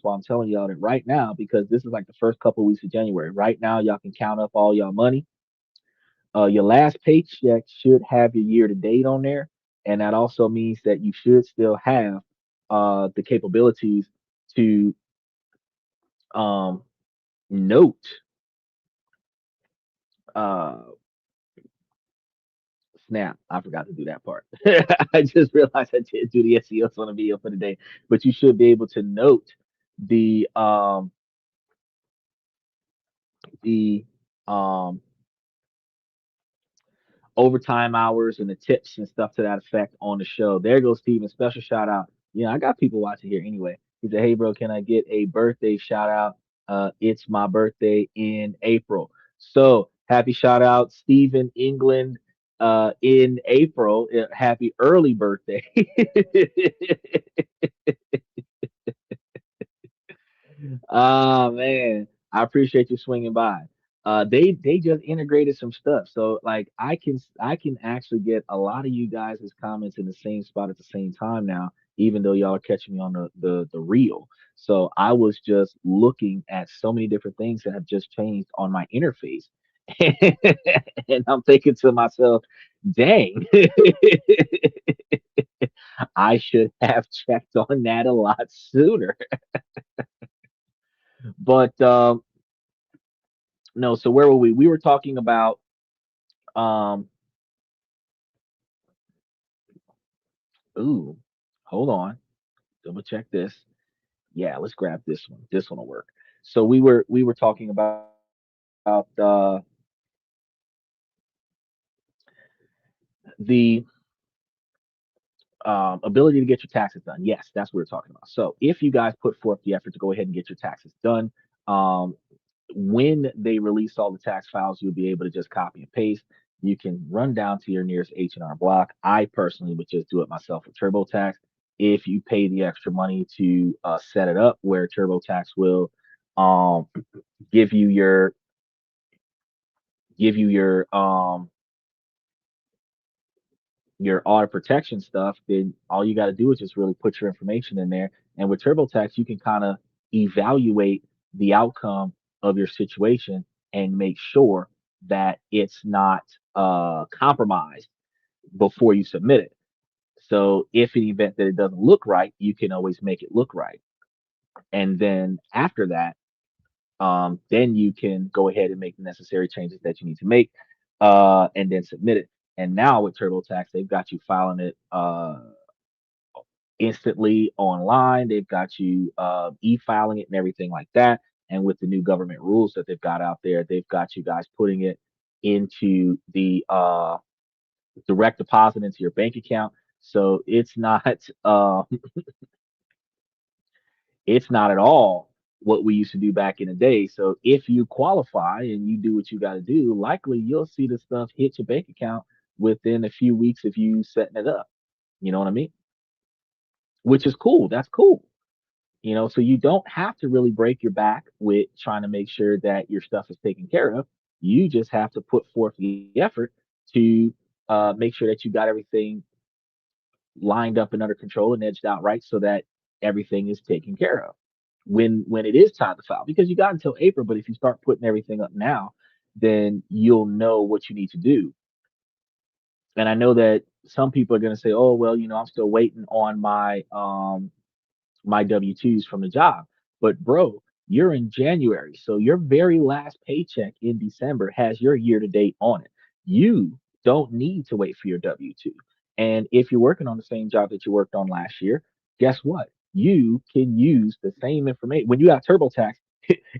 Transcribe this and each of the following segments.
while I'm telling y'all that right now, because this is like the first couple weeks of January. Right now, y'all can count up all y'all money. Your last paycheck should have your year to date on there, and that also means that you should still have the capabilities to um, note. Uh, Snap, I forgot to do that part. I just realized I didn't do the SEOs on the video for the day, but you should be able to note the the um overtime hours and the tips and stuff to that effect on the show. There goes Steven. Special shout out. I got people watching here anyway. He said, "Hey, bro, can I get a birthday shout out? It's my birthday in April. So happy shout out, Stephen England, in April. Happy early birthday." Oh man, I appreciate you swinging by. They just integrated some stuff, so like I can actually get a lot of you guys' comments in the same spot at the same time now, even though y'all are catching me on the reel. So I was just looking at so many different things that have just changed on my interface, and I'm thinking to myself, dang, I should have checked on that a lot sooner. But no, so where were we? We were talking about um ooh, hold on. Double check this. Yeah, let's grab this one. This one will work. So we were talking about the ability to get your taxes done. Yes, that's what we're talking about. So if you guys put forth the effort to go ahead and get your taxes done, um, when they release all the tax files, you'll be able to just copy and paste. You can run down to your nearest H&R Block. I personally would just do it myself with TurboTax. If you pay the extra money to set it up, where TurboTax will um, give you your give you your auto protection stuff, then all you got to do is just really put your information in there. And with TurboTax, you can kind of evaluate the outcome of your situation and make sure that it's not compromised before you submit it. So if in the event that it doesn't look right, you can always make it look right. And then after that, then you can go ahead and make the necessary changes that you need to make, and then submit it. And now with TurboTax, they've got you filing it instantly online. They've got you e-filing it and everything like that. And with the new government rules that they've got out there, they've got you guys putting it into the direct deposit into your bank account. So it's not at all what we used to do back in the day. So if you qualify and you do what you got to do, likely you'll see the stuff hit your bank account within a few weeks of you setting it up. You know what I mean? Which is cool. That's cool. So you don't have to really break your back with trying to make sure that your stuff is taken care of. You just have to put forth the effort to make sure that you got everything lined up and under control and edged out right so that everything is taken care of when it is time to file, because you got until April. But if you start putting everything up now, then you'll know what you need to do. And I know that some people are going to say, oh well, I'm still waiting on my W-2s from the job. But bro, you're in January, so your very last paycheck in December has your year to date on it. You don't need to wait for your W-2. And if you're working on the same job that you worked on last year, guess what? You can use the same information. When you got TurboTax,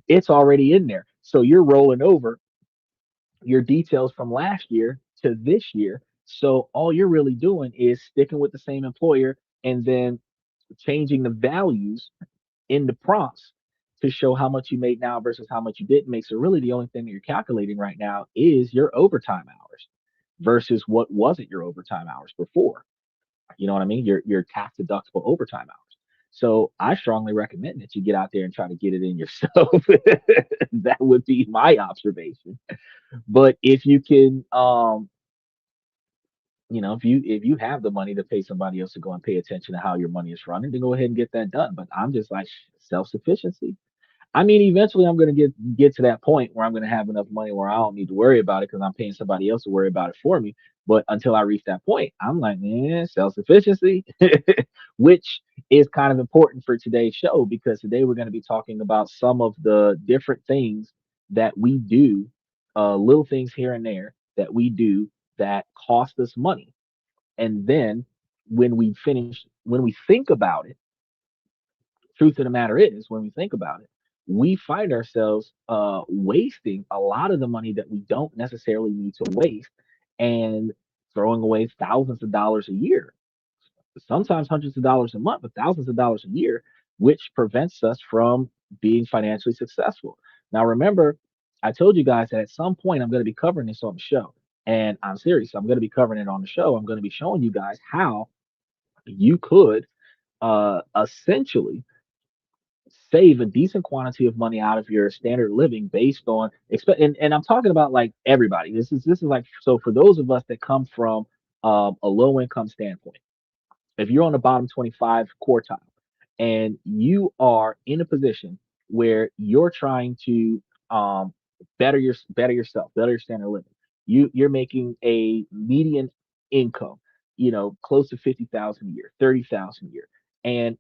it's already in there. So you're rolling over your details from last year to this year. So all you're really doing is sticking with the same employer and then changing the values in the prompts to show how much you made now versus how much you didn't make. So really the only thing that you're calculating right now is your overtime hours versus what wasn't your overtime hours before. You know what I mean? Your tax deductible overtime hours. So I strongly recommend that you get out there and try to get it in yourself. That would be my observation. But if you can if you have the money to pay somebody else to go and pay attention to how your money is running, then go ahead and get that done. But I'm just like self-sufficiency. I mean, eventually I'm gonna get to that point where I'm gonna have enough money where I don't need to worry about it because I'm paying somebody else to worry about it for me. But until I reach that point, I'm like, man, self-sufficiency, which is kind of important for today's show because today we're going to be talking about some of the different things that we do, little things here and there that we do that cost us money. And then when we think about it, truth of the matter is, when we think about it, we find ourselves wasting a lot of the money that we don't necessarily need to waste and throwing away thousands of dollars a year, sometimes hundreds of dollars a month, but thousands of dollars a year, which prevents us from being financially successful. Now, remember, I told you guys that at some point I'm going to be covering this on the show. And I'm serious. I'm going to be covering it on the show. I'm going to be showing you guys how you could essentially save a decent quantity of money out of your standard living based on and I'm talking about like everybody. This is like, so for those of us that come from a low income standpoint, if you're on the bottom 25 quartile and you are in a position where you're trying to better yourself, better your standard of living, you're making a median income, close to 50,000 a year, 30,000 a year, and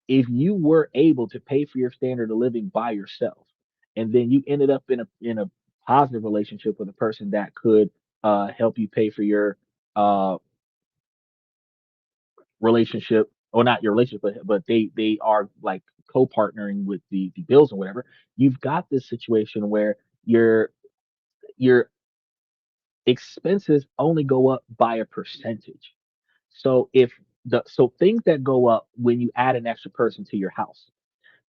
if you were able to pay for your standard of living by yourself, and then you ended up in a positive relationship with a person that could help you pay for your uh, relationship, or not your relationship, but they are like co-partnering with the bills and whatever. You've got this situation where your expenses only go up by a percentage. So if the so things that go up when you add an extra person to your house,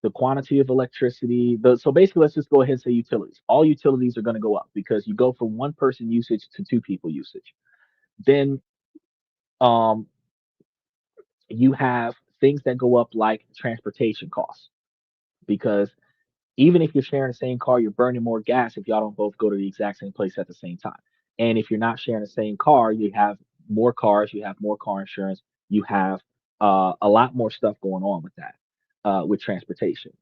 the quantity of electricity. So basically, let's just go ahead and say utilities. All utilities are going to go up because you go from one person usage to two people usage. Then um, you have things that go up like transportation costs because even if you're sharing the same car, you're burning more gas if y'all don't both go to the exact same place at the same time. And if you're not sharing the same car, you have more cars, you have more car insurance, you have a lot more stuff going on with that, with transportation.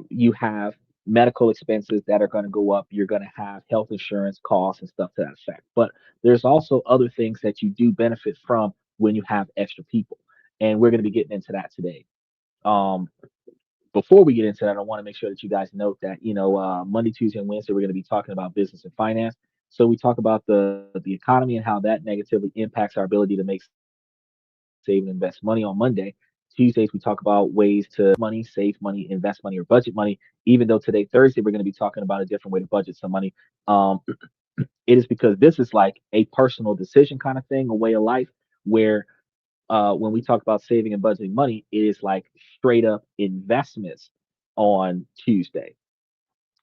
You have medical expenses that are going to go up. You're going to have health insurance costs and stuff to that effect. But there's also other things that you do benefit from when you have extra people. And we're going to be getting into that today. Um, Before we get into that, I want to make sure that you guys note that Monday, Tuesday, and Wednesday we're going to be talking about business and finance. So we talk about the economy and how that negatively impacts our ability to make, save, and invest money on Monday. Tuesdays we talk about ways to money, save money, invest money, or budget money. Even though today, Thursday, we're going to be talking about a different way to budget some money. Um, it is because this is like a personal decision kind of thing, a way of life where when we talk about saving and budgeting money, it is like straight up investments on Tuesday.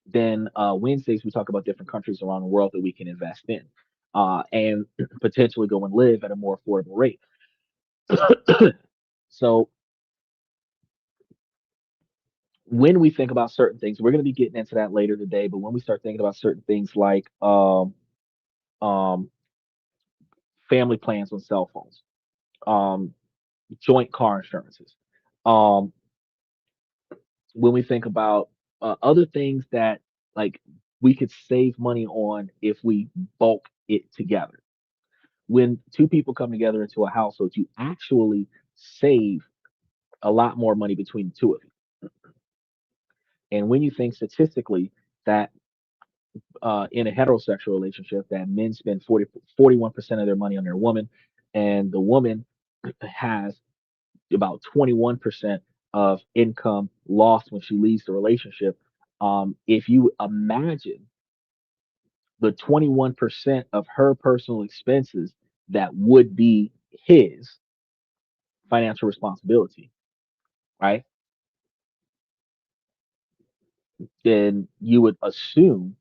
Then Wednesdays, we talk about different countries around the world that we can invest in and potentially go and live at a more affordable rate. So when we think about certain things, we're going to be getting into that later today. But when we start thinking about certain things like um, family plans on cell phones, um, joint car insurances, um, when we think about other things that like we could save money on if we bulk it together. When two people come together into a household, you actually save a lot more money between the two of you. And when you think statistically that in a heterosexual relationship, that men spend 41% of their money on their woman, and the woman has about 21% of income lost when she leaves the relationship. If you imagine the 21% of her personal expenses that would be his financial responsibility, right? Then you would assume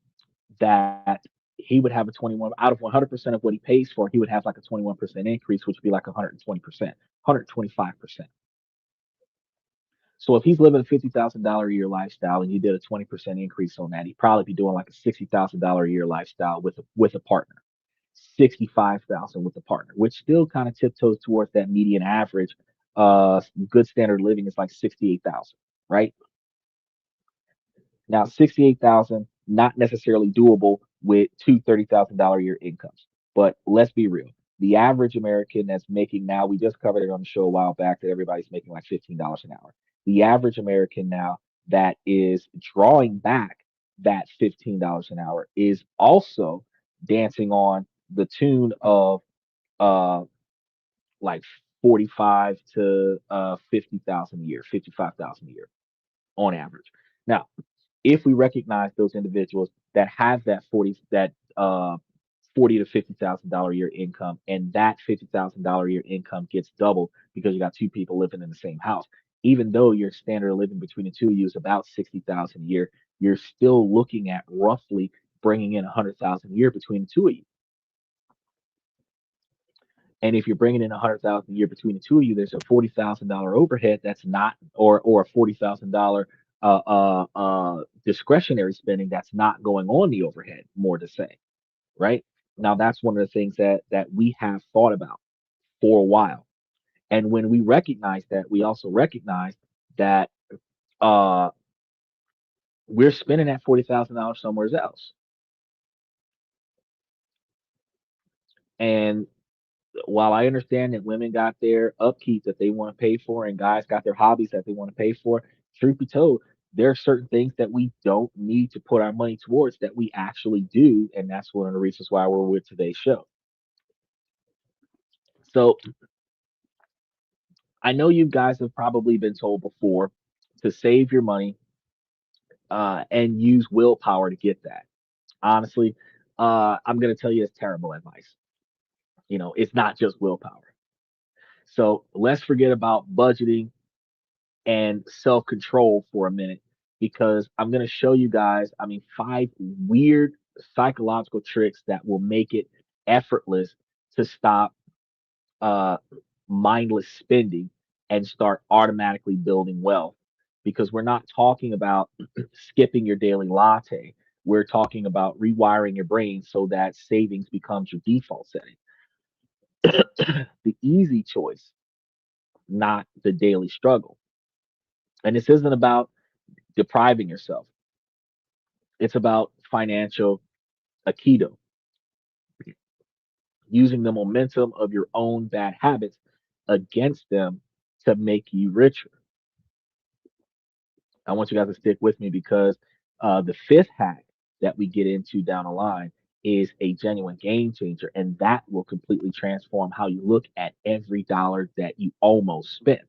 that he would have a 21 out of 100% of what he pays for, he would have like a 21% increase, which would be like 120%, 125%. So if he's living a $50,000 a year lifestyle and you did a 20% increase on that, he'd probably be doing like a $60,000 a year lifestyle with a partner. 65,000 with a partner, which still kind of tiptoes towards that median average. Good standard living is like 68,000, right? Now, 68,000 not necessarily doable with two $30,000 a year incomes. But let's be real. The average American that's making now, we just covered it on the show a while back that everybody's making like $15 an hour. The average American now that is drawing back that $15 an hour is also dancing on the tune of uh like 45 to 50,000 a year, 55,000 a year on average. Now, if we recognize those individuals that have that 40 to $50,000 a year income, and that $50,000 a year income gets doubled because you got two people living in the same house, even though your standard of living between the two of you is about 60,000 a year, you're still looking at roughly bringing in 100,000 a year between the two of you. And if you're bringing in 100,000 a year between the two of you, there's a $40,000 overhead that's not, or a $40,000 discretionary spending that's not going on the overhead. More to say, right? Now that's one of the things that we have thought about for a while. And when we recognize that, we also recognize that uh, we're spending that $40,000 somewhere else. And while I understand that women got their upkeep that they want to pay for and guys got their hobbies that they want to pay for, truth be told, there are certain things that we don't need to put our money towards that we actually do. And that's one of the reasons why we're with today's show. So I know you guys have probably been told before to save your money and use willpower to get that. Honestly, I'm going to tell you it's terrible advice. It's not just willpower. So let's forget about budgeting and self control for a minute because I'm going to show you guys, I mean, five weird psychological tricks that will make it effortless to stop uh, mindless spending and start automatically building wealth. Because we're not talking about skipping your daily latte. We're talking about rewiring your brain so that savings becomes your default setting. The easy choice, not the daily struggle. And this isn't about depriving yourself. It's about financial aikido, using the momentum of your own bad habits against them to make you richer. I want you guys to stick with me because the fifth hack that we get into down the line is a genuine game changer, and that will completely transform how you look at every dollar that you almost spent.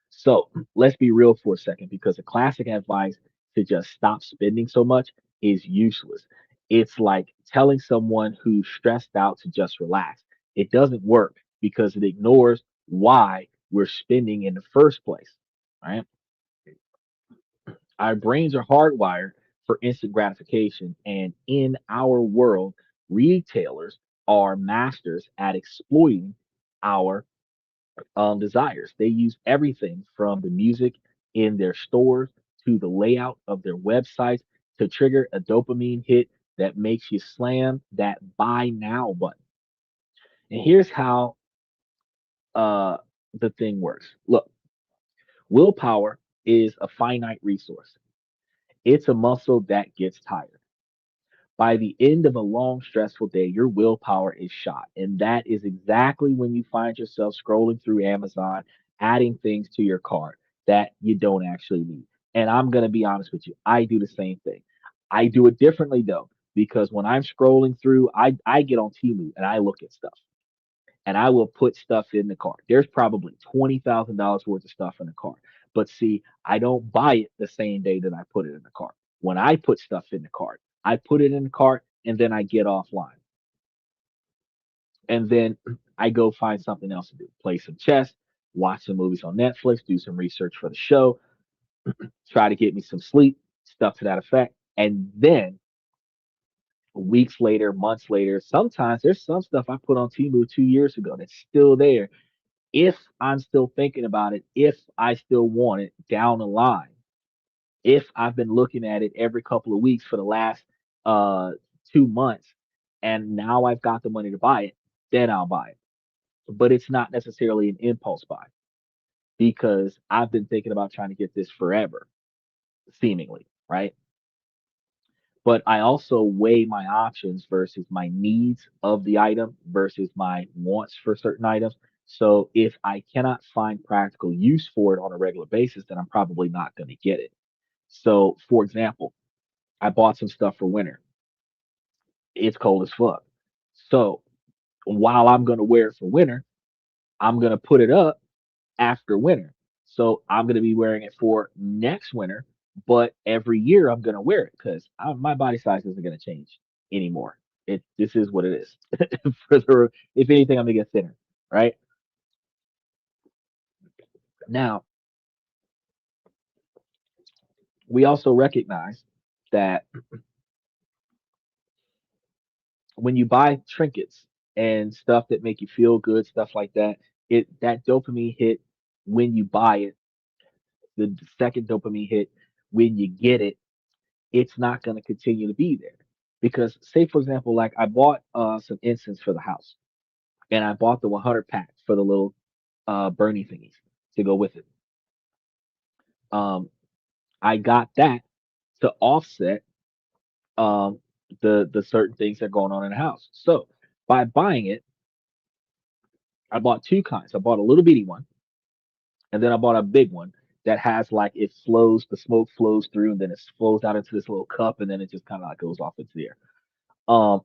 So let's be real for a second because the classic advice to just stop spending so much is useless. It's like telling someone who's stressed out to just relax. It doesn't work because it ignores why we're spending in the first place. Right? Our brains are hardwired for instant gratification, and in our world, retailers are masters at exploiting our desires. They use everything from the music in their stores to the layout of their websites to trigger a dopamine hit that makes you slam that buy now button. And here's how uh, the thing works. Look, willpower is a finite resource. It's a muscle that gets tired. By the end of a long, stressful day, your willpower is shot. And that is exactly when you find yourself scrolling through Amazon, adding things to your cart that you don't actually need. And I'm going to be honest with you, I do the same thing. I do it differently though, because when I'm scrolling through, I get on Temu and I look at stuff and I will put stuff in the cart. There's probably $20,000 worth of stuff in the cart. But see, I don't buy it the same day that I put it in the cart. When I put stuff in the cart, I put it in the cart and then I get offline. And then I go find something else to do. Play some chess, watch some movies on Netflix, do some research for the show, try to get me some sleep, stuff to that effect. And then weeks later, months later, sometimes there's some stuff I put on Temu 2 years ago that's still there if I'm still thinking about it, if I still want it down the line, if I've been looking at it every couple of weeks for the last uh 2 months and now I've got the money to buy it, then I'll buy it. But it's not necessarily an impulse buy because I've been thinking about trying to get this forever, seemingly, right? But I also weigh my options versus my needs of the item versus my wants for certain items. So if I cannot find practical use for it on a regular basis, then I'm probably not going to get it. So, for example, I bought some stuff for winter. It's cold as fuck. So while I'm going to wear it for winter, I'm going to put it up after winter. So I'm going to be wearing it for next winter, but every year I'm going to wear it because my body size isn't going to change anymore. This is what it is. If anything, I'm going to get thinner, right? Now, we also recognize that when you buy trinkets and stuff that make you feel good, stuff like that, that dopamine hit when you buy it, the second dopamine hit when you get it, it's not going to continue to be there. Because, say, for example, like I bought some incense for the house and I bought the 100 pack for the little Bernie thingies to go with it. Um, I got that to offset um, the certain things that are going on in the house. So by buying it, I bought two kinds. I bought a little bitty one, and then I bought a big one that has like it flows, the smoke flows through, and then it flows out into this little cup, and then it just kind of like goes off into the air. Um,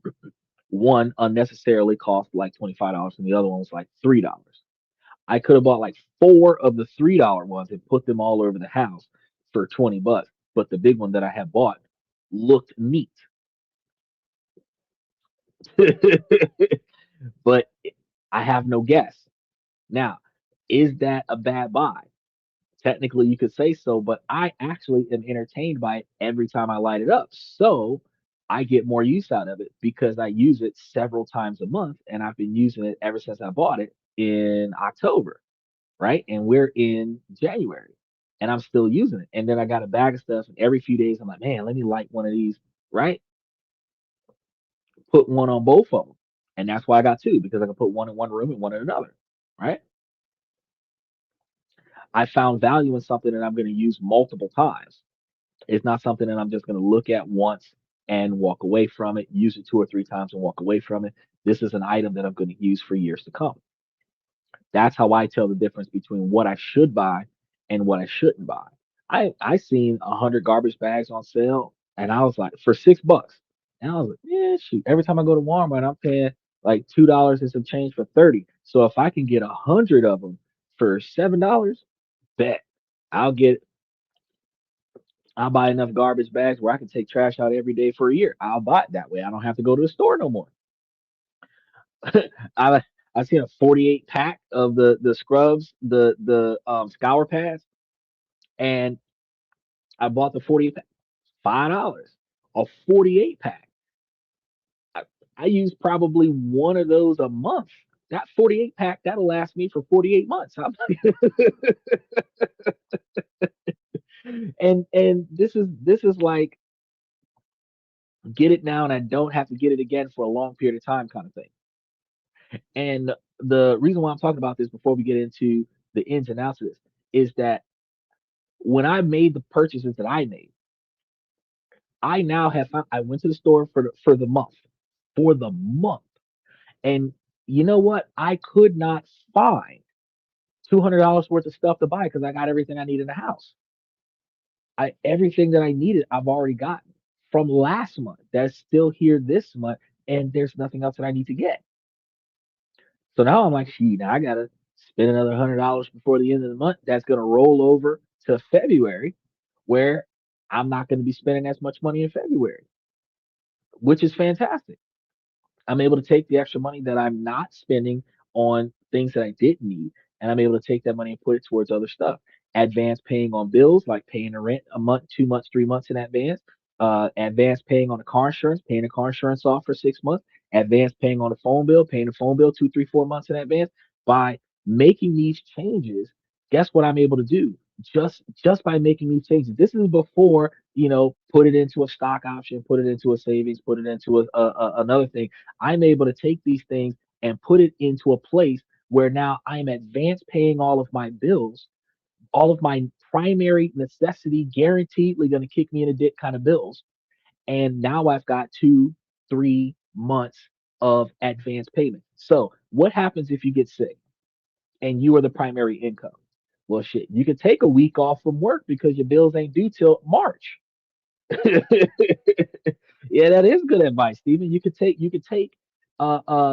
one unnecessarily cost like $25, and the other one was like $3. I could have bought like four of the $3 ones and put them all over the house for 20 bucks. But the big one that I had bought looked neat. But I have no guess. Now, is that a bad buy? Technically, you could say so, but I actually am entertained by it every time I light it up. So I get more use out of it because I use it several times a month, and I've been using it ever since I bought it in October, right? And we're in January, and I'm still using it. And then I got a bag of stuff, and every few days I'm like, man, let me light one of these, right? Put one on both of them, and that's why I got two because I can put one in one room and one in another, right? I found value in something that I'm going to use multiple times. It's not something that I'm just going to look at once and walk away from it, use it two or three times and walk away from it. This is an item that I'm going to use for years to come. That's how I tell the difference between what I should buy and what I shouldn't buy. I seen 100 garbage bags on sale, and I was like for $6, and I was like, yeah, shoot. Every time I go to Walmart, I'm paying like $2 and some change for 30. So if I can get 100 of them for $7, bet I'll get I'll buy enough garbage bags where I can take trash out every day for a year. I'll buy it that way. I don't have to go to the store no more. I I seen a 48 pack of the scrubs, the scour pads, and I bought the 48 pack, $5. A 48 pack. I, I use probably one of those a month. That 48 pack that'll last me for 48 months. And this is like get it now and I don't have to get it again for a long period of time kind of thing. And the reason why I'm talking about this before we get into the ins and outs of this is that when I made the purchases that I made, I now have found I went to the store for the month, and you know what? I could not find $200 worth of stuff to buy because I got everything I need in the house. I everything that I needed I've already gotten from last month. That's still here this month, and there's nothing else that I need to get. So now I'm like, gee, now I gotta spend another $100 before the end of the month. That's gonna roll over to February, where I'm not gonna be spending as much money in February, which is fantastic. I'm able to take the extra money that I'm not spending on things that I didn't need, and I'm able to take that money and put it towards other stuff. Advance paying on bills, like paying the rent a month, 2 months, 3 months in advance. Advance paying on the car insurance, paying the car insurance off for 6 months. Advance paying on the phone bill, paying the phone bill 2, 3, 4 months in advance. By making these changes, guess what I'm able to do? just by making these changes. This is before, put it into a stock option, put it into a savings, put it into another thing. I'm able to take these things and put it into a place where now I'm advance paying all of my bills, all of my primary necessity, guaranteedly going to kick me in the dick kind of bills. And now I've got 2, 3 months of advance payment. So what happens if you get sick and you are the primary income? Well, shit, you can take a week off from work because your bills ain't due till March. Yeah, that is good advice, Stephen. You could take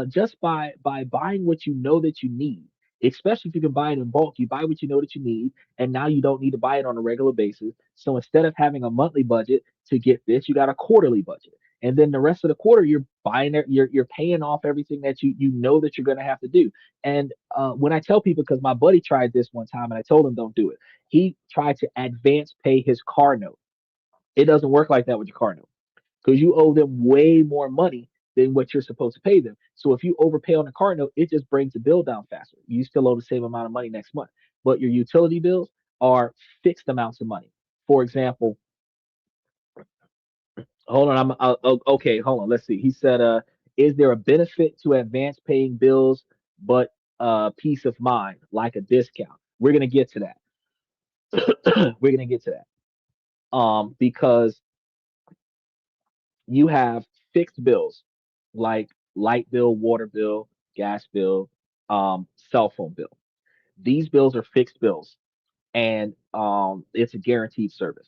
just by buying what you know that you need, especially if you can buy it in bulk. You buy what you know that you need, and now you don't need to buy it on a regular basis. So instead of having a monthly budget to get this, you got a quarterly budget. And then the rest of the quarter, you're buying it, you're paying off everything that you know that you're gonna have to do. And when I tell people, because my buddy tried this one time and I told him don't do it. He tried to advance pay his car note. It doesn't work like that with your car note because you owe them way more money than what you're supposed to pay them. So if you overpay on the car note, it just brings the bill down faster. You still owe the same amount of money next month, but your utility bills are fixed amounts of money. For example, hold on, okay. Hold on, let's see. He said, is there a benefit to advance paying bills, but peace of mind, like a discount? We're gonna get to that. We're gonna get to that. Because you have fixed bills like light bill, water bill, gas bill, cell phone bill. These bills are fixed bills, and it's a guaranteed service.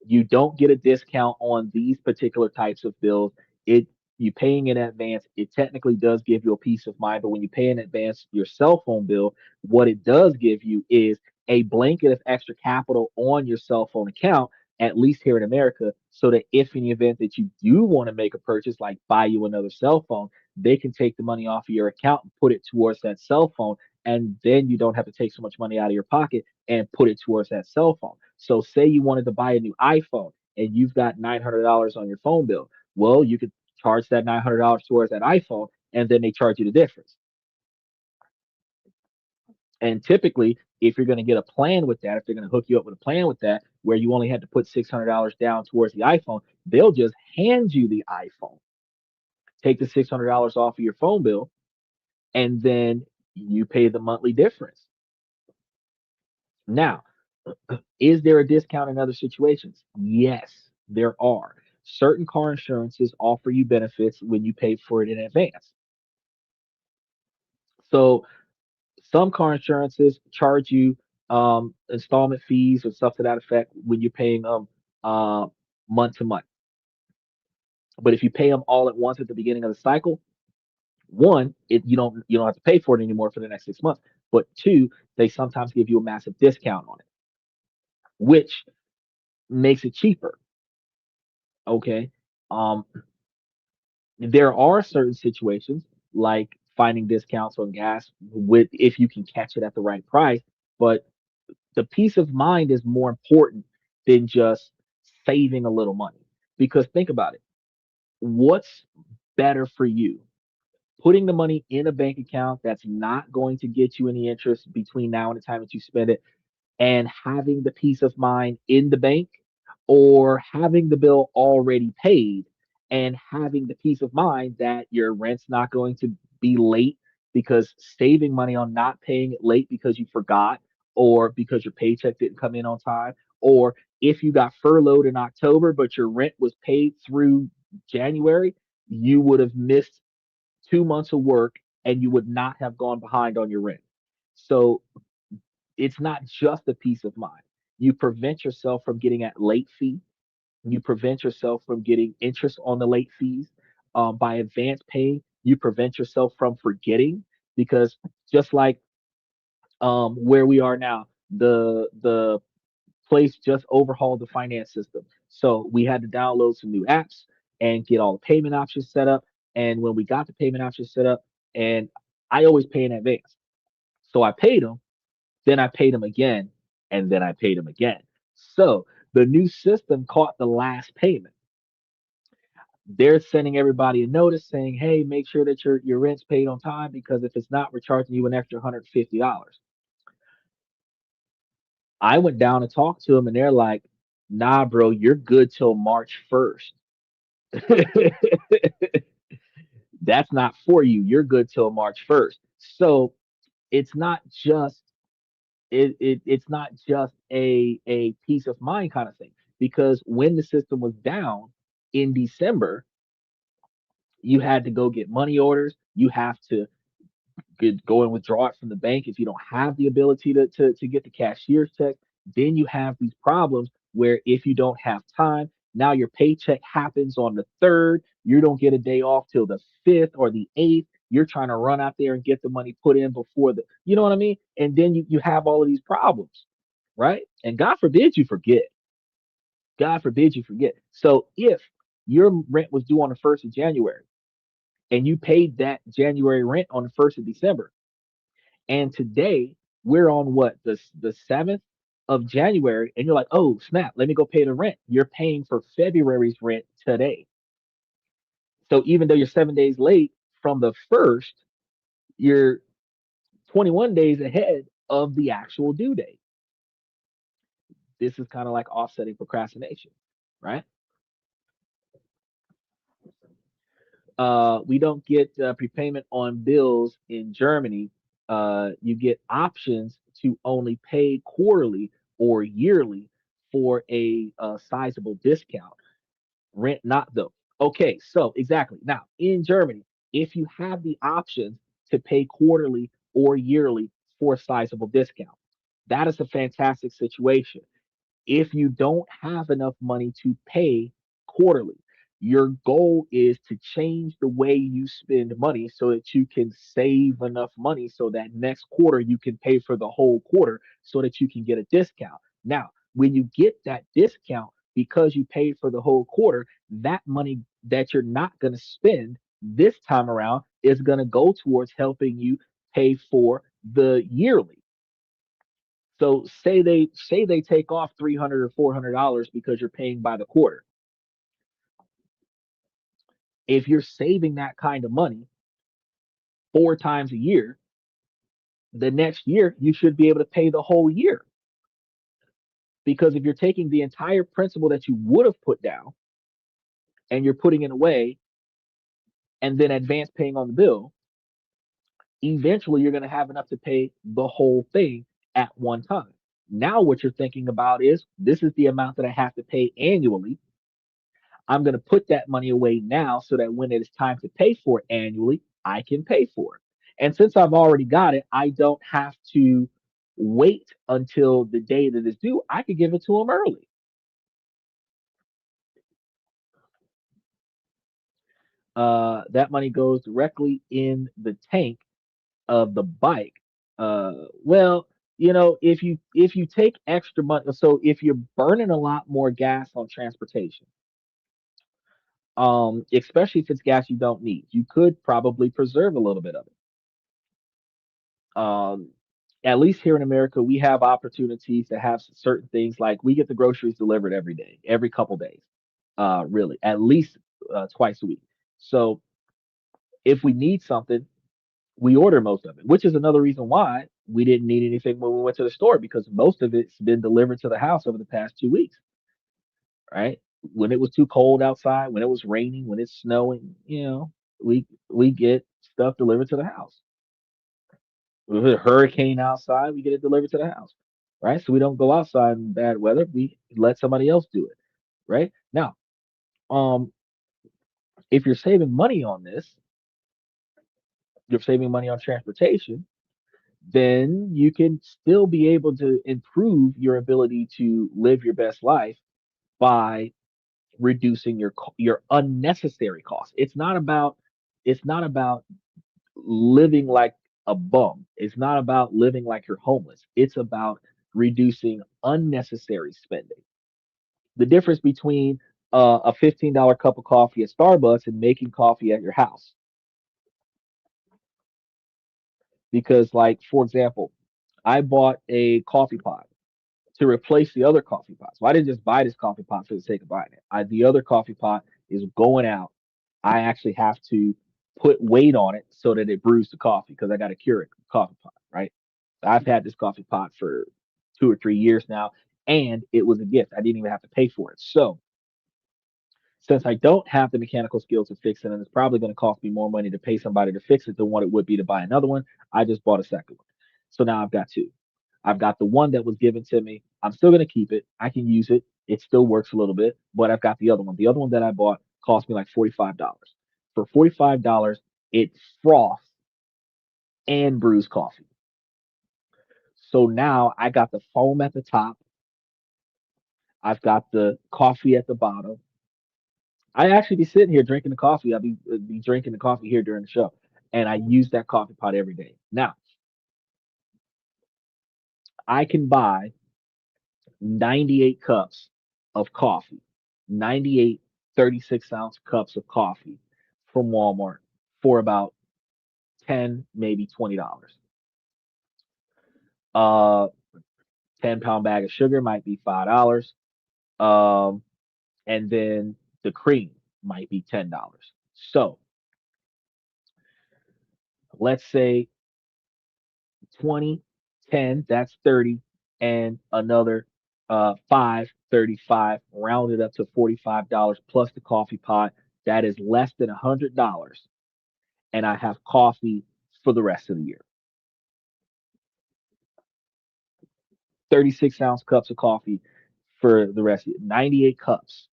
You don't get a discount on these particular types of bills. It You paying in advance, it technically does give you a peace of mind, but when you pay in advance your cell phone bill, what it does give you is a blanket of extra capital on your cell phone account, at least here in America, so that if in the event that you do want to make a purchase, like buy you another cell phone, they can take the money off of your account and put it towards that cell phone. And then you don't have to take so much money out of your pocket and put it towards that cell phone. So say you wanted to buy a new iPhone and you've got $900 on your phone bill. Well, you could charge that $900 towards that iPhone, and then they charge you the difference. And typically, if you're going to get a plan with that, if they're going to hook you up with a plan with that, where you only had to put $600 down towards the iPhone, they'll just hand you the iPhone, take the $600 off of your phone bill, and then you pay the monthly difference. Now, is there a discount in other situations? Yes, there are. Certain car insurances offer you benefits when you pay for it in advance. So some car insurances charge you installment fees or stuff to that effect when you're paying them month to month. But if you pay them all at once at the beginning of the cycle, one, you don't have to pay for it anymore for the next 6 months. But two, they sometimes give you a massive discount on it, which makes it cheaper. Okay. Um, there are certain situations like finding discounts on gas with if you can catch it at the right price, but the peace of mind is more important than just saving a little money. Because think about it, what's better for you? Putting the money in a bank account that's not going to get you any interest between now and the time that you spend it, and having the peace of mind in the bank, or having the bill already paid and having the peace of mind that your rent's not going to be late, because saving money on not paying it late because you forgot, or because your paycheck didn't come in on time, or if you got furloughed in October but your rent was paid through January, you would have missed 2 months of work and you would not have gone behind on your rent. So it's not just a peace of mind. You prevent yourself from getting at late fee. You prevent yourself from getting interest on the late fees. By advance paying, you prevent yourself from forgetting, because just like where we are now, the place just overhauled the finance system. So we had to download some new apps and get all the payment options set up. And when we got the payment options set up, and I always pay in advance. So I paid them, then I paid him again, and then I paid him again. So the new system caught the last payment. They're sending everybody a notice saying, "Hey, make sure that your rent's paid on time, because if it's not, we're charging you an extra $150." I went down and talked to them, and they're like, "Nah, bro, you're good till March 1st. That's not for you. You're good till March 1st." So it's not just it's not just a peace of mind kind of thing, because when the system was down in December, you had to go get money orders. You have to go and withdraw it from the bank if you don't have the ability to get the cashier's check. Then you have these problems where if you don't have time, now your paycheck happens on the third. You don't get a day off till the fifth or the eighth. You're trying to run out there and get the money put in before the, you know what I mean? And then you have all of these problems, right? And God forbid you forget. God forbid you forget. So if your rent was due on the 1st of January and you paid that January rent on the 1st of December, and today we're on what, the 7th of January, and you're like, oh snap, let me go pay the rent. You're paying for February's rent today. So even though you're 7 days late from the first, you're 21 days ahead of the actual due date. This is kind of like offsetting procrastination, right? We don't get prepayment on bills in Germany. You get options to only pay quarterly or yearly for a sizable discount. Rent not though. Okay, so exactly. Now in Germany, if you have the options to pay quarterly or yearly for a sizable discount, that is a fantastic situation. If you don't have enough money to pay quarterly, your goal is to change the way you spend money so that you can save enough money so that next quarter you can pay for the whole quarter so that you can get a discount. Now, when you get that discount because you paid for the whole quarter, that money that you're not going to spend this time around is going to go towards helping you pay for the yearly. So say they take off $300 or $400 because you're paying by the quarter. If you're saving that kind of money 4 times a year, the next year you should be able to pay the whole year. Because if you're taking the entire principal that you would have put down and you're putting it away and then advance paying on the bill, eventually you're going to have enough to pay the whole thing at one time. Now what you're thinking about is this is the amount that I have to pay annually. I'm going to put that money away now so that when it is time to pay for it annually, I can pay for it. And since I've already got it, I don't have to wait until the day that it's due. I could give it to them early. That money goes directly in the tank of the bike. Well, if you take extra money, so if you're burning a lot more gas on transportation, especially if it's gas you don't need, you could probably preserve a little bit of it. At least here in America, we have opportunities to have certain things like we get the groceries delivered every day, every couple days, really, at least twice a week. So if we need something, we order most of it, which is another reason why we didn't need anything when we went to the store because most of it's been delivered to the house over the past 2 weeks, right? When it was too cold outside, when it was raining, when it's snowing, we get stuff delivered to the house. If there's a hurricane outside, we get it delivered to the house, right? So we don't go outside in bad weather. We let somebody else do it, right? Now, um, if you're saving money on this, you're saving money on transportation, then you can still be able to improve your ability to live your best life by reducing your unnecessary costs. It's not about living like a bum. It's not about living like you're homeless. It's about reducing unnecessary spending. The difference between a $15 cup of coffee at Starbucks and making coffee at your house. Because, like, for example, I bought a coffee pot to replace the other coffee pot. So I didn't just buy this coffee pot for the sake of buying it. The other coffee pot is going out. I actually have to put weight on it so that it brews the coffee because I got a Keurig coffee pot, right? I've had this coffee pot for 2 or 3 years now, and it was a gift. I didn't even have to pay for it. So since I don't have the mechanical skills to fix it, and it's probably going to cost me more money to pay somebody to fix it than what it would be to buy another one, I just bought a second one. So now I've got two. I've got the one that was given to me. I'm still going to keep it. I can use it. It still works a little bit, but I've got the other one. The other one that I bought cost me like $45. For $45, it froths and brews coffee. So now I got the foam at the top. I've got the coffee at the bottom. I actually be sitting here drinking the coffee. I'll be drinking the coffee here during the show, and I use that coffee pot every day. Now I can buy 98 cups of coffee, 98 36-ounce cups of coffee from Walmart for about 10, maybe $20. 10-pound bag of sugar might be $5. Um, and then the cream might be $10. So let's say 20, 10, that's 30, and another 5, 35, rounded up to $45 plus the coffee pot. That is less than $100. And I have coffee for the rest of the year. 36-ounce cups of coffee for the rest of it. 98 cups,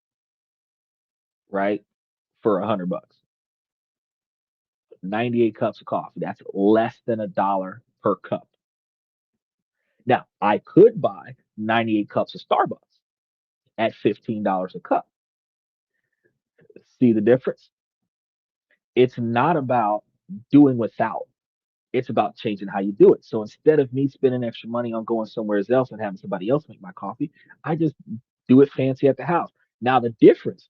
right? For $100. 98 cups of coffee. That's less than $1 per cup. Now, I could buy 98 cups of Starbucks at $15 a cup. See the difference? It's not about doing without. It's about changing how you do it. So instead of me spending extra money on going somewhere else and having somebody else make my coffee, I just do it fancy at the house. Now the difference,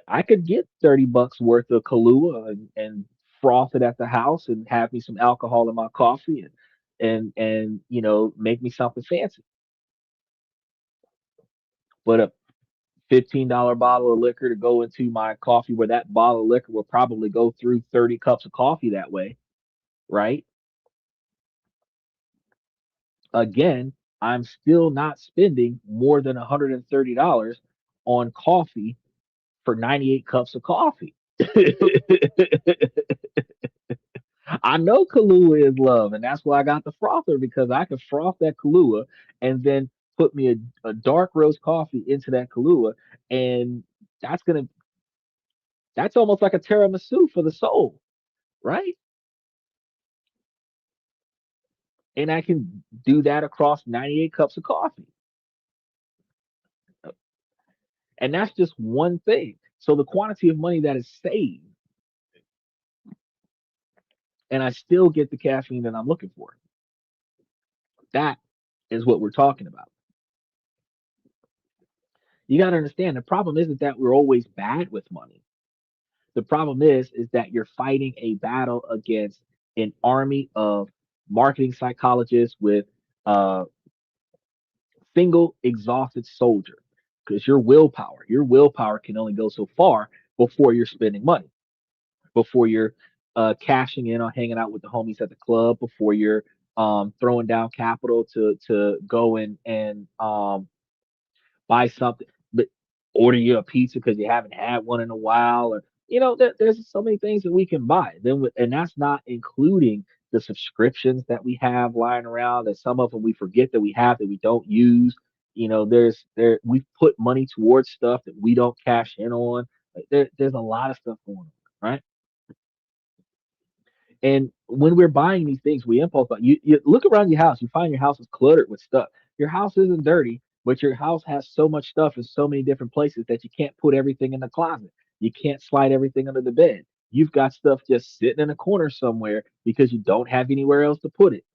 I could get $30 worth of Kahlua and froth it at the house and have me some alcohol in my coffee and make me something fancy. But a $15 bottle of liquor to go into my coffee, where that bottle of liquor will probably go through 30 cups of coffee that way, right? Again, I'm still not spending more than $130 on coffee for 98 cups of coffee. I know Kahlua is love, and that's why I got the frother, because I can froth that Kahlua and then put me a dark roast coffee into that Kahlua, and that's gonna that's almost like a tiramisu for the soul, right? And I can do that across 98 cups of coffee. And that's just one thing. So the quantity of money that is saved, and I still get the caffeine that I'm looking for. That is what we're talking about. You got to understand, the problem isn't that we're always bad with money. The problem is that you're fighting a battle against an army of marketing psychologists with a single exhausted soldier, because your willpower can only go so far before you're spending money, before you're cashing in on hanging out with the homies at the club, before you're throwing down capital to go and buy something, but order you a pizza because you haven't had one in a while, or there's so many things that we can buy. And that's not including the subscriptions that we have lying around. That some of them we forget that we have that we don't use. We've put money towards stuff that we don't cash in on. Like there's a lot of stuff going on, right? And when we're buying these things, we impulse buy. You look around your house, you find your house is cluttered with stuff. Your house isn't dirty, but your house has so much stuff in so many different places that you can't put everything in the closet. You can't slide everything under the bed. You've got stuff just sitting in a corner somewhere because you don't have anywhere else to put it.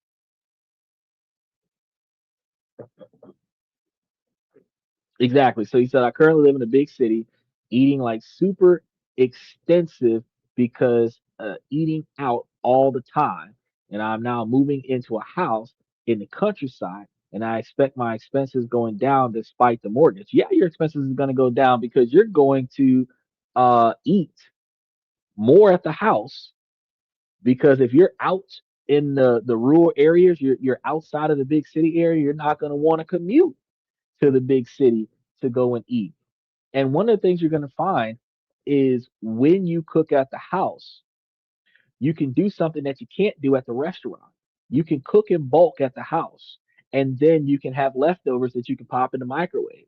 Exactly. So he said, I currently live in a big city, eating like super extensive because eating out all the time. And I'm now moving into a house in the countryside, and I expect my expenses going down despite the mortgage. Yeah, your expenses is going to go down because you're going to eat more at the house, because if you're out in the rural areas, you're outside of the big city area, you're not going to want to commute to the big city to go and eat. And one of the things you're going to find is when you cook at the house, you can do something that you can't do at the restaurant. You can cook in bulk at the house, and then you can have leftovers that you can pop in the microwave.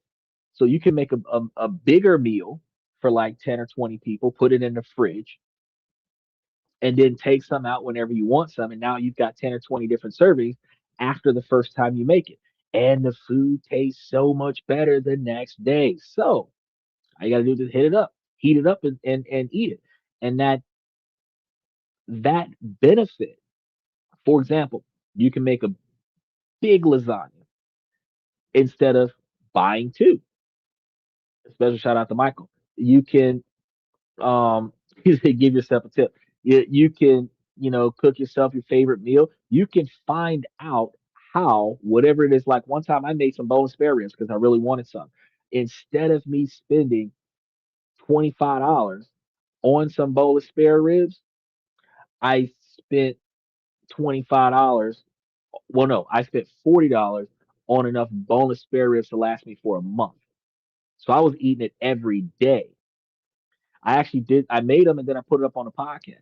So you can make a bigger meal for like 10 or 20 people, put it in the fridge, and then take some out whenever you want some. And now you've got 10 or 20 different servings after the first time you make it. And the food tastes so much better the next day. So all you got to do is hit it up, heat it up, and eat it. And that benefit, for example, you can make a big lasagna instead of buying two. Special shout out to Michael. You can um give yourself a tip. You can, cook yourself your favorite meal. You can find out how whatever it is. Like one time I made some boneless spare ribs because I really wanted some. Instead of me spending $25 on some boneless spare ribs, I spent $25. Well, no, I spent $40 on enough boneless spare ribs to last me for a month. So I was eating it every day. I actually did. I made them and then I put it up on a podcast.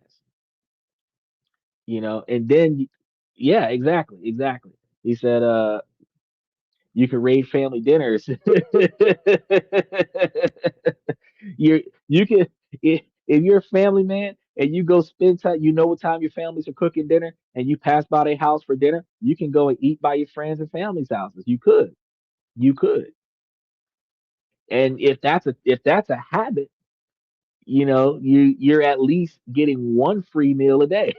And then, yeah, exactly, exactly. He said, you can raid family dinners. You can, if you're a family man and you go spend time, what time your families are cooking dinner, and you pass by their house for dinner, you can go and eat by your friends and family's houses. You could, and if that's a habit, you're at least getting one free meal a day.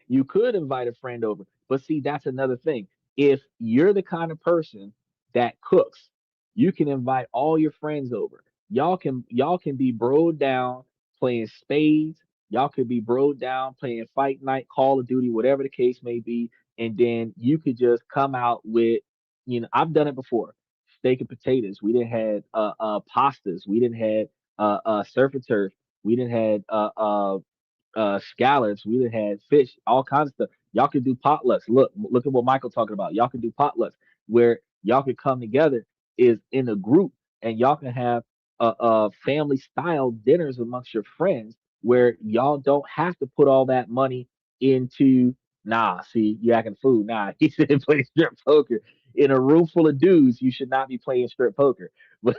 You could invite a friend over. But see, that's another thing. If you're the kind of person that cooks, you can invite all your friends over. Y'all can be broed down playing spades. Y'all could be broed down playing fight night, Call of Duty, whatever the case may be. And then you could just come out with, I've done it before. Steak and potatoes. We didn't had pastas. We didn't had surf and turf. We didn't had scallops. We done had fish, all kinds of stuff. Y'all could do potlucks. Look at what Michael talking about. Y'all could do potlucks where y'all could come together is in a group, and y'all can have family style dinners amongst your friends where y'all don't have to put all that money into. Nah, see, you acting fool. Nah, he said play strip poker. In a room full of dudes, you should not be playing strip poker. But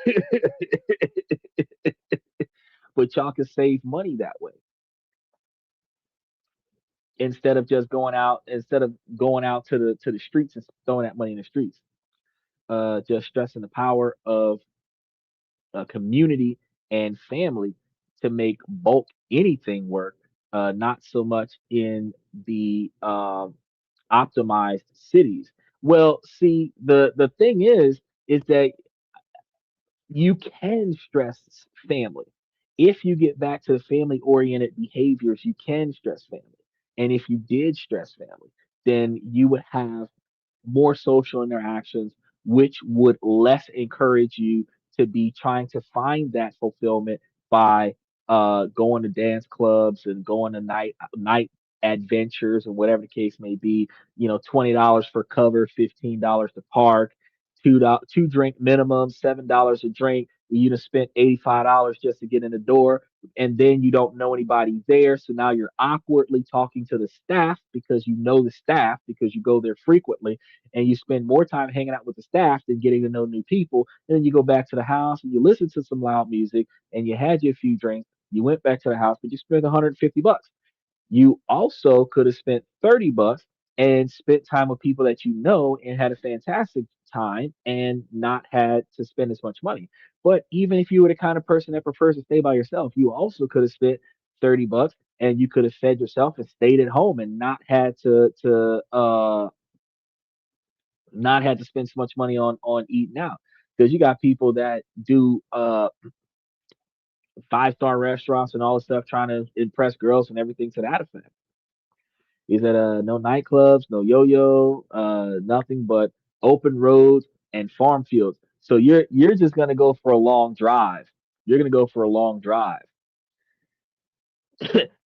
but y'all can save money that way instead of going out to the streets and throwing that money in the streets. Just stressing the power of community and family to make bulk anything work. Not so much in the optimized cities. Well, see, the thing is that you can stress family. If you get back to the family oriented behaviors, you can stress family. And if you did stress family, then you would have more social interactions, which would less encourage you to be trying to find that fulfillment by going to dance clubs and going to night adventures and whatever the case may be. $20 for cover, $15 to park, two drink minimum, $7 a drink. You just spent $85 just to get in the door, and then you don't know anybody there. So now you're awkwardly talking to the staff because you know the staff because you go there frequently, and you spend more time hanging out with the staff than getting to know new people. And then you go back to the house and you listen to some loud music and you had your few drinks. You went back to the house, but you spent $150. You also could have spent $30 and spent time with people that you know and had a fantastic time and not had to spend as much money. But even if you were the kind of person that prefers to stay by yourself, you also could have spent $30 and you could have fed yourself and stayed at home and not had to spend so much money on eating out. Because you got people that do 5-star restaurants and all this stuff trying to impress girls and everything to that effect. He said, no nightclubs, no yo-yo, nothing but open roads and farm fields. So you're just gonna go for a long drive. You're gonna go for a long drive.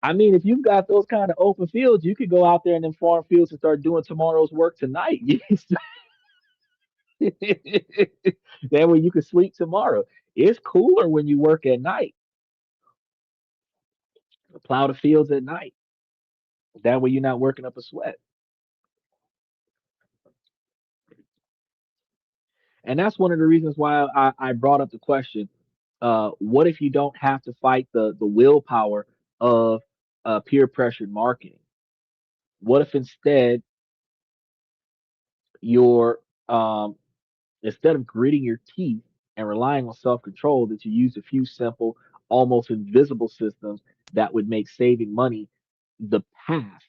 I mean, if you've got those kind of open fields, you could go out there in them farm fields and start doing tomorrow's work tonight. That way you can sleep tomorrow. It's cooler when you work at night. Plow the fields at night. That way you're not working up a sweat. And that's one of the reasons why I brought up the question. What if you don't have to fight the willpower of peer pressured marketing? What if you're instead of gritting your teeth and relying on self control, that you use a few simple, almost invisible systems that would make saving money the path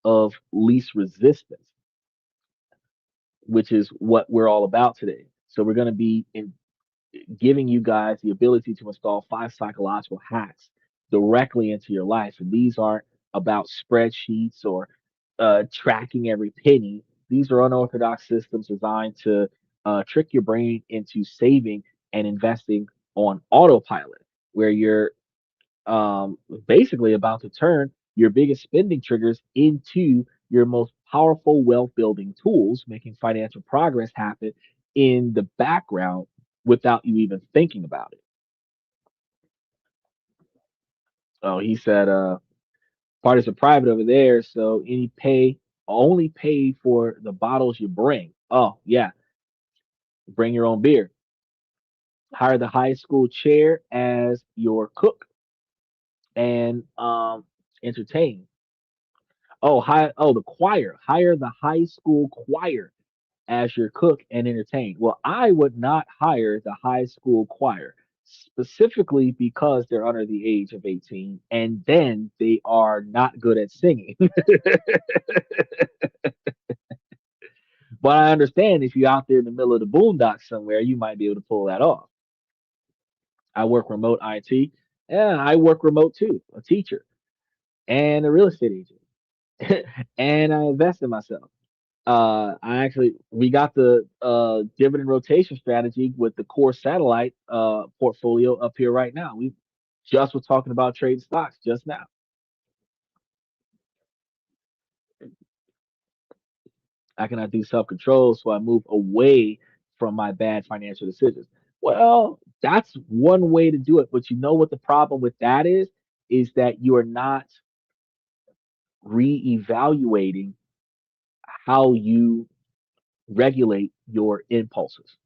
of least resistance, which is what we're all about today. So we're going to be giving you guys the ability to install 5 psychological hacks directly into your life. And these aren't about spreadsheets or tracking every penny. These are unorthodox systems designed to trick your brain into saving and investing on autopilot, where you're basically about to turn your biggest spending triggers into your most powerful wealth building tools, making financial progress happen in the background without you even thinking about it. Oh, he said, parties are private over there, so any pay only pay for the bottles you bring. Oh, yeah, bring your own beer. Hire the high school chair as your cook and entertain. The choir. Hire the high school choir as your cook and entertain. Well, I would not hire the high school choir specifically because they're under the age of 18 and then they are not good at singing. But I understand if you're out there in the middle of the boondocks somewhere, you might be able to pull that off. I work remote IT. Yeah, I work remote too, a teacher and a real estate agent. And I invest in myself. We got the dividend rotation strategy with the core satellite portfolio up here right now. We just was talking about trading stocks just now. I cannot do self control, so I move away from my bad financial decisions. Well, that's one way to do it, but you know what the problem with that is that you are not reevaluating how you regulate your impulses,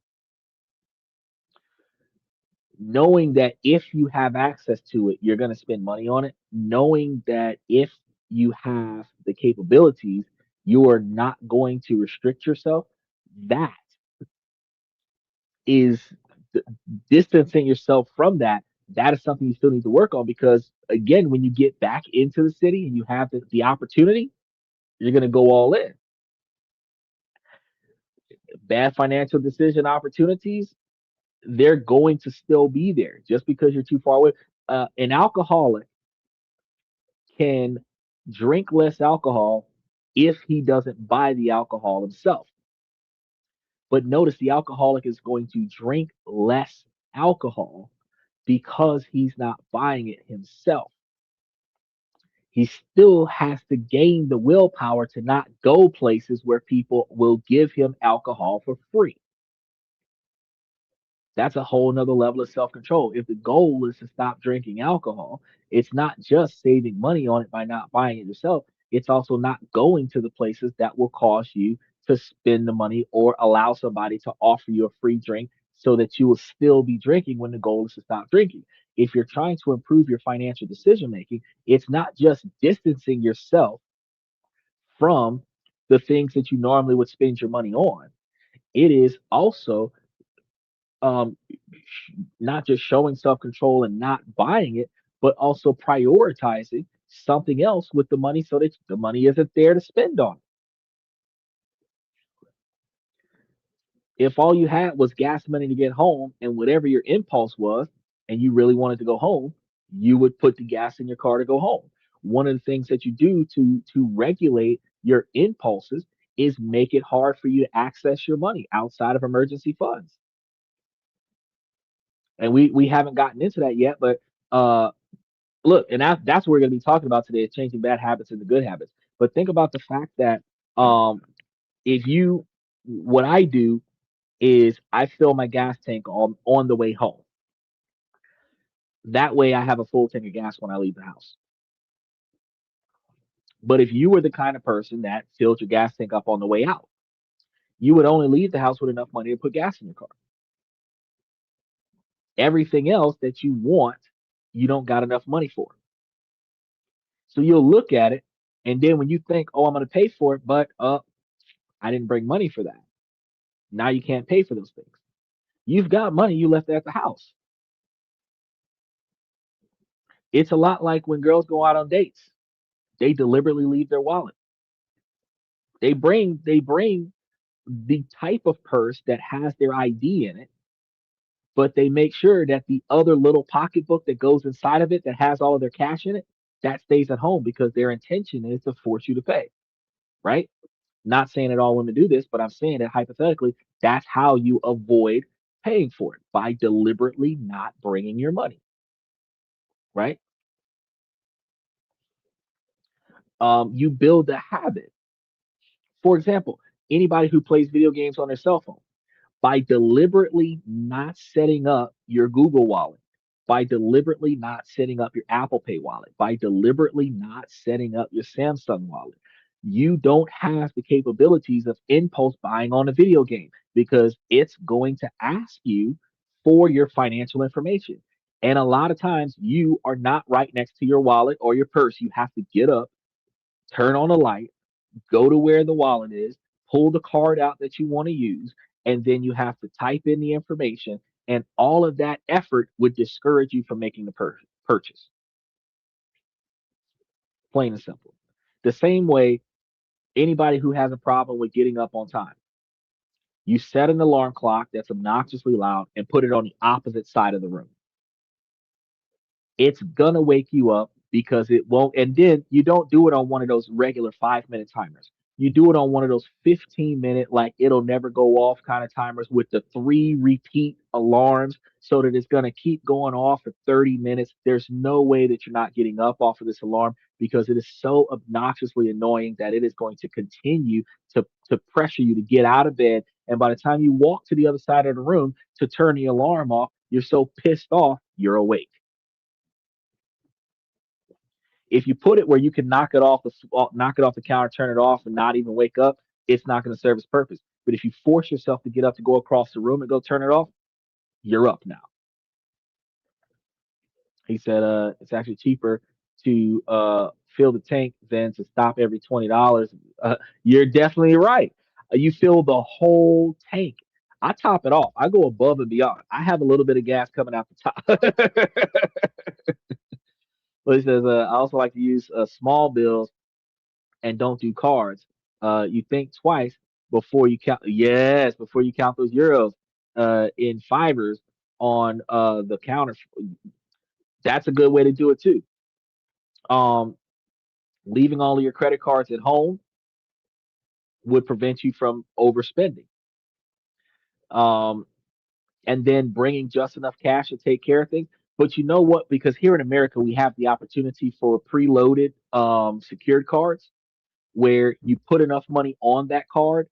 knowing that if you have access to it, you're going to spend money on it, knowing that if you have the capabilities, you are not going to restrict yourself. That is distancing yourself from that. That is something you still need to work on because, again, when you get back into the city and you have the opportunity, you're going to go all in. Bad financial decision opportunities, they're going to still be there just because you're too far away. An alcoholic can drink less alcohol if he doesn't buy the alcohol himself. But notice the alcoholic is going to drink less alcohol because he's not buying it himself. He still has to gain the willpower to not go places where people will give him alcohol for free. That's a whole nother level of self control. If the goal is to stop drinking alcohol, it's not just saving money on it by not buying it yourself. It's also not going to the places that will cause you to spend the money or allow somebody to offer you a free drink so that you will still be drinking when the goal is to stop drinking. If you're trying to improve your financial decision making, it's not just distancing yourself from the things that you normally would spend your money on. It is also um, not just showing self control and not buying it, but also prioritizing something else with the money so that the money isn't there to spend on. If all you had was gas money to get home and whatever your impulse was, and you really wanted to go home, you would put the gas in your car to go home. One of the things that you do to regulate your impulses is make it hard for you to access your money outside of emergency funds. And we haven't gotten into that yet, but look, and that's what we're going to be talking about today, is changing bad habits into good habits. But think about the fact that um, if you, what I do is I fill my gas tank on the way home. That way, I have a full tank of gas when I leave the house. But if you were the kind of person that filled your gas tank up on the way out, you would only leave the house with enough money to put gas in your car. Everything else that you want, you don't got enough money for. So you'll look at it, and then when you think, "Oh, I'm going to pay for it," but I didn't bring money for that. Now you can't pay for those things. You've got money, you left it at the house. It's a lot like when girls go out on dates. They deliberately leave their wallet. They bring the type of purse that has their ID in it, but they make sure that the other little pocketbook that goes inside of it that has all of their cash in it, that stays at home because their intention is to force you to pay, right? Not saying that all women do this, but I'm saying that hypothetically, that's how you avoid paying for it, by deliberately not bringing your money, right? You build a habit. For example, anybody who plays video games on their cell phone, by deliberately not setting up your Google wallet, by deliberately not setting up your Apple Pay wallet, by deliberately not setting up your Samsung wallet, you don't have the capabilities of impulse buying on a video game, because it's going to ask you for your financial information. And a lot of times you are not right next to your wallet or your purse. You have to get up, turn on a light, go to where the wallet is, pull the card out that you want to use, and then you have to type in the information. And all of that effort would discourage you from making the purchase. Plain and simple. The same way, anybody who has a problem with getting up on time, you set an alarm clock that's obnoxiously loud and put it on the opposite side of the room. It's gonna wake you up because it won't. And then you don't do it on one of those regular 5 minute timers. You do it on one of those 15-minute, like it'll never go off kind of timers with the three repeat alarms, so that it's going to keep going off for 30 minutes. There's no way that you're not getting up off of this alarm, because it is so obnoxiously annoying that it is going to continue to pressure you to get out of bed. And by the time you walk to the other side of the room to turn the alarm off, you're so pissed off, you're awake. If you put it where you can knock it off the counter, turn it off, and not even wake up, it's not going to serve its purpose. But if you force yourself to get up to go across the room and go turn it off, you're up now. He said, it's actually cheaper to fill the tank than to stop every $20. You're definitely right. You fill the whole tank. I top it off. I go above and beyond. I have a little bit of gas coming out the top. But he says, I also like to use small bills and don't do cards. You think twice before you count. Yes, before you count those euros in fivers on the counter. That's a good way to do it too. Um, Leaving all of your credit cards at home would prevent you from overspending. Um, and then bringing just enough cash to take care of things. But you know what? Because here in America, we have the opportunity for preloaded secured cards, where you put enough money on that card,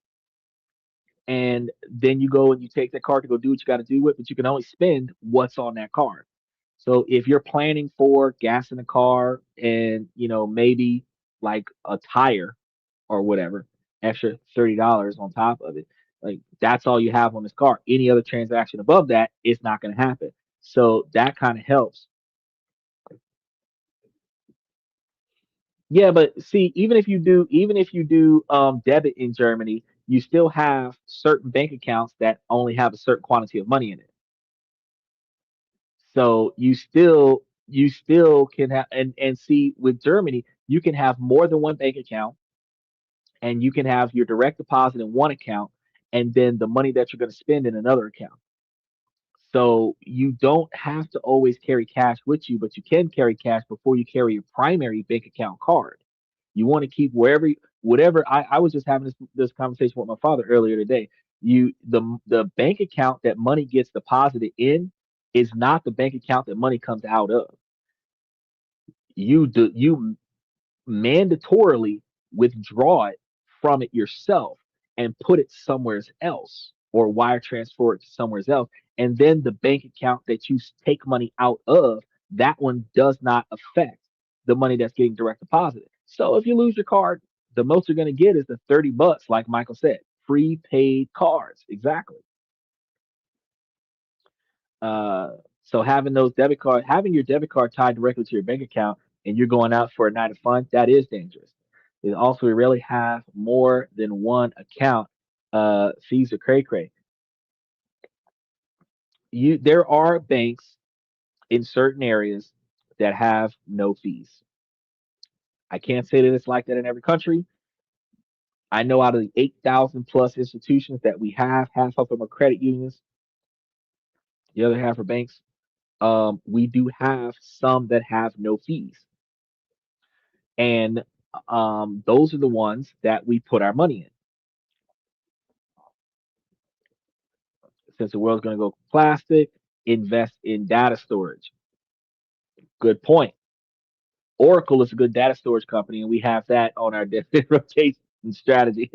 and then you go and you take that card to go do what you got to do with, but you can only spend what's on that card. So if you're planning for gas in the car, and maybe like a tire or whatever, extra $30 on top of it, like that's all you have on this car. Any other transaction above that is not going to happen. So that kind of helps. Yeah, but see, even if you do debit in Germany, you still have certain bank accounts that only have a certain quantity of money in it. So you still can have, and see, with Germany, you can have more than one bank account, and you can have your direct deposit in one account, and then the money that you're going to spend in another account. So you don't have to always carry cash with you, but you can carry cash before you carry your primary bank account card. You want to keep wherever, whatever. I was just having this conversation with my father earlier today. The bank account that money gets deposited in is not the bank account that money comes out of. You mandatorily withdraw it from it yourself and put it somewhere else or wire transfer it to somewhere else. And then the bank account that you take money out of, that one does not affect the money that's getting direct deposited. So if you lose your card, the most you're going to get is the 30 bucks, like Michael said, prepaid cards. Exactly. Uh, so having your debit card tied directly to your bank account and you're going out for a night of fun, that is dangerous. And also, we rarely have more than one account. Fees are cray cray. There are banks in certain areas that have no fees. I can't say that it's like that in every country. I know out of the 8,000 plus institutions that we have, half of them are credit unions, the other half are banks. We do have some that have no fees. And those are the ones that we put our money in. Since the world's going to go plastic, invest in data storage. Good point. Oracle is a good data storage company, and we have that on our rotation strategy.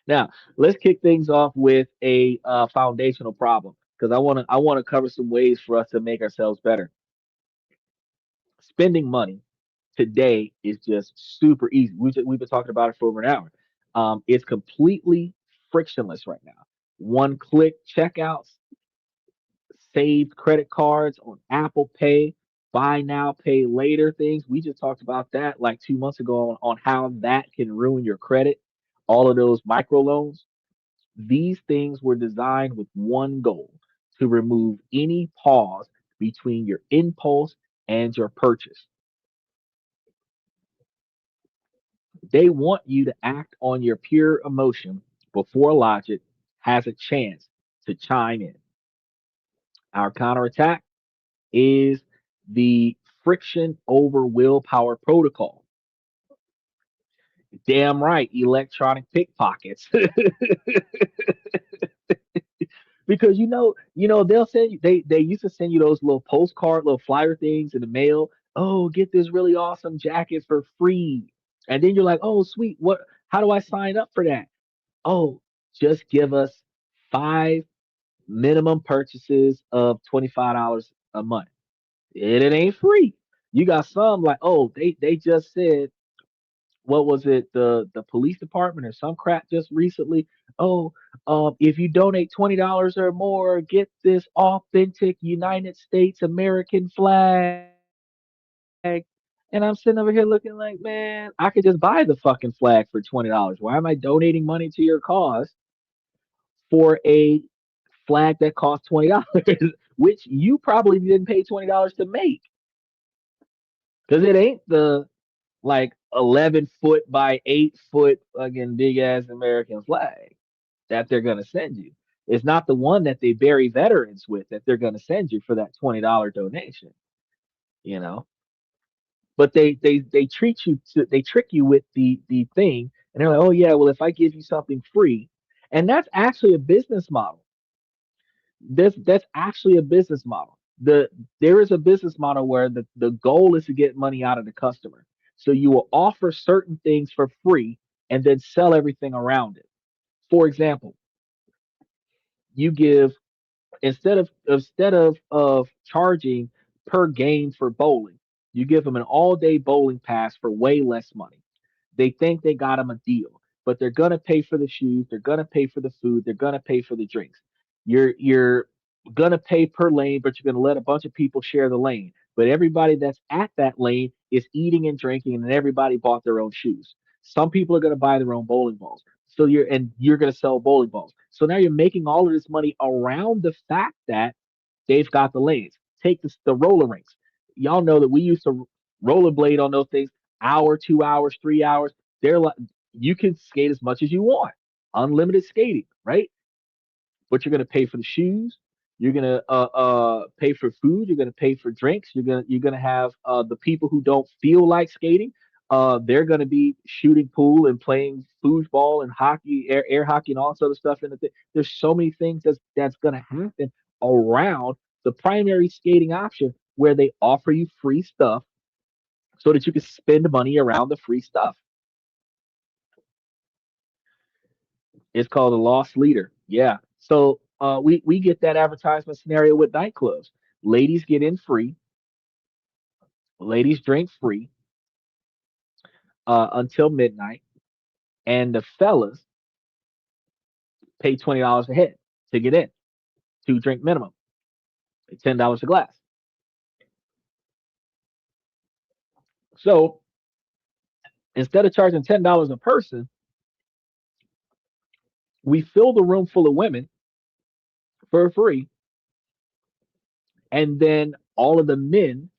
Now, let's kick things off with a foundational problem because I want to cover some ways for us to make ourselves better. Spending money today is just super easy. We've been talking about it for over an hour. It's completely frictionless right now. One click checkouts, saved credit cards on Apple Pay, buy now, pay later things. We just talked about that like 2 months ago on how that can ruin your credit. All of those microloans. These things were designed with one goal to remove any pause between your impulse and your purchase. They want you to act on your pure emotion before logic has a chance to chime in. Our counterattack is the friction over willpower protocol. Damn right, electronic pickpockets. Because they'll send you they used to send you those little postcard, little flyer things in the mail. Oh, get this really awesome jacket for free. And then you're like, oh sweet, what how do I sign up for that? Oh, just give us five minimum purchases of $25 a month. It ain't free. You got some like, oh, they just said, what was it, the police department or some crap just recently? Oh, if you donate $20 or more, get this authentic United States American flag. And I'm sitting over here looking like, man, I could just buy the fucking flag for $20. Why am I donating money to your cause for a flag that costs $20, which you probably didn't pay $20 to make? Because it ain't the like 11-foot by 8 foot fucking big ass American flag that they're gonna send you. It's not the one that they bury veterans with that they're gonna send you for that $20 donation, you know. But they treat you to they trick you with the thing, and they're like, oh yeah, well if I give you something free, and that's actually a business model. That's actually a business model. There is a business model where the goal is to get money out of the customer. So you will offer certain things for free and then sell everything around it. For example, you give instead of charging per game for bowling, you give them an all day bowling pass for way less money. They think they got them a deal, but they're gonna pay for the shoes, they're gonna pay for the food, they're gonna pay for the drinks. You're gonna pay per lane, but you're gonna let a bunch of people share the lane. But everybody that's at that lane is eating and drinking, and everybody bought their own shoes. Some people are gonna buy their own bowling balls. So you're gonna sell bowling balls. So now you're making all of this money around the fact that they've got the lanes. Take the roller rinks. Y'all know that we used to rollerblade on those things hour, 2 hours, 3 hours. They're like you can skate as much as you want, unlimited skating, right? But you're gonna pay for the shoes. You're gonna pay for food. You're gonna pay for drinks. You're gonna have the people who don't feel like skating. They're gonna be shooting pool and playing foosball and hockey, air hockey, and all this other stuff. And there's so many things that's gonna happen around the primary skating option. where they offer you free stuff so that you can spend money around the free stuff. It's called a lost leader. Yeah. So we get that advertisement scenario with nightclubs. Ladies get in free, ladies drink free until midnight, and the fellas pay $20 a head to get in, 2 drink minimum, $10 a glass. So instead of charging $10 a person, we fill the room full of women for free, and then all of the men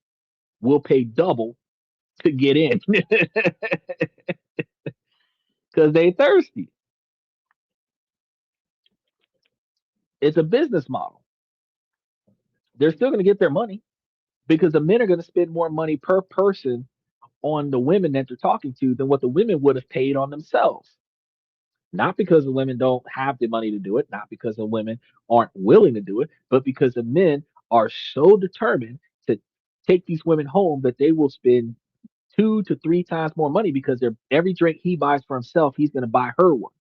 will pay double to get in because they thirsty. It's a business model. They're still going to get their money because the men are going to spend more money per person on the women that they're talking to than what the women would have paid on themselves. Not because the women don't have the money to do it, not because the women aren't willing to do it, but because the men are so determined to take these women home that they will spend 2 to 3 times more money because they're, every drink he buys for himself, he's going to buy her one.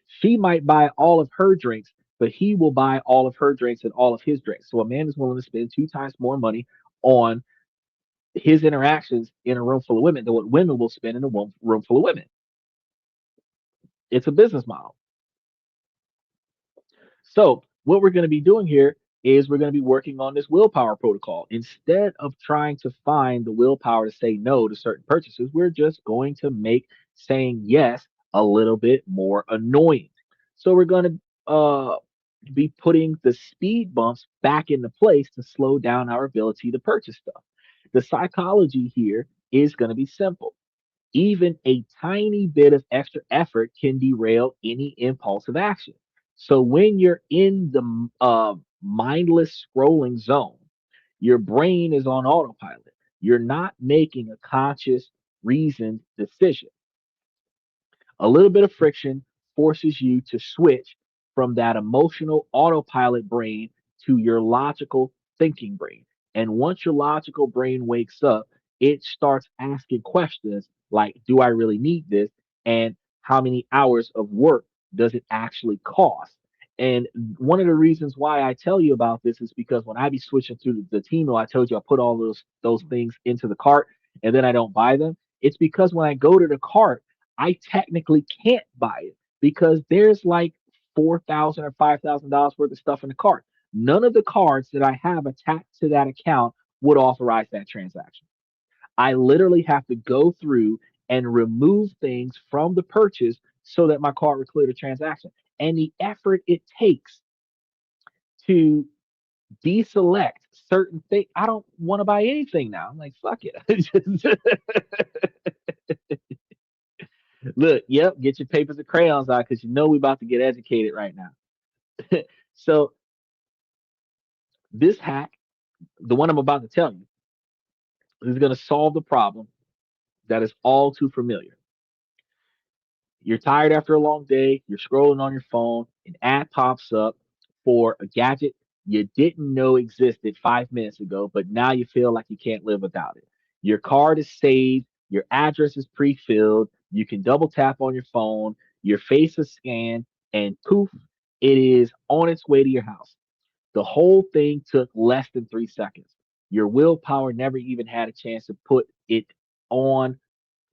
She might buy all of her drinks, but he will buy all of her drinks and all of his drinks. So a man is willing to spend 2 times more money on his interactions in a room full of women than what women will spend in a room full of women. It's a business model. So what we're going to be doing here is we're going to be working on this willpower protocol. Instead of trying to find the willpower to say no to certain purchases, we're just going to make saying yes a little bit more annoying. So we're going to be putting the speed bumps back into place to slow down our ability to purchase stuff. The psychology here is going to be simple. Even a tiny bit of extra effort can derail any impulsive action. So when you're in the mindless scrolling zone, your brain is on autopilot. You're not making a conscious, reasoned decision. A little bit of friction forces you to switch from that emotional autopilot brain to your logical thinking brain. And once your logical brain wakes up, it starts asking questions like, do I really need this? And how many hours of work does it actually cost? And one of the reasons why I tell you about this is because when I be switching through the Timo, I told you I put all those things into the cart and then I don't buy them. It's because when I go to the cart, I technically can't buy it because there's like $4,000 or $5,000 worth of stuff in the cart. None of the cards that I have attached to that account would authorize that transaction. I literally have to go through and remove things from the purchase so that my card would clear the transaction. And the effort it takes to deselect certain things, I don't want to buy anything now. I'm like, fuck it. Look, yep, get your papers and crayons out because you know we're about to get educated right now. So this hack, the one I'm about to tell you, is going to solve the problem that is all too familiar. You're tired after a long day, you're scrolling on your phone, an ad pops up for a gadget you didn't know existed 5 minutes ago, but now you feel like you can't live without it. Your card is saved, your address is pre filled, you can double tap on your phone, your face is scanned, and poof, it is on its way to your house. The whole thing took less than 3 seconds. Your willpower never even had a chance to put it on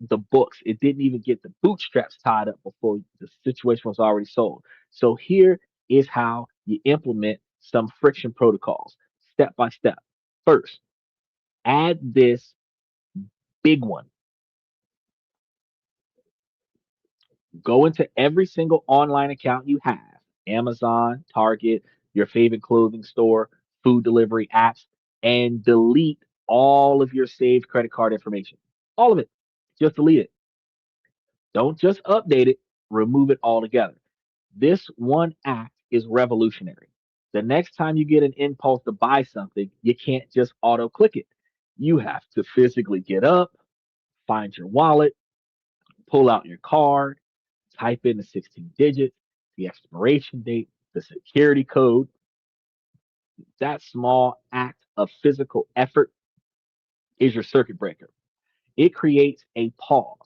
the books. It didn't even get the bootstraps tied up before the situation was already sold. So here is how you implement some friction protocols step by step. First, add this big one. Go into every single online account you have, Amazon, Target, your favorite clothing store, food delivery apps, and delete all of your saved credit card information. All of it. Just delete it. Don't just update it, remove it altogether. This one act is revolutionary. The next time you get an impulse to buy something, you can't just auto click it. You have to physically get up, find your wallet, pull out your card, type in the 16 digits, the expiration date, the security code. That small act of physical effort is your circuit breaker. It creates a pause.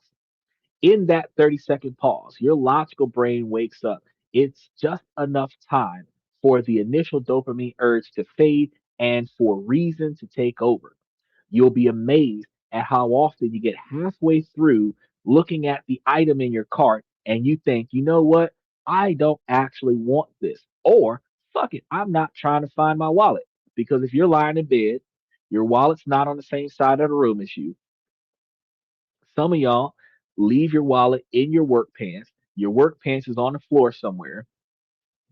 In that 30-second pause, your logical brain wakes up. It's just enough time for the initial dopamine urge to fade and for reason to take over. You'll be amazed at how often you get halfway through looking at the item in your cart and you think, you know what? I don't actually want this. Or, fuck it, I'm not trying to find my wallet. Because if you're lying in bed, your wallet's not on the same side of the room as you. Some of y'all leave your wallet in your work pants. Your work pants is on the floor somewhere.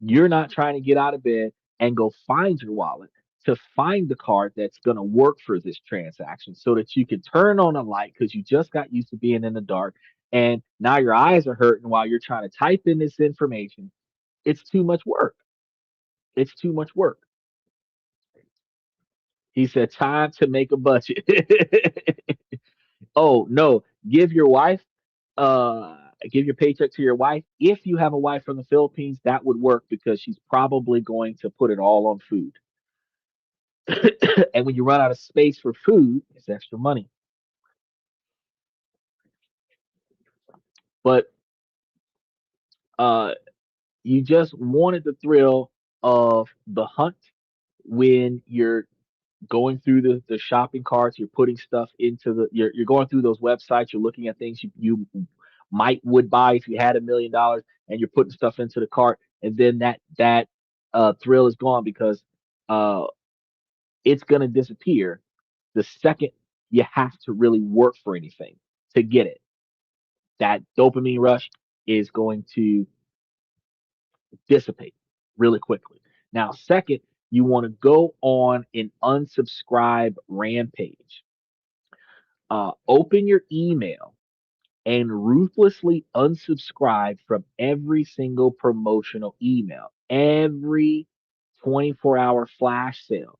You're not trying to get out of bed and go find your wallet to find the card that's going to work for this transaction so that you can turn on a light because you just got used to being in the dark. And now your eyes are hurting while you're trying to type in this information. It's too much work. It's too much work. He said, time to make a budget. Oh, no. Give your paycheck to your wife. If you have a wife from the Philippines, that would work because she's probably going to put it all on food. And when you run out of space for food, it's extra money. But uh, you just wanted the thrill of the hunt when you're going through the shopping carts, you're putting stuff into you're going through those websites, you're looking at things you might would buy if you had $1 million, and you're putting stuff into the cart, and then that thrill is gone because uh, it's gonna disappear the second you have to really work for anything to get it. That dopamine rush is going to dissipate really quickly. Now, second, you want to go on an unsubscribe rampage. Open your email and ruthlessly unsubscribe from every single promotional email, every 24-hour flash sale,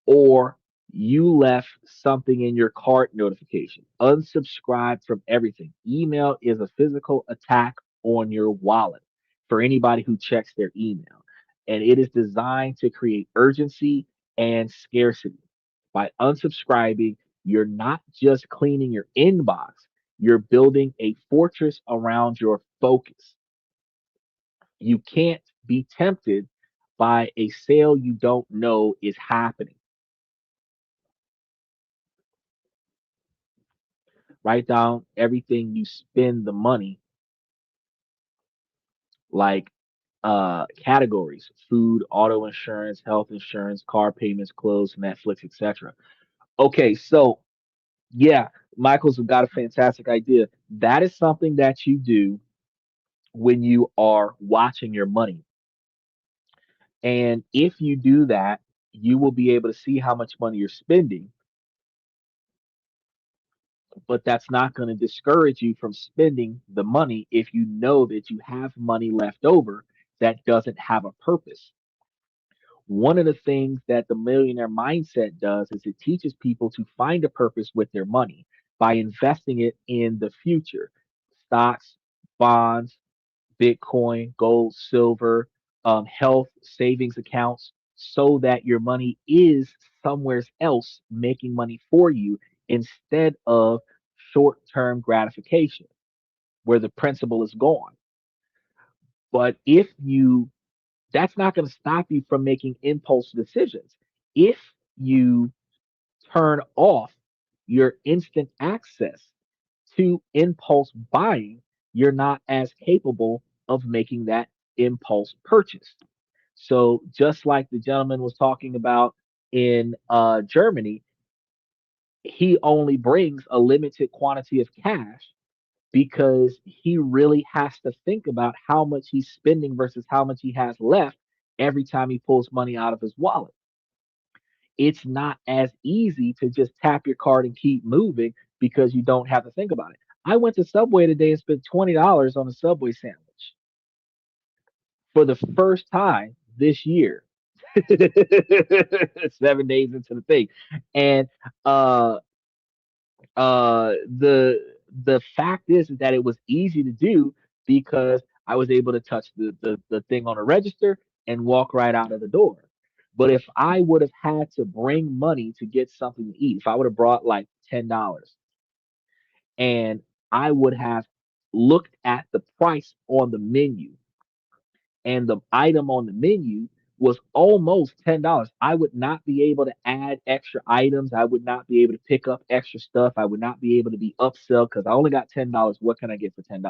or you left something in your cart notification. Unsubscribe from everything. Email is a physical attack on your wallet for anybody who checks their email. And it is designed to create urgency and scarcity. By unsubscribing, you're not just cleaning your inbox, you're building a fortress around your focus. You can't be tempted by a sale you don't know is happening. Write down everything you spend the money, like categories: food, auto insurance, health insurance, car payments, clothes, Netflix, etc. Okay, so yeah, Michael's got a fantastic idea. That is something that you do when you are watching your money. And if you do that, you will be able to see how much money you're spending, but that's not going to discourage you from spending the money if you know that you have money left over that doesn't have a purpose. One of the things that the millionaire mindset does is it teaches people to find a purpose with their money by investing it in the future: stocks, bonds, Bitcoin, gold, silver, health savings accounts, so that your money is somewhere else making money for you instead of short term gratification where the principal is gone. But if you, that's not going to stop you from making impulse decisions. If you turn off your instant access to impulse buying, you're not as capable of making that impulse purchase. So, just like the gentleman was talking about in Germany, he only brings a limited quantity of cash because he really has to think about how much he's spending versus how much he has left every time he pulls money out of his wallet. It's not as easy to just tap your card and keep moving because you don't have to think about it. I went to Subway today and spent $20 on a Subway sandwich for the first time this year. 7 days into the thing. And uh the fact is that it was easy to do because I was able to touch the thing on a register and walk right out of the door. But if I would have had to bring money to get something to eat, if I would have brought like $10, and I would have looked at the price on the menu, and the item on the menu was almost $10. I would not be able to add extra items. I would not be able to pick up extra stuff. I would not be able to be upsell because I only got $10. What can I get for $10?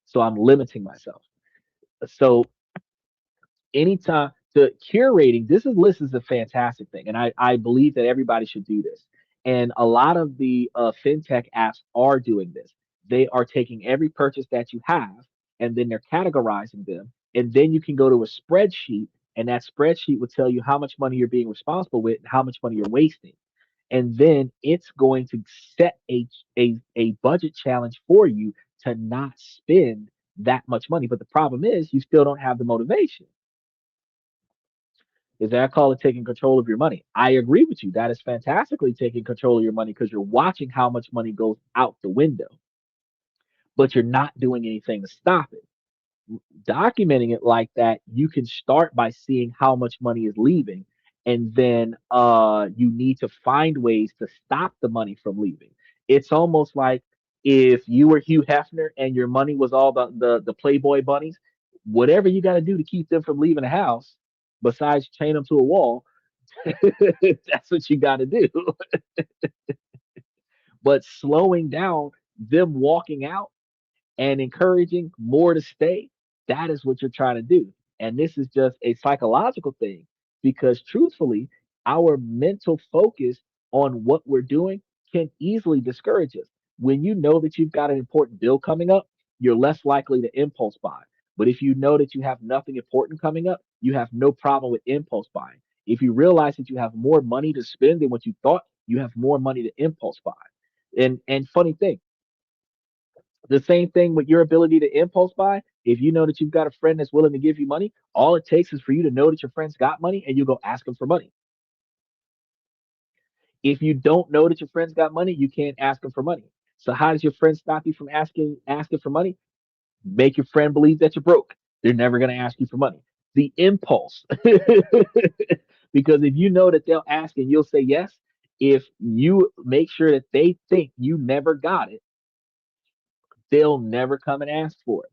So I'm limiting myself. So anytime the curating, this is a fantastic thing, and I believe that everybody should do this. And a lot of the fintech apps are doing this. They are taking every purchase that you have, and then they're categorizing them, and then you can go to a spreadsheet, and that spreadsheet will tell you how much money you're being responsible with and how much money you're wasting. And then it's going to set a budget challenge for you to not spend that much money. But the problem is you still don't have the motivation. Is that I call it taking control of your money? I agree with you. That is fantastically taking control of your money because you're watching how much money goes out the window, but you're not doing anything to stop it. Documenting it like that, you can start by seeing how much money is leaving, and then you need to find ways to stop the money from leaving. It's almost like if you were Hugh Hefner and your money was all the Playboy bunnies, whatever you got to do to keep them from leaving the house, besides chain them to a wall, that's what you got to do. But slowing down them walking out and encouraging more to stay, that is what you're trying to do. And this is just a psychological thing because truthfully, our mental focus on what we're doing can easily discourage us. When you know that you've got an important bill coming up, you're less likely to impulse buy. But if you know that you have nothing important coming up, you have no problem with impulse buying. If you realize that you have more money to spend than what you thought, you have more money to impulse buy. And funny thing, the same thing with your ability to impulse buy. If you know that you've got a friend that's willing to give you money, all it takes is for you to know that your friend's got money and you go ask them for money. If you don't know that your friend's got money, you can't ask them for money. So how does your friend stop you from asking for money? Make your friend believe that you're broke. They're never going to ask you for money. The impulse. Because if you know that they'll ask and you'll say yes, if you make sure that they think you never got it, they'll never come and ask for it.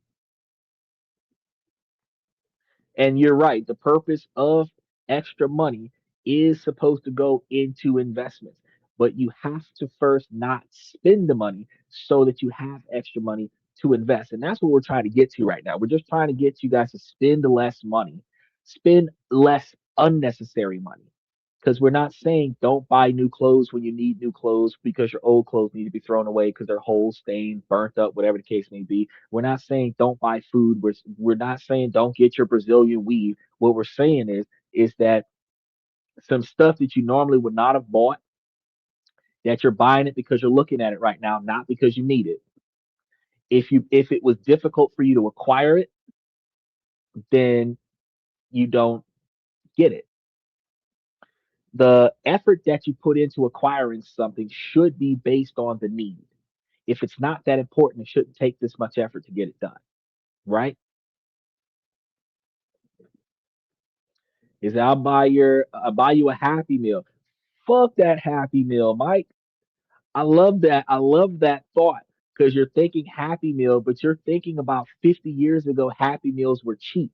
And you're right. The purpose of extra money is supposed to go into investments, but you have to first not spend the money so that you have extra money to invest. And that's what we're trying to get to right now. We're just trying to get you guys to spend less money, spend less unnecessary money. Because we're not saying don't buy new clothes when you need new clothes because your old clothes need to be thrown away because they're holes, stained, burnt up, whatever the case may be. We're not saying don't buy food. We're not saying don't get your Brazilian weave. What we're saying is that some stuff that you normally would not have bought, that you're buying it because you're looking at it right now, not because you need it. If it was difficult for you to acquire it, then you don't get it. The effort that you put into acquiring something should be based on the need. If it's not that important, it shouldn't take this much effort to get it done, right? Is I'll buy you a Happy Meal. Fuck that Happy Meal, Mike. I love that. I love that thought because you're thinking Happy Meal, but you're thinking about 50 years ago, Happy Meals were cheap.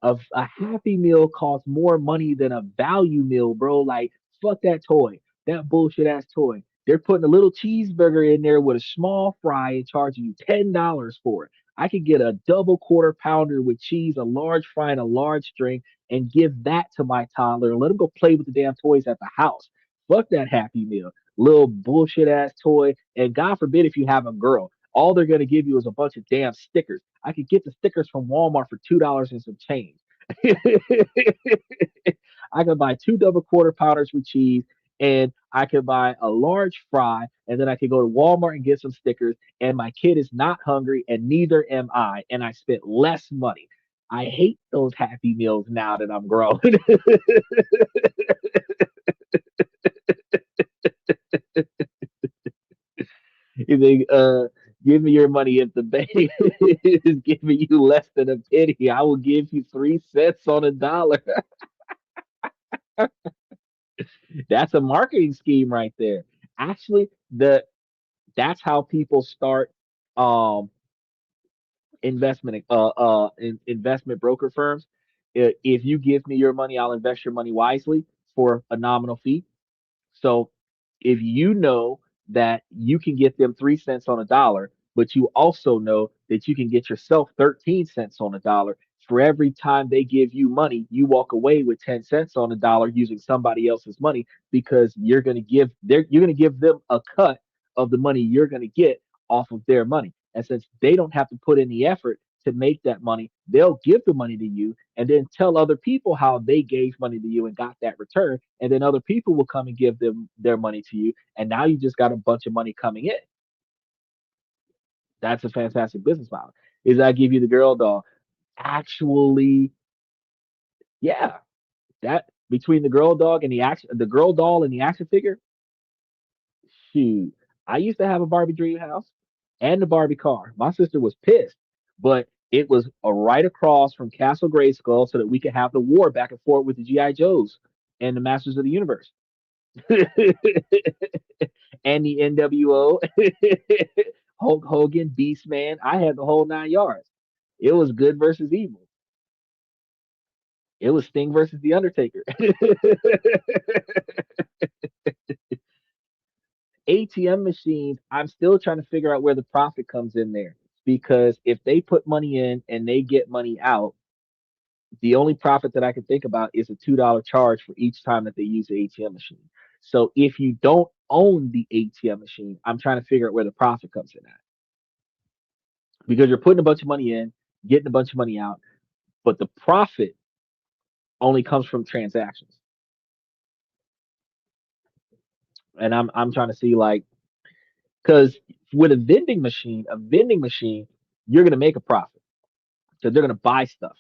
A Happy Meal costs more money than a value meal, bro. Like, fuck that toy, that bullshit ass toy. They're putting a little cheeseburger in there with a small fry and charging you $10 for it. I could get a double quarter pounder with cheese, a large fry, and a large drink, and give that to my toddler and let him go play with the damn toys at the house. Fuck that Happy Meal little bullshit ass toy. And God forbid if you have a girl, all they're gonna give you is a bunch of damn stickers. I could get the stickers from Walmart for $2 and some change. I could buy two double quarter pounders with cheese, and I could buy a large fry, and then I could go to Walmart and get some stickers. And my kid is not hungry, and neither am I. And I spent less money. I hate those Happy Meals now that I'm grown. You think, give me your money if the bank is giving you less than a penny. I will give you 3 cents on a dollar. That's a marketing scheme right there. Actually, that's how people start um investment broker firms. If you give me your money, I'll invest your money wisely for a nominal fee. So if you know that you can get them 3 cents on a dollar, but you also know that you can get yourself 13 cents on a dollar, for every time they give you money, you walk away with 10 cents on a dollar using somebody else's money, because you're going to give them a cut of the money you're going to get off of their money. And since they don't have to put in the effort to make that money, they'll give the money to you and then tell other people how they gave money to you and got that return. And then other people will come and give them their money to you. And now you just got a bunch of money coming in. That's a fantastic business model. Is I give you the girl doll. Actually, yeah, that between the girl doll and the action figure, shoot. I used to have a Barbie dream house and the Barbie car. My sister was pissed, but it was right across from Castle Grayskull so that we could have the war back and forth with the GI Joes and the Masters of the Universe and the NWO, Hulk Hogan, Beast Man. I had the whole 9 yards. It was good versus evil. It was Sting versus the Undertaker. ATM machines, I'm still trying to figure out where the profit comes in there, because if they put money in and they get money out, the only profit that I can think about is a $2 charge for each time that they use the ATM machine. So if you don't own the ATM machine, I'm trying to figure out where the profit comes in at, because you're putting a bunch of money in, getting a bunch of money out, but the profit only comes from transactions. And I'm trying to see, like, because with a vending machine, you're gonna make a profit because they're gonna buy stuff.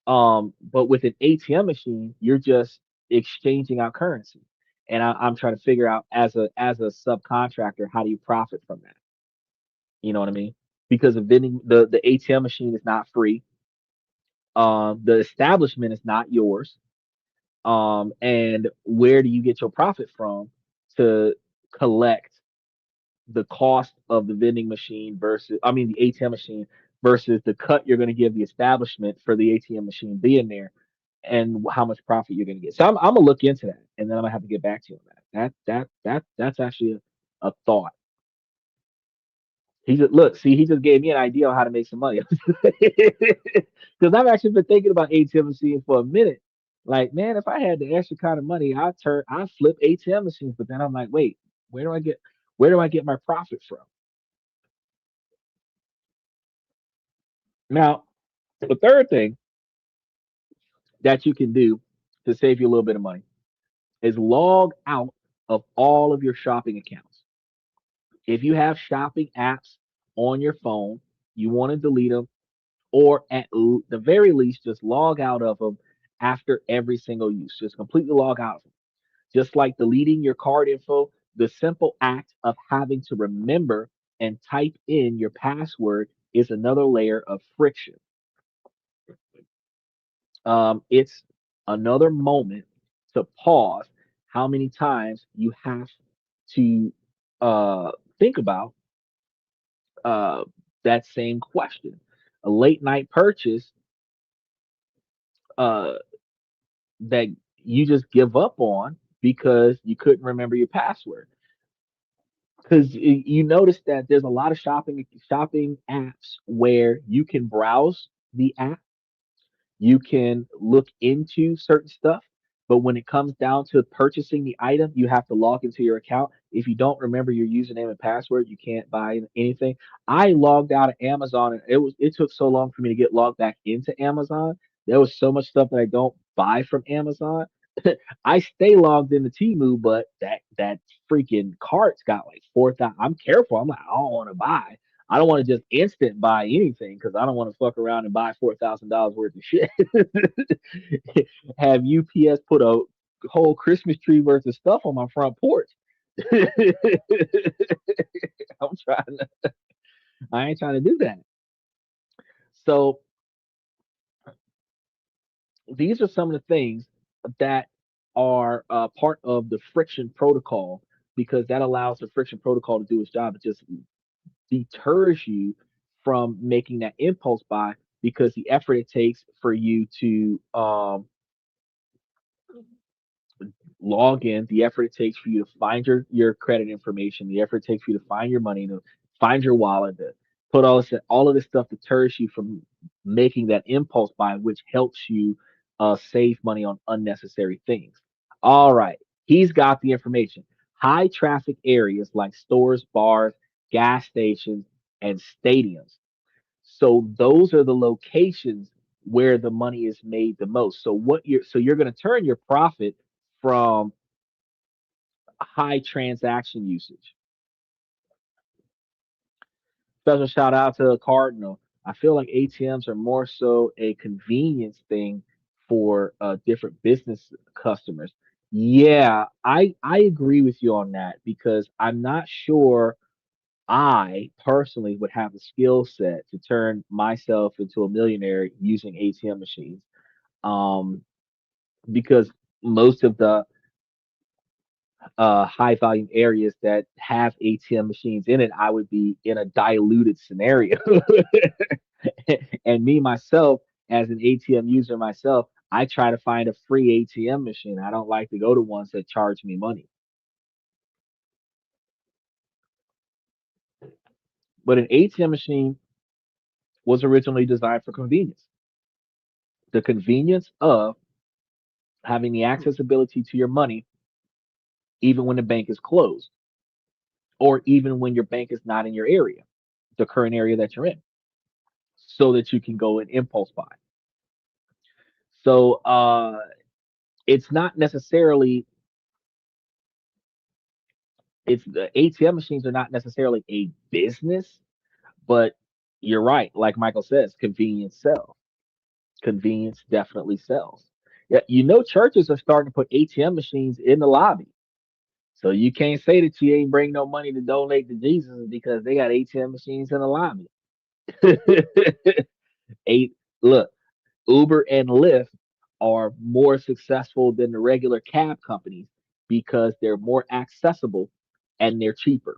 But with an ATM machine, you're just exchanging out currency. And I'm trying to figure out, as a subcontractor, how do you profit from that? You know what I mean? Because the ATM machine is not free. The establishment is not yours. And where do you get your profit from to collect the cost of the vending machine versus, I mean, the ATM machine versus the cut you're going to give the establishment for the ATM machine being there, and how much profit you're going to get. So I'm gonna look into that, and then I'm gonna have to get back to you on that. That's actually a thought. He just look, see, he just gave me an idea on how to make some money. Because I've actually been thinking about ATM machines for a minute. Like, man, if I had the extra kind of money, I'd flip ATM machines. But then I'm like, wait, where do I get where do I get my profit from? Now, the third thing that you can do to save you a little bit of money is log out of all of your shopping accounts. If you have shopping apps on your phone, you want to delete them, or at the very least, just log out of them after every single use. Just completely log out of them. Just like deleting your card info, the simple act of having to remember and type in your password is another layer of friction. It's another moment to pause how many times you have to think about uh, that same question. A late night purchase uh, that you just give up on because you couldn't remember your password. Because you notice that there's a lot of shopping apps where you can browse the app, you can look into certain stuff, but when it comes down to purchasing the item, you have to log into your account. If you don't remember your username and password, you can't buy anything. I logged out of Amazon, and it took so long for me to get logged back into Amazon. There was so much stuff that I don't buy from Amazon. I stay logged into Temu, but that freaking cart's got like 4,000. I'm careful. I'm like, I don't want to buy. I don't want to just instant buy anything because I don't want to fuck around and buy $4,000 worth of shit. Have UPS put a whole Christmas tree worth of stuff on my front porch. I'm trying to, I ain't trying to do that. So these are some of the things that are part of the friction protocol because that allows the friction protocol to do its job. It just deters you from making that impulse buy because the effort it takes for you to log in, the effort it takes for you to find your credit information, the effort it takes for you to find your money, to find your wallet, to put all of this stuff deters you from making that impulse buy, which helps you save money on unnecessary things. All right, he's got the information. High traffic areas like stores, bars, gas stations, and stadiums. So those are the locations where the money is made the most. So you're going to turn your profit from high transaction usage. Special shout out to Cardinal. I feel like ATMs are more so a convenience thing for different business customers. Yeah, I agree with you on that because I'm not sure I personally would have the skill set to turn myself into a millionaire using ATM machines. Um, because most of the high volume areas that have ATM machines in it, I would be in a diluted scenario. And me myself, as an ATM user myself, I try to find a free ATM machine. I don't like to go to ones that charge me money. But an ATM machine was originally designed for convenience. The convenience of having the accessibility to your money even when the bank is closed or even when your bank is not in your area, the current area that you're in, so that you can go and impulse buy. So it's not necessarily it's the ATM machines are not necessarily a business, but you're right. Like Michael says, convenience sells. Convenience definitely sells. Yeah, churches are starting to put ATM machines in the lobby. So you can't say that you ain't bring no money to donate to Jesus because they got ATM machines in the lobby. Eight, look, Uber and Lyft are more successful than the regular cab companies because they're more accessible and they're cheaper.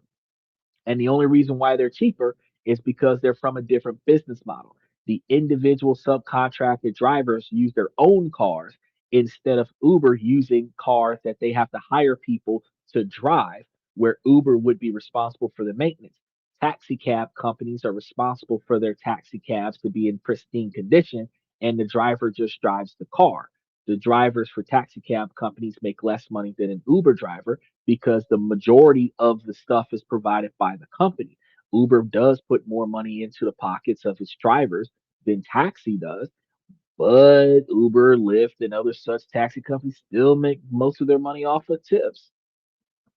And the only reason why they're cheaper is because they're from a different business model. The individual subcontracted drivers use their own cars instead of Uber using cars that they have to hire people to drive, where Uber would be responsible for the maintenance. Taxi cab companies are responsible for their taxi cabs to be in pristine condition, and the driver just drives the car. The drivers for taxi cab companies make less money than an Uber driver because the majority of the stuff is provided by the company. Uber does put more money into the pockets of its drivers than taxi does, but Uber, Lyft, and other such taxi companies still make most of their money off of tips.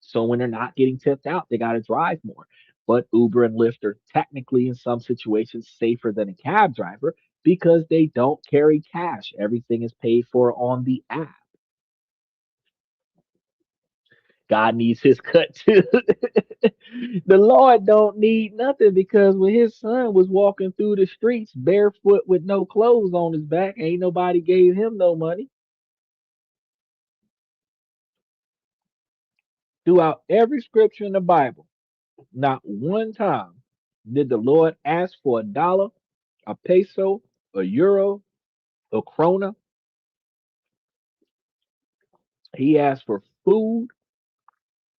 So when they're not getting tipped out, they got to drive more. But Uber and Lyft are technically, in some situations, safer than a cab driver because they don't carry cash. Everything is paid for on the app. God needs his cut too. The Lord don't need nothing because when his son was walking through the streets barefoot with no clothes on his back, ain't nobody gave him no money. Throughout every scripture in the Bible, not one time did the Lord ask for a dollar, a peso, a euro, a krona. He asked for food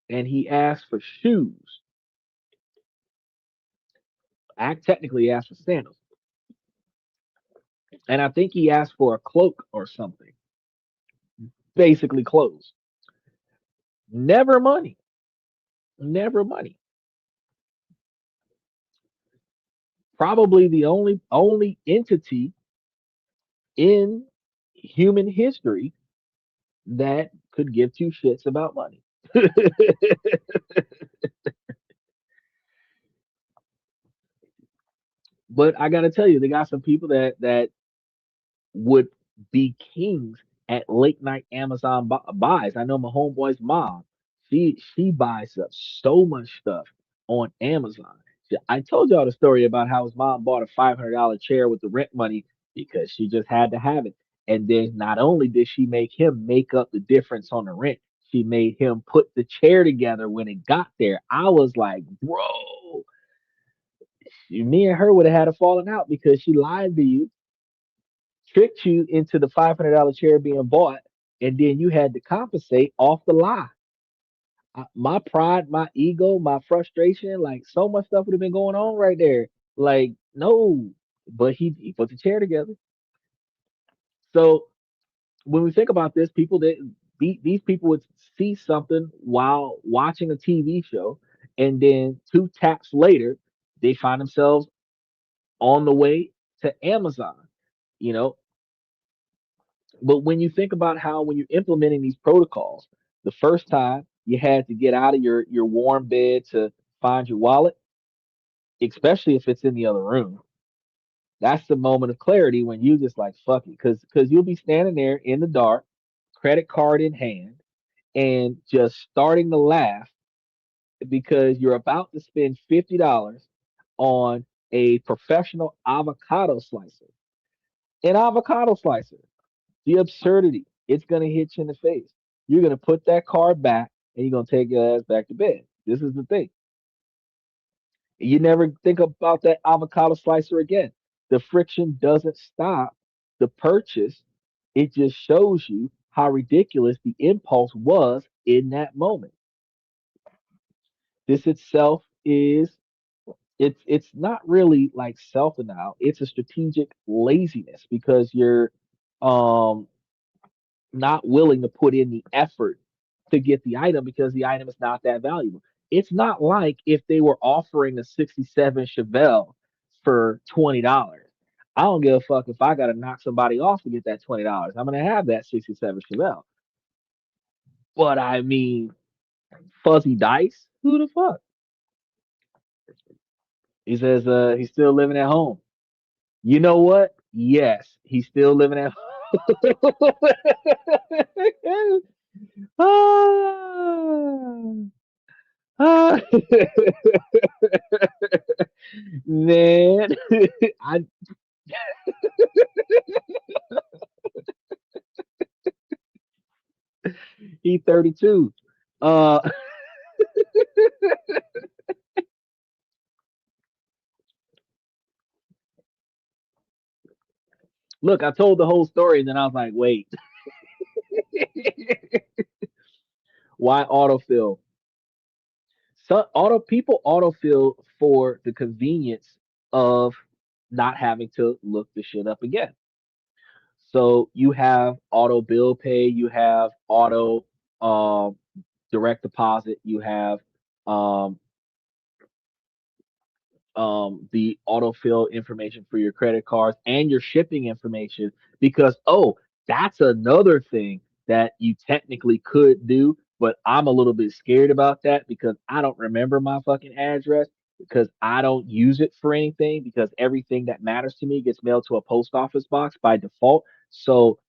and he asked for shoes. Act technically he asked for sandals. And I think he asked for a cloak or something. Basically clothes. Never money. Never money. Probably the only entity in human history that could give two shits about money. But I gotta tell you, they got some people that would be kings at late night Amazon buys. I know my homeboy's mom. She buys up so much stuff on Amazon. I told y'all the story about how his mom bought a $500 chair with the rent money because she just had to have it. And then not only did she make him make up the difference on the rent, she made him put the chair together when it got there. I was like, bro, me and her would have had a falling out because she lied to you, tricked you into the $500 chair being bought, and then you had to compensate off the lie. My pride, my ego, my frustration, like so much stuff would have been going on right there. Like, no, but he put the chair together. So when we think about this, people that these people would see something while watching a TV show, and then two taps later, they find themselves on the way to Amazon. You know, but when you think about how when you're implementing these protocols, the first time you had to get out of your warm bed to find your wallet, especially if it's in the other room. That's the moment of clarity when you just like fuck it, because you'll be standing there in the dark, credit card in hand, and just starting to laugh because you're about to spend $50 on a professional avocado slicer. An avocado slicer. The absurdity. It's gonna hit you in the face. You're gonna put that card back and you're gonna take your ass back to bed. This is the thing. You never think about that avocado slicer again. The friction doesn't stop the purchase. It just shows you how ridiculous the impulse was in that moment. This itself is it's not really like self denial. It's a strategic laziness because you're um not willing to put in the effort to get the item because the item is not that valuable. It's not like if they were offering a 67 Chevelle for $20. I don't give a fuck if I got to knock somebody off to get that $20. I'm going to have that 67 Chevelle. But I mean, fuzzy dice? Who the fuck? He says he's still living at home. You know what? Yes, he's still living at home. Ah. Ah, man, I he 32. Uh, look, I told the whole story, and then I was like, wait, why autofill? So autofill for the convenience of not having to look the shit up again. So you have auto bill pay, you have auto um, direct deposit, you have um, the autofill information for your credit cards and your shipping information because that's another thing that you technically could do, but I'm a little bit scared about that because I don't remember my fucking address because I don't use it for anything because everything that matters to me gets mailed to a post office box by default. So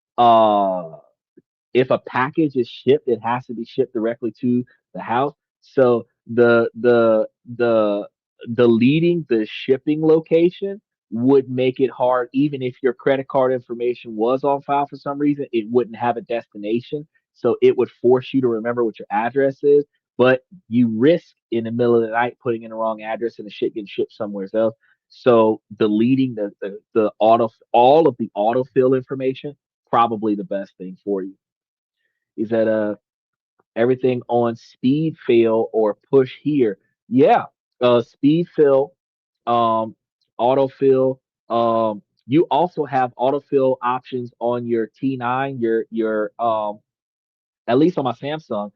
if a package is shipped, it has to be shipped directly to the house. So the deleting the shipping location would make it hard, even if your credit card information was on file for some reason, it wouldn't have a destination. So it would force you to remember what your address is. But you risk in the middle of the night putting in the wrong address and the shit getting shipped somewhere else. So deleting the auto all of the autofill information probably the best thing for you is that everything on speed fill or push here. Yeah, speed fill, autofill. You also have autofill options on your T9, your at least on my Samsung,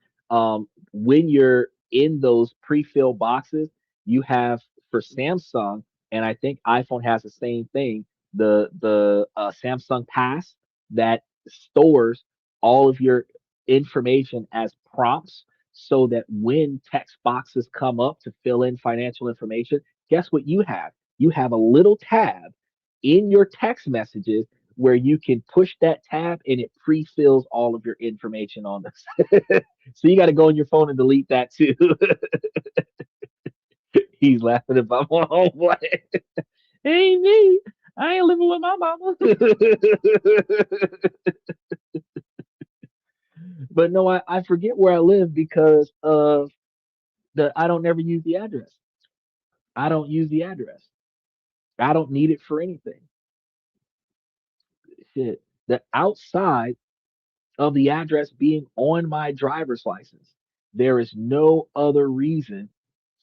when you're in those pre-filled boxes, you have for Samsung, and I think iPhone has the same thing, the Samsung Pass that stores all of your information as prompts so that when text boxes come up to fill in financial information, guess what you have? You have a little tab in your text messages where you can push that tab and it pre-fills all of your information on this. So you got to go on your phone and delete that too. He's laughing about my homeboy. Hey me, I ain't living with my mama. But no, I forget where I live because of the I don't never use the address. I don't use the address. I don't need it for anything. Shit. The outside of the address being on my driver's license, there is no other reason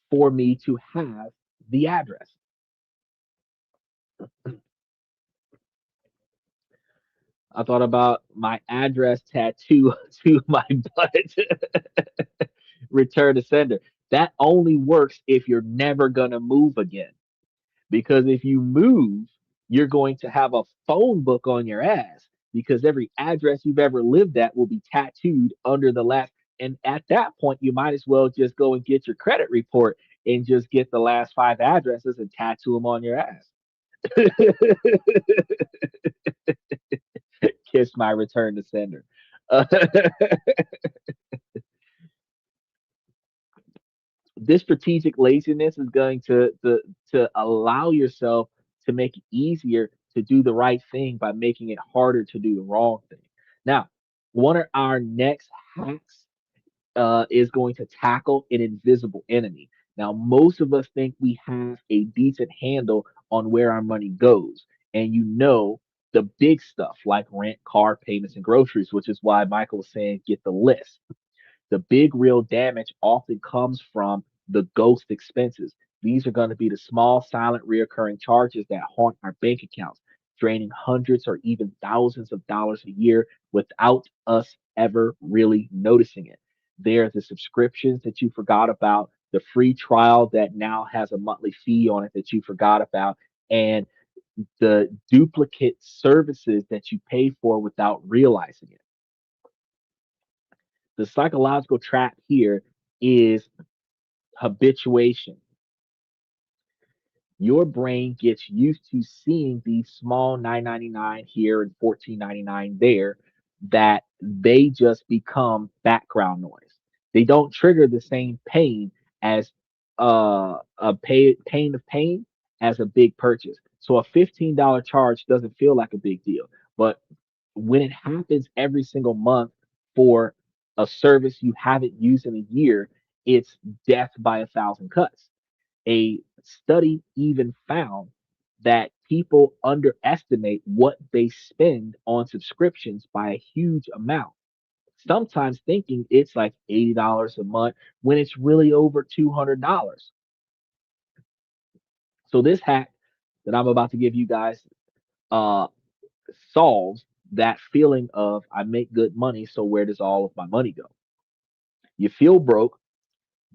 for me to have the address. I thought about my address tattoo to my butt. Return to sender. That only works if you're never going to move again. Because if you move, you're going to have a phone book on your ass because every address you've ever lived at will be tattooed under the last. And at that point, you might as well just go and get your credit report and just get the last five addresses and tattoo them on your ass. Kiss my return to sender. This strategic laziness is going to allow yourself to make it easier to do the right thing by making it harder to do the wrong thing. Now, one of our next hacks is going to tackle an invisible enemy. Now, most of us think we have a decent handle on where our money goes, and you know the big stuff like rent, car payments, and groceries, which is why Michael was saying get the list. The big real damage often comes from the ghost expenses. These are going to be the small, silent, reoccurring charges that haunt our bank accounts, draining hundreds or even thousands of dollars a year without us ever really noticing it. There are the subscriptions that you forgot about, the free trial that now has a monthly fee on it that you forgot about, and the duplicate services that you pay for without realizing it. The psychological trap here is habituation. Your brain gets used to seeing these small 9.99 here and 14.99 there that they just become background noise. They don't trigger the same pain as pain of pain as a big purchase. So a $15 charge doesn't feel like a big deal, but when it happens every single month for a service you haven't used in a year, it's death by a thousand cuts. A study even found that people underestimate what they spend on subscriptions by a huge amount, sometimes thinking it's like $80 a month when it's really over $200. So, this hack that I'm about to give you guys uh, solves that feeling of I make good money, so where does all of my money go? You feel broke,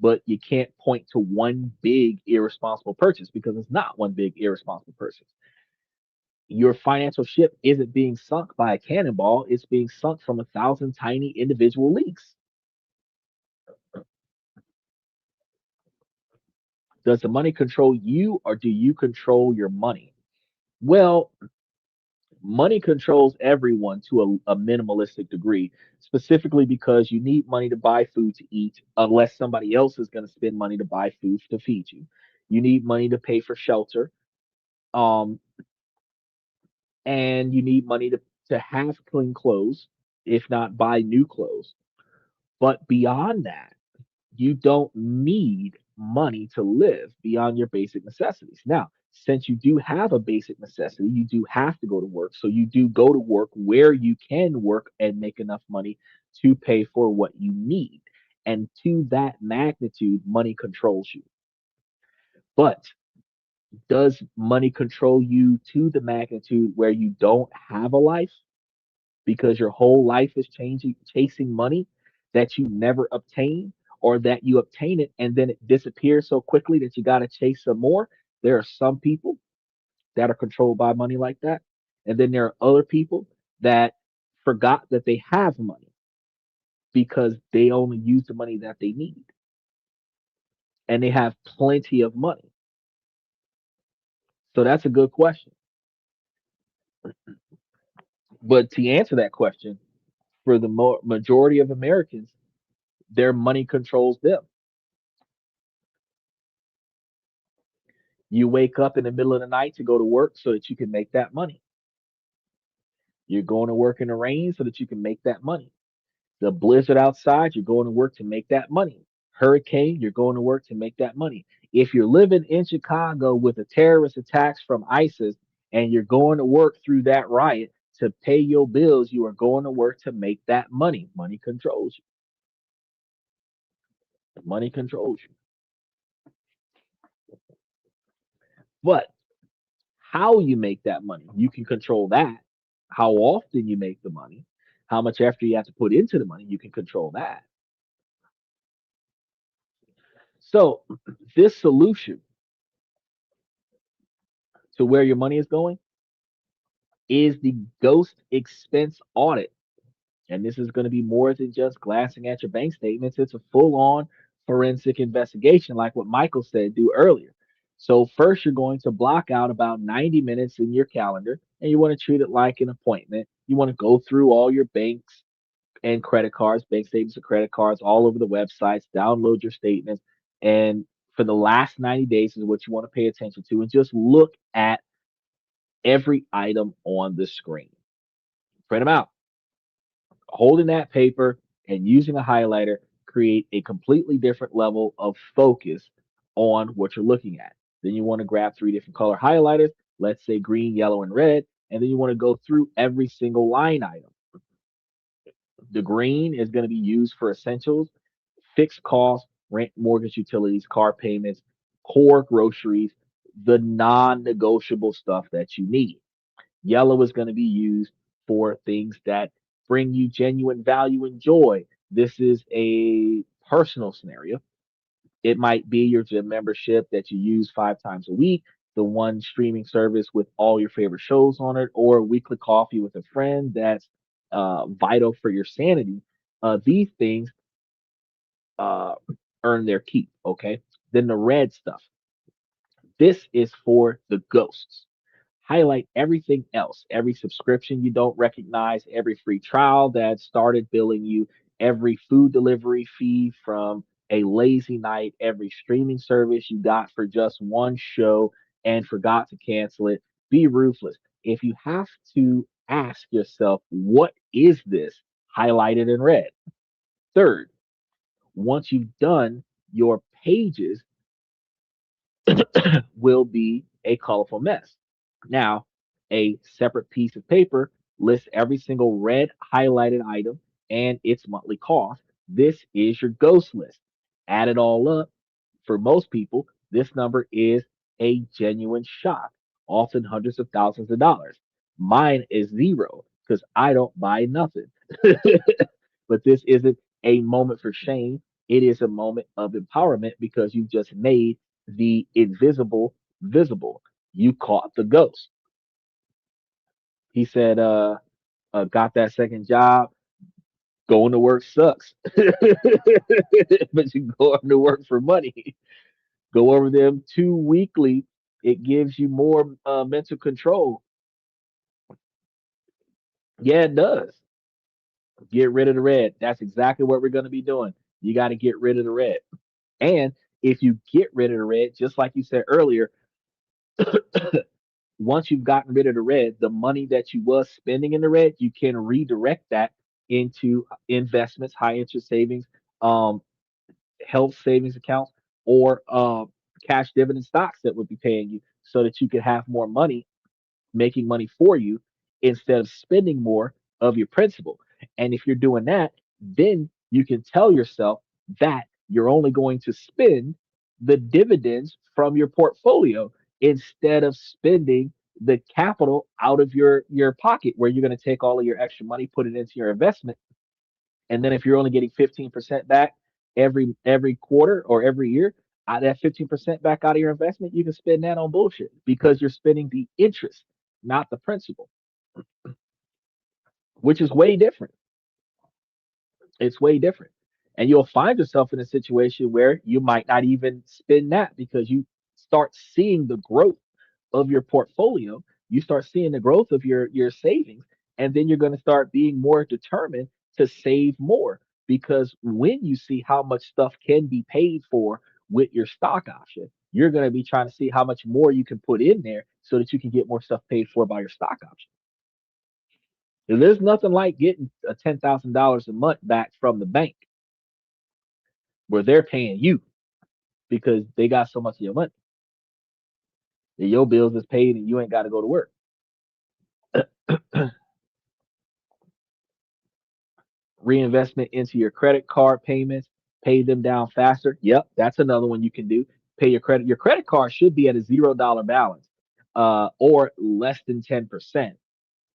but you can't point to one big irresponsible purchase because it's not one big irresponsible purchase. Your financial ship isn't being sunk by a cannonball, it's being sunk from a thousand tiny individual leaks. Does the money control you or do you control your money? Well, money controls everyone to a minimalistic degree, specifically because you need money to buy food to eat, unless somebody else is going to spend money to buy food to feed you. You need money to pay for shelter, um, and you need money to have clean clothes, if not buy new clothes. But beyond that, you don't need money to live beyond your basic necessities. Now, since you do have a basic necessity, you do have to go to work. So you do go to work where you can work and make enough money to pay for what you need. And to that magnitude, money controls you. But does money control you to the magnitude where you don't have a life because your whole life is changing, chasing money that you never obtain, or that you obtain it and then it disappears so quickly that you got to chase some more? There are some people that are controlled by money like that. And then there are other people that forgot that they have money because they only use the money that they need and they have plenty of money. So that's a good question. But to answer that question, for the majority of Americans, their money controls them. You wake up in the middle of the night to go to work so that you can make that money. You're going to work in the rain so that you can make that money. The blizzard outside, you're going to work to make that money. Hurricane, you're going to work to make that money. If you're living in Chicago with the terrorist attacks from ISIS and you're going to work through that riot to pay your bills, you are going to work to make that money. Money controls you. Money controls you. But how you make that money, you can control that. How often you make the money, how much effort you have to put into the money, you can control that. So, this solution to where your money is going is the ghost expense audit. And this is going to be more than just glancing at your bank statements. It's a full on forensic investigation, like what Michael said, do earlier. So, first, you're going to block out about 90 minutes in your calendar, and you want to treat it like an appointment. You want to go through all your banks and credit cards, bank statements and credit cards all over the websites, download your statements. And for the last 90 days is what you want to pay attention to, and just look at every item on the screen. Print them out. Holding that paper and using a highlighter create a completely different level of focus on what you're looking at. Then you want to grab three different color highlighters, let's say green, yellow, and red, and then you want to go through every single line item. The green is going to be used for essentials, fixed costs, rent, mortgage, utilities, car payments, core groceries, the non negotiable stuff that you need. Yellow is going to be used for things that bring you genuine value and joy. This is a personal scenario. It might be your gym membership that you use 5 times a week, the one streaming service with all your favorite shows on it, or a weekly coffee with a friend that's vital for your sanity. These things uh, earn their keep. Okay. Then the red stuff. This is for the ghosts. Highlight everything else, every subscription you don't recognize, every free trial that started billing you, every food delivery fee from a lazy night, every streaming service you got for just one show and forgot to cancel it. Be ruthless. If you have to ask yourself, what is this? Highlight it in red. Third, once you've done your pages, will be a colorful mess. Now, a separate piece of paper lists every single red highlighted item and its monthly cost. This is your ghost list. Add it all up. For most people, this number is a genuine shock, often hundreds of thousands of dollars. Mine is zero because I don't buy nothing. But this isn't a moment for shame. It is a moment of empowerment because you just made the invisible visible. You caught the ghost. He said, got that second job. Going to work sucks, but you go to work for money. Go over them two weekly. It gives you more mental control. Yeah, it does. Get rid of the red. That's exactly what we're going to be doing. You got to get rid of the red. And if you get rid of the red, just like you said earlier, once you've gotten rid of the red, the money that you was spending in the red, you can redirect that into investments, high interest savings, um, health savings accounts, or cash dividend stocks that would be paying you so that you can have more money making money for you instead of spending more of your principal. And if you're doing that, then you can tell yourself that you're only going to spend the dividends from your portfolio instead of spending the capital out of your pocket where you're going to take all of your extra money, put it into your investment. And then if you're only getting 15% back every quarter or every year, that 15% back out of your investment, you can spend that on bullshit because you're spending the interest, not the principal, which is way different. It's way different. And you'll find yourself in a situation where you might not even spend that because you start seeing the growth of your portfolio. You start seeing the growth of your savings, and then you're going to start being more determined to save more because when you see how much stuff can be paid for with your stock option, you're going to be trying to see how much more you can put in there so that you can get more stuff paid for by your stock option. There's nothing like getting a $10,000 a month back from the bank where they're paying you because they got so much of your money. And your bills is paid and you ain't got to go to work. Reinvestment into your credit card payments, pay them down faster. Yep, that's another one you can do. Pay your credit. Your credit card should be at a $0 balance, or less than 10%.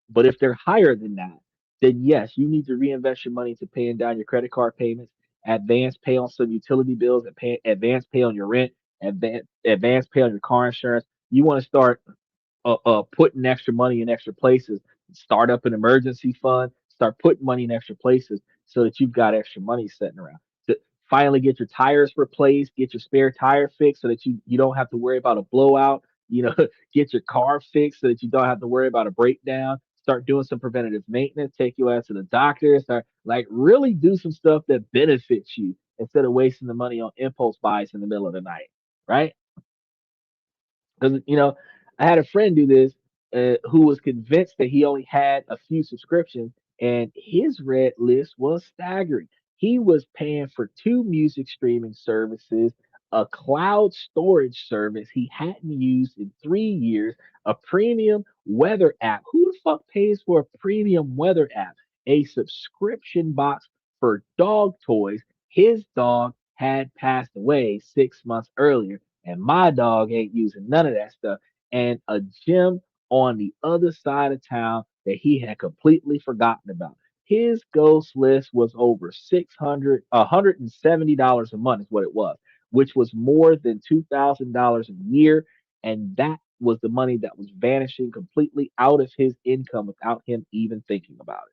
But if they're higher than that, then yes, you need to reinvest your money to paying down your credit card payments, advance pay on some utility bills, and pay advance pay on your rent, advance pay on your car insurance. You want to start putting extra money in extra places. Start up an emergency fund. Start putting money in extra places so that you've got extra money sitting around. To finally get your tires replaced, get your spare tire fixed so that you don't have to worry about a blowout. You know, get your car fixed so that you don't have to worry about a breakdown. Start doing some preventative maintenance. Take your ass to the doctor. Start like really do some stuff that benefits you instead of wasting the money on impulse buys in the middle of the night. Right? Because I had a friend do this who was convinced that he only had a few subscriptions, and his red list was staggering. He was paying for two music streaming services, a cloud storage service he hadn't used in 3 years, a premium weather app. Who the fuck pays for a premium weather app? A subscription box for dog toys. His dog had passed away 6 months earlier, and my dog ain't using none of that stuff. And a gym on the other side of town that he had completely forgotten about. His ghost list was over $170 a month is what it was, which was more than $2,000 a year. And that was the money that was vanishing completely out of his income without him even thinking about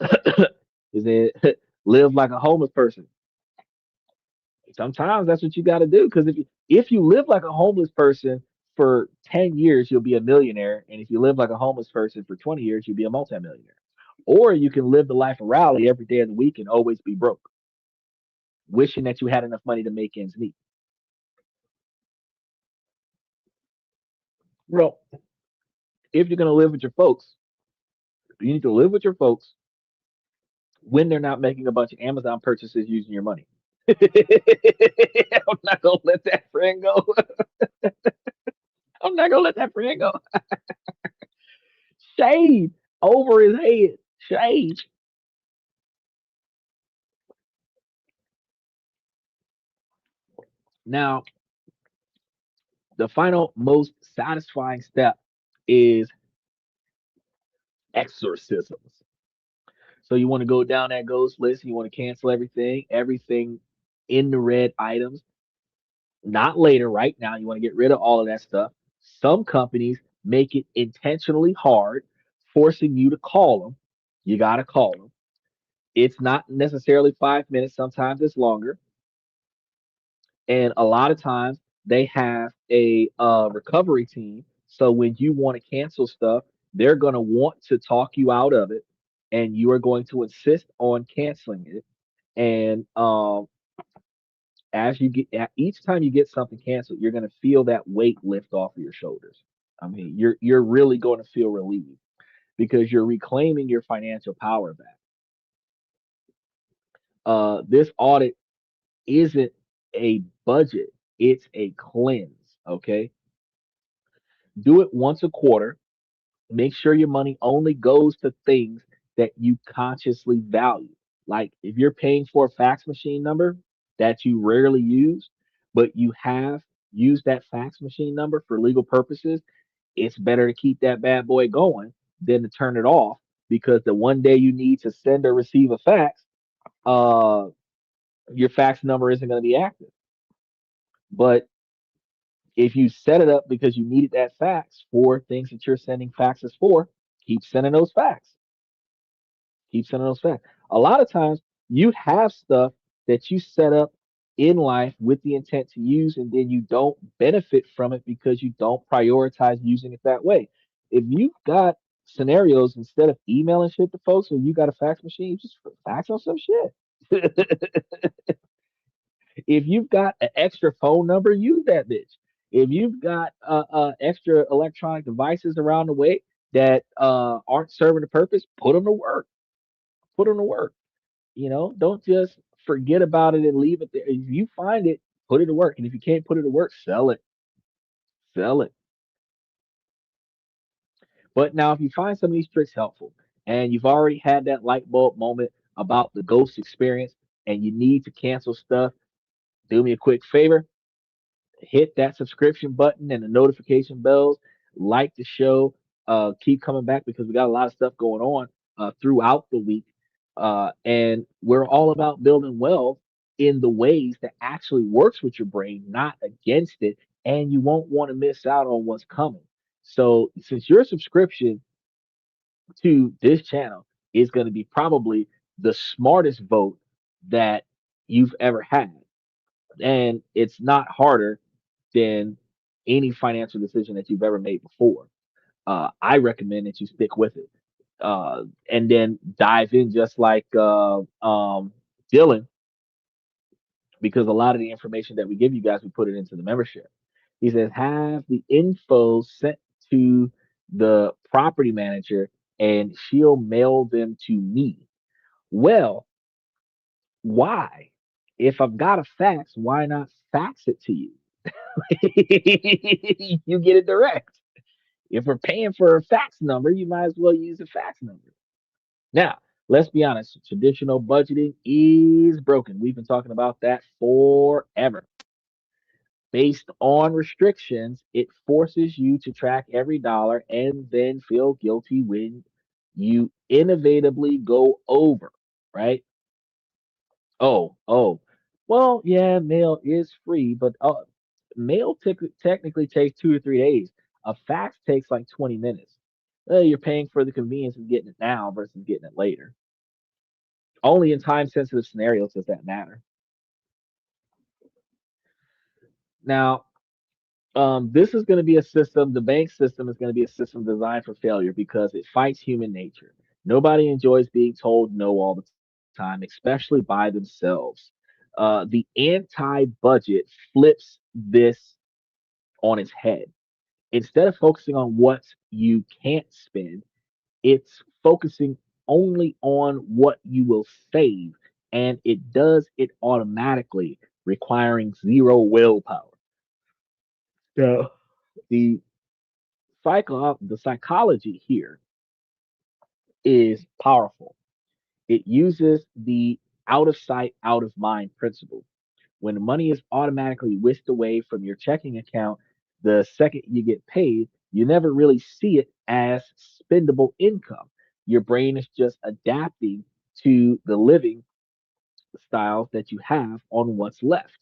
it. Is it live like a homeless person? Sometimes that's what you got to do. Because if you live like a homeless person for 10 years, you'll be a millionaire. And if you live like a homeless person for 20 years, you'll be a multimillionaire. Or you can live the life of Raleigh every day of the week and always be broke, wishing that you had enough money to make ends meet. Well, if you're going to live with your folks, you need to live with your folks when they're not making a bunch of Amazon purchases using your money. I'm not going to let that friend go. I'm not going to let that friend go. Shade over his head. Shade. Now, the final, most satisfying step is exorcisms. So you want to go down that ghost list. You want to cancel everything in the red items, not later, right now. You want to get rid of all of that stuff. Some companies make it intentionally hard, forcing you to call them. You got to call them. It's not necessarily 5 minutes, sometimes it's longer. And a lot of times they have a recovery team. So when you want to cancel stuff, they're going to want to talk you out of it, and you are going to insist on canceling it. And as you get each time you get something canceled, you're going to feel that weight lift off of your shoulders. I mean, you're really going to feel relieved because you're reclaiming your financial power back. This audit isn't a budget; it's a cleanse. Okay, do it once a quarter. Make sure your money only goes to things that you consciously value. Like if you're paying for a fax machine number that you rarely use, but you have used that fax machine number for legal purposes, it's better to keep that bad boy going than to turn it off because the one day you need to send or receive a fax, uh, your fax number isn't going to be active. But if you set it up because you needed that fax for things that you're sending faxes for, keep sending those fax. Keep sending those facts. A lot of times you have stuff that you set up in life with the intent to use, and then you don't benefit from it because you don't prioritize using it that way. If you've got scenarios instead of emailing shit to folks, or you got a fax machine, you just fax on some shit. If you've got an extra phone number, use that bitch. If you've got extra electronic devices around the way, that aren't serving a purpose, put them to work. Put them to work. Don't just forget about it and leave it there. If you find it, put it to work. And if you can't put it to work, sell it. Sell it. But now, if you find some of these tricks helpful and you've already had that light bulb moment about the ghost experience and you need to cancel stuff, do me a quick favor, hit that subscription button and the notification bells, like the show, keep coming back because we got a lot of stuff going on throughout the week. And we're all about building wealth in the ways that actually works with your brain, not against it. And you won't want to miss out on what's coming. So, since your subscription to this channel is going to be probably the smartest vote that you've ever had, and it's not harder than any financial decision that you've ever made before. I recommend that you stick with it, and then dive in just like Dylan, because a lot of the information that we give you guys, we put it into the membership. He says, have the info sent to the property manager and she'll mail them to me. Well, why? If I've got a fax, why not fax it to you? You get it direct. If we're paying for a fax number, you might as well use a fax number. Now, let's be honest, traditional budgeting is broken. We've been talking about that forever. Based on restrictions, it forces you to track every dollar and then feel guilty when you innovatively go over, right? Oh. Well, yeah, mail is free, but mail technically takes 2 or 3 days. A fax takes like 20 minutes. You're paying for the convenience of getting it now versus getting it later. Only in time sensitive scenarios does that matter. Now, this is going to be a system, the bank system is going to be a system designed for failure because it fights human nature. Nobody enjoys being told no all the time, especially by themselves. The anti budget flips this on its head. Instead of focusing on what you can't spend, it's focusing only on what you will save, and it does it automatically, requiring zero willpower. So the the psychology here is powerful. It uses the out of sight, out of mind principle. When the money is automatically whisked away from your checking account the second you get paid, you never really see it as spendable income. Your brain is just adapting to the living styles that you have on what's left.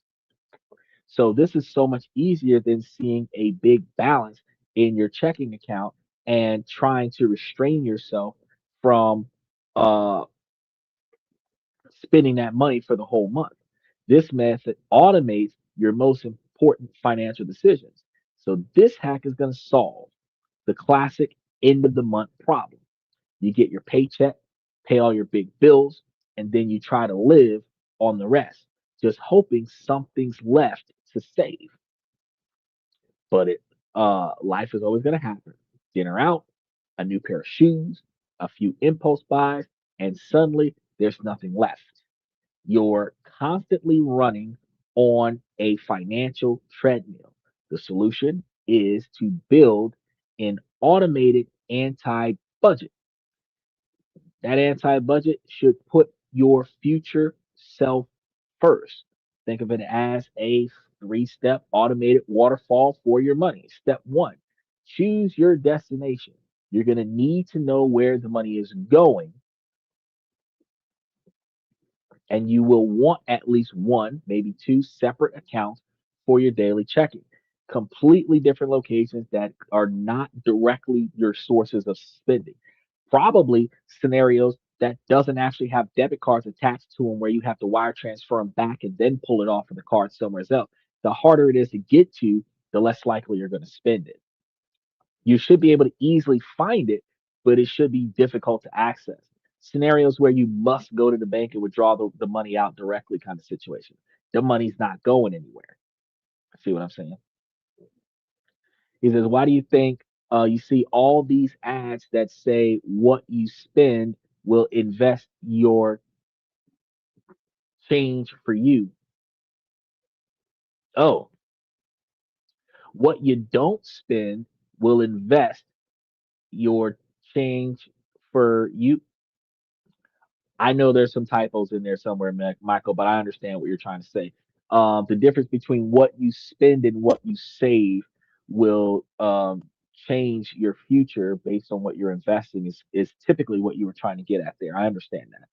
So this is so much easier than seeing a big balance in your checking account and trying to restrain yourself from uh, spending that money for the whole month. This method automates your most important financial decisions. So this hack is going to solve the classic end of the month problem. You get your paycheck, pay all your big bills, and then you try to live on the rest, just hoping something's left to save. But life is always going to happen. Dinner out, a new pair of shoes, a few impulse buys, and suddenly there's nothing left. You're constantly running on a financial treadmill. The solution is to build an automated anti budget. That anti budget should put your future self first. Think of it as a 3 step automated waterfall for your money. Step one, choose your destination. You're going to need to know where the money is going, and you will want at least one, maybe two separate accounts for your daily checking. Completely different locations that are not directly your sources of spending. Probably scenarios that doesn't actually have debit cards attached to them where you have to wire transfer them back and then pull it off of the card somewhere else. The harder it is to get to, the less likely you're going to spend it. You should be able to easily find it, but it should be difficult to access. Scenarios where you must go to the bank and withdraw the money out directly kind of situation. The money's not going anywhere. See what I'm saying? He says, why do you think You see all these ads that say what you spend will invest your change for you. Oh, what you don't spend will invest your change for you. I know there's some typos in there somewhere, Michael, but I understand what you're trying to say. The difference between what you spend and what you save will change your future based on what you're investing is typically what you were trying to get at there. I understand that.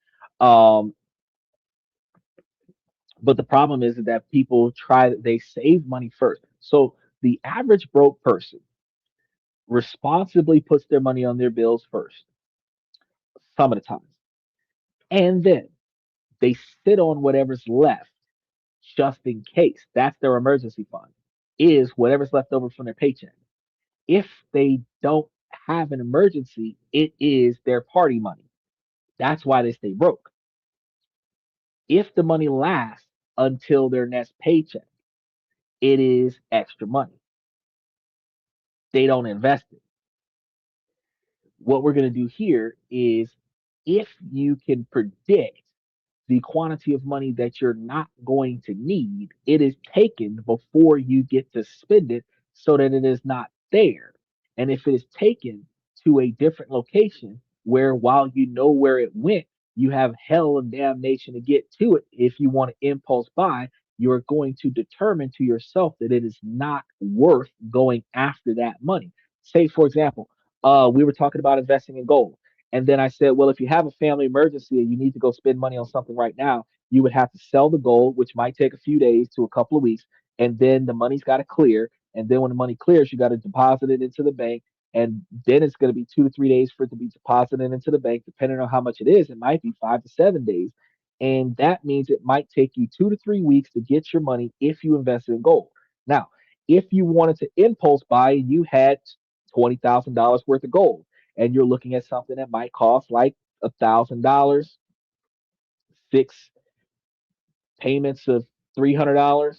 But the problem is that people they save money first. So the average broke person responsibly puts their money on their bills first, some of the time. And then they sit on whatever's left just in case. That's their emergency fund, is whatever's left over from their paycheck. If they don't have an emergency, it is their party money. That's why they stay broke. If the money lasts until their next paycheck, it is extra money. They don't invest it. What we're going to do here is if you can predict the quantity of money that you're not going to need, it is taken before you get to spend it so that it is not there. And if it is taken to a different location where while you know where it went, you have hell and damnation to get to it. If you want to impulse buy, you're going to determine to yourself that it is not worth going after that money. Say, for example, we were talking about investing in gold. And then I said, well, if you have a family emergency and you need to go spend money on something right now, you would have to sell the gold, which might take a few days to a couple of weeks. And then the money's got to clear. And then when the money clears, you got to deposit it into the bank. And then it's going to be 2 to 3 days for it to be deposited into the bank, depending on how much it is. It might be 5 to 7 days. And that means it might take you 2 to 3 weeks to get your money if you invested in gold. Now, if you wanted to impulse buy and you had $20,000 worth of gold, and you're looking at something that might cost like $1,000, 6 payments of $300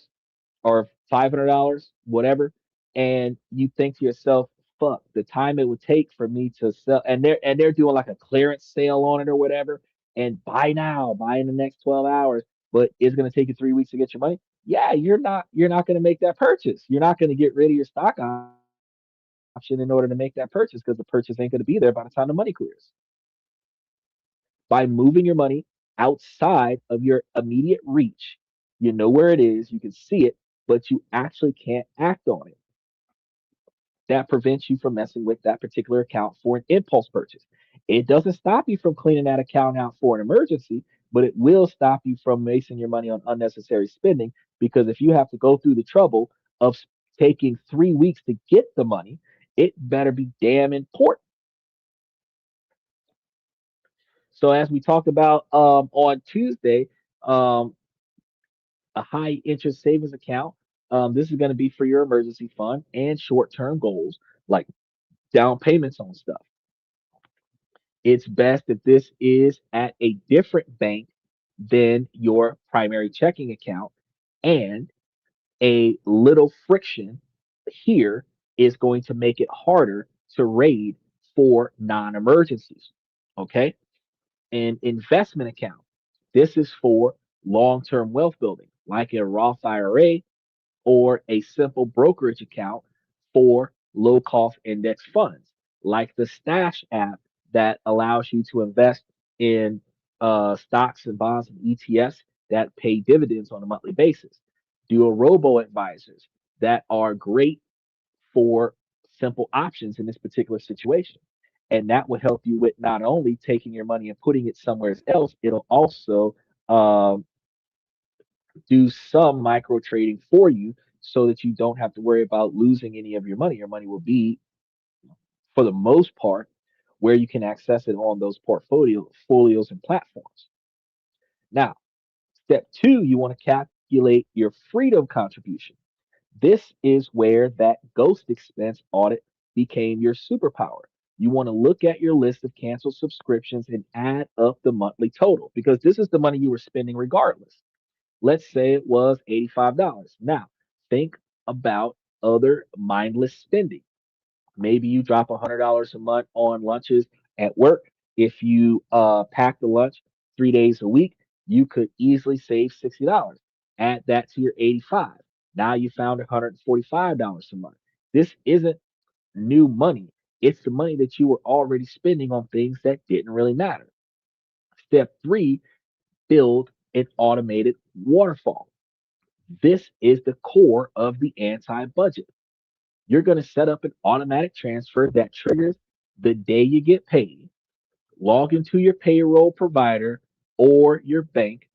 or $500, whatever, and you think to yourself, "Fuck, the time it would take for me to sell," and they're doing like a clearance sale on it or whatever, and buy now, buy in the next 12 hours, but it's going to take you 3 weeks to get your money. Yeah, you're not going to make that purchase. You're not going to get rid of your stock option in order to make that purchase because the purchase ain't going to be there by the time the money clears. By moving your money outside of your immediate reach, you know where it is, you can see it, but you actually can't act on it. That prevents you from messing with that particular account for an impulse purchase. It doesn't stop you from cleaning that account out for an emergency, but it will stop you from wasting your money on unnecessary spending because if you have to go through the trouble of taking 3 weeks to get the money, it better be damn important. So as we talked about on Tuesday, um, a high interest savings account. This is going to be for your emergency fund and short term goals like down payments on stuff. It's best if this is at a different bank than your primary checking account, and a little friction here is going to make it harder to raid for non emergencies. Okay. An investment account. This is for long term wealth building, like a Roth IRA or a simple brokerage account for low cost index funds, like the Stash app that allows you to invest in stocks and bonds and ETFs that pay dividends on a monthly basis. Do a robo advisors that are great for simple options in this particular situation. And that will help you with not only taking your money and putting it somewhere else, it'll also um, do some micro trading for you so that you don't have to worry about losing any of your money. Your money will be, for the most part, where you can access it on those portfolios and platforms. Now, step two, you want to calculate your freedom contribution. This is where that ghost expense audit became your superpower. You want to look at your list of canceled subscriptions and add up the monthly total because this is the money you were spending regardless. Let's say it was $85. Now, think about other mindless spending. Maybe you drop $100 a month on lunches at work. If you pack the lunch 3 days a week, you could easily save $60. Add that to your 85. Now you found $145 a month. This isn't new money. It's the money that you were already spending on things that didn't really matter. Step three, build an automated waterfall. This is the core of the anti budget. You're going to set up an automatic transfer that triggers the day you get paid. Log into your payroll provider or your bank,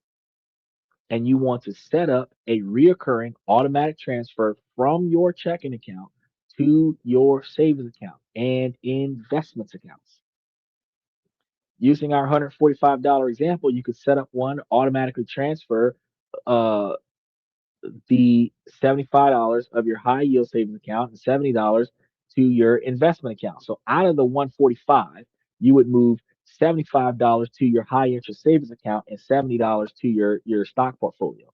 and you want to set up a reoccurring automatic transfer from your checking account to your savings account and investments accounts. Using our $145 example, you could set up one automatically transfer uh, the $75 of your high yield savings account and $70 to your investment account. So out of the 145, you would move $75 to your high interest savings account and $70 to your stock portfolio.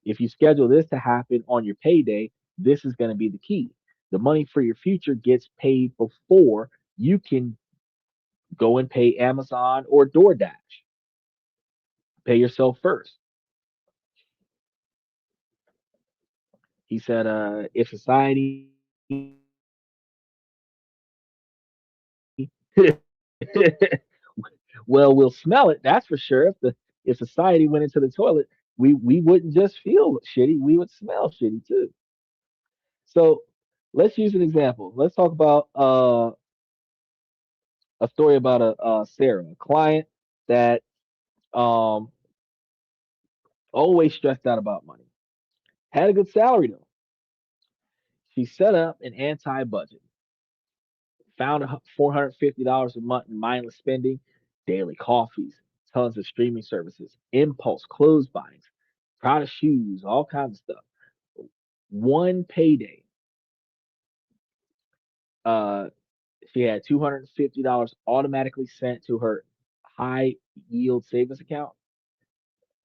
If you schedule this to happen on your payday, this is going to be the key. The money for your future gets paid before you can go and pay Amazon or DoorDash. Pay yourself first. He said, if society well, we'll smell it. That's for sure. If society went into the toilet, we wouldn't just feel shitty. We would smell shitty too. So let's use an example. Let's talk about a story about a Sarah, a client that um always stressed out about money. Had a good salary though. She set up an anti-budget. Found $450 a month in mindless spending, daily coffees, tons of streaming services, impulse clothes buying, Prada shoes, all kinds of stuff. One payday, uh, she had $250 automatically sent to her high yield savings account.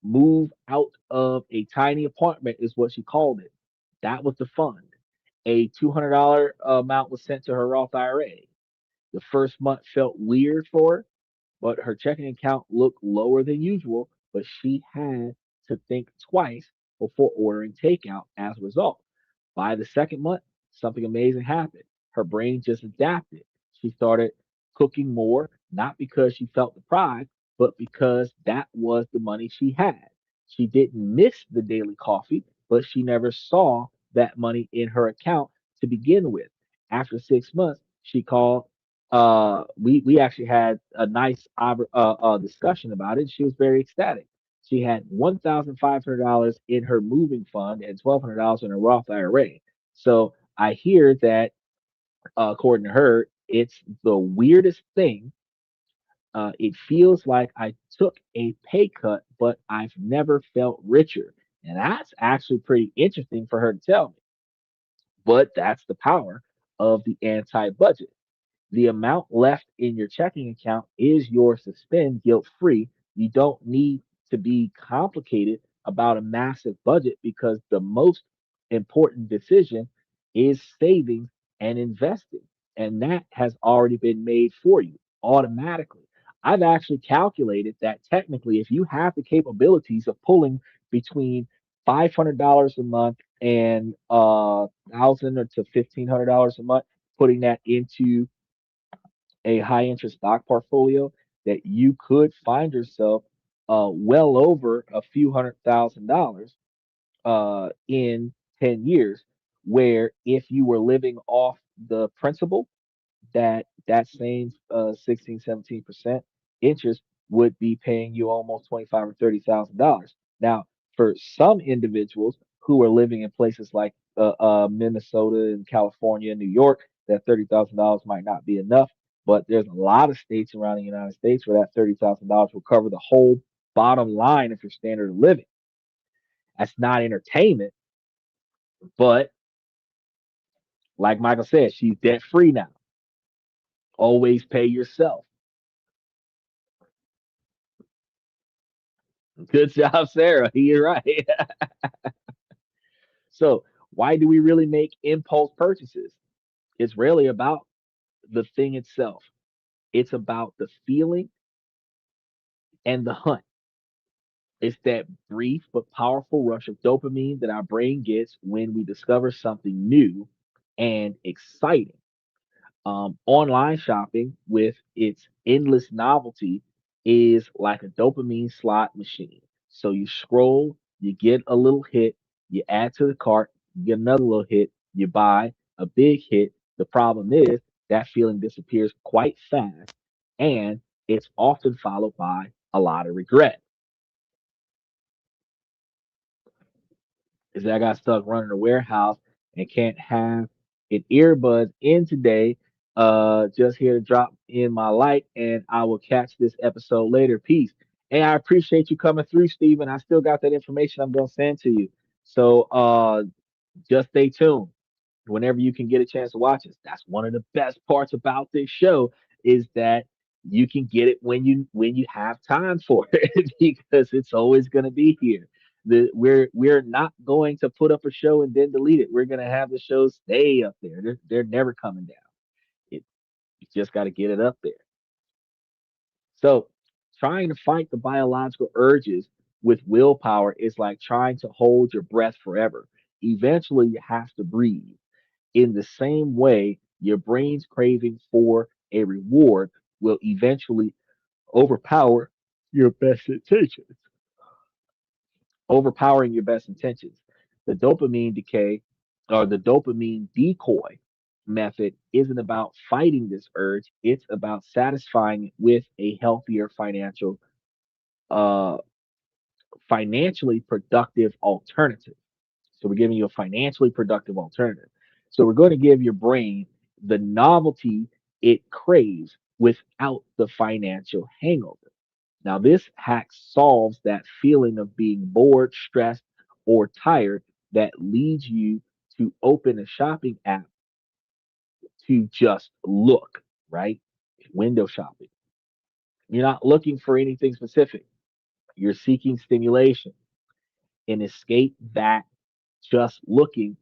Move out of a tiny apartment is what she called it. That was the fund. A $200 amount was sent to her Roth IRA. The first month felt weird for her, but her checking account looked lower than usual, but she had to think twice before ordering takeout as a result. By the second month, something amazing happened. Her brain just adapted. She started cooking more, not because she felt deprived, but because that was the money she had. She didn't miss the daily coffee, but she never saw that money in her account to begin with. After 6 months, she called. We actually had a nice discussion about it. She was very ecstatic. She had $1,500 in her moving fund and $1,200 in her Roth IRA. So I hear that, according to her, it's the weirdest thing. It feels like I took a pay cut, but I've never felt richer. And that's actually pretty interesting for her to tell me. But that's the power of the anti budget. The amount left in your checking account is yours to spend guilt free. You don't need to be complicated about a massive budget because the most important decision is saving and investing. And that has already been made for you automatically. I've actually calculated that technically, if you have the capabilities of pulling between $500 a month and 1,000 or to $1,500 a month, putting that into a high interest stock portfolio, that you could find yourself well over a few $100,000 in 10 years. Where if you were living off the principal, that same 16, 17% interest would be paying you almost 25 or $30,000. Now, for some individuals who are living in places like Minnesota and California and New York, that $30,000 might not be enough. But there's a lot of states around the United States where that $30,000 will cover the whole bottom line of your standard of living. That's not entertainment, but like Michael said, she's debt free now. Always pay yourself. Good job, Sarah. You're right. So, why do we really make impulse purchases? It's rarely about the thing itself. It's about the feeling and the hunt. It's that brief but powerful rush of dopamine that our brain gets when we discover something new and exciting. Online shopping, with its endless novelty, is like a dopamine slot machine. So you scroll, you get a little hit, you add to the cart, you get another little hit, you buy a big hit. The problem is that feeling disappears quite fast, and it's often followed by a lot of regret. Is that I got stuck running a warehouse and can't have an earbud in today. Just here to drop in my light, and I will catch this episode later. Peace. And I appreciate you coming through, Stephen. I still got that information I'm gonna send to you. So just stay tuned whenever you can get a chance to watch it. That's one of the best parts about this show is that you can get it when you have time for it because it's always going to be here. We're not going to put up a show and then delete it. We're going to have the show stay up there. They're never coming down. It, you just got to get it up there. So trying to fight the biological urges with willpower is like trying to hold your breath forever. Eventually, you have to breathe. In the same way, your brain's craving for a reward will eventually overpower your best intentions, overpowering your best intentions. The dopamine decay or the dopamine decoy method isn't about fighting this urge, it's about satisfying it with a healthier uh financially productive alternative. So we're giving you a financially productive alternative. So we're going to give your brain the novelty it craves without the financial hangover. Now, this hack solves that feeling of being bored, stressed, or tired that leads you to open a shopping app to just look, right? Window shopping. You're not looking for anything specific. You're seeking stimulation, an escape that just looking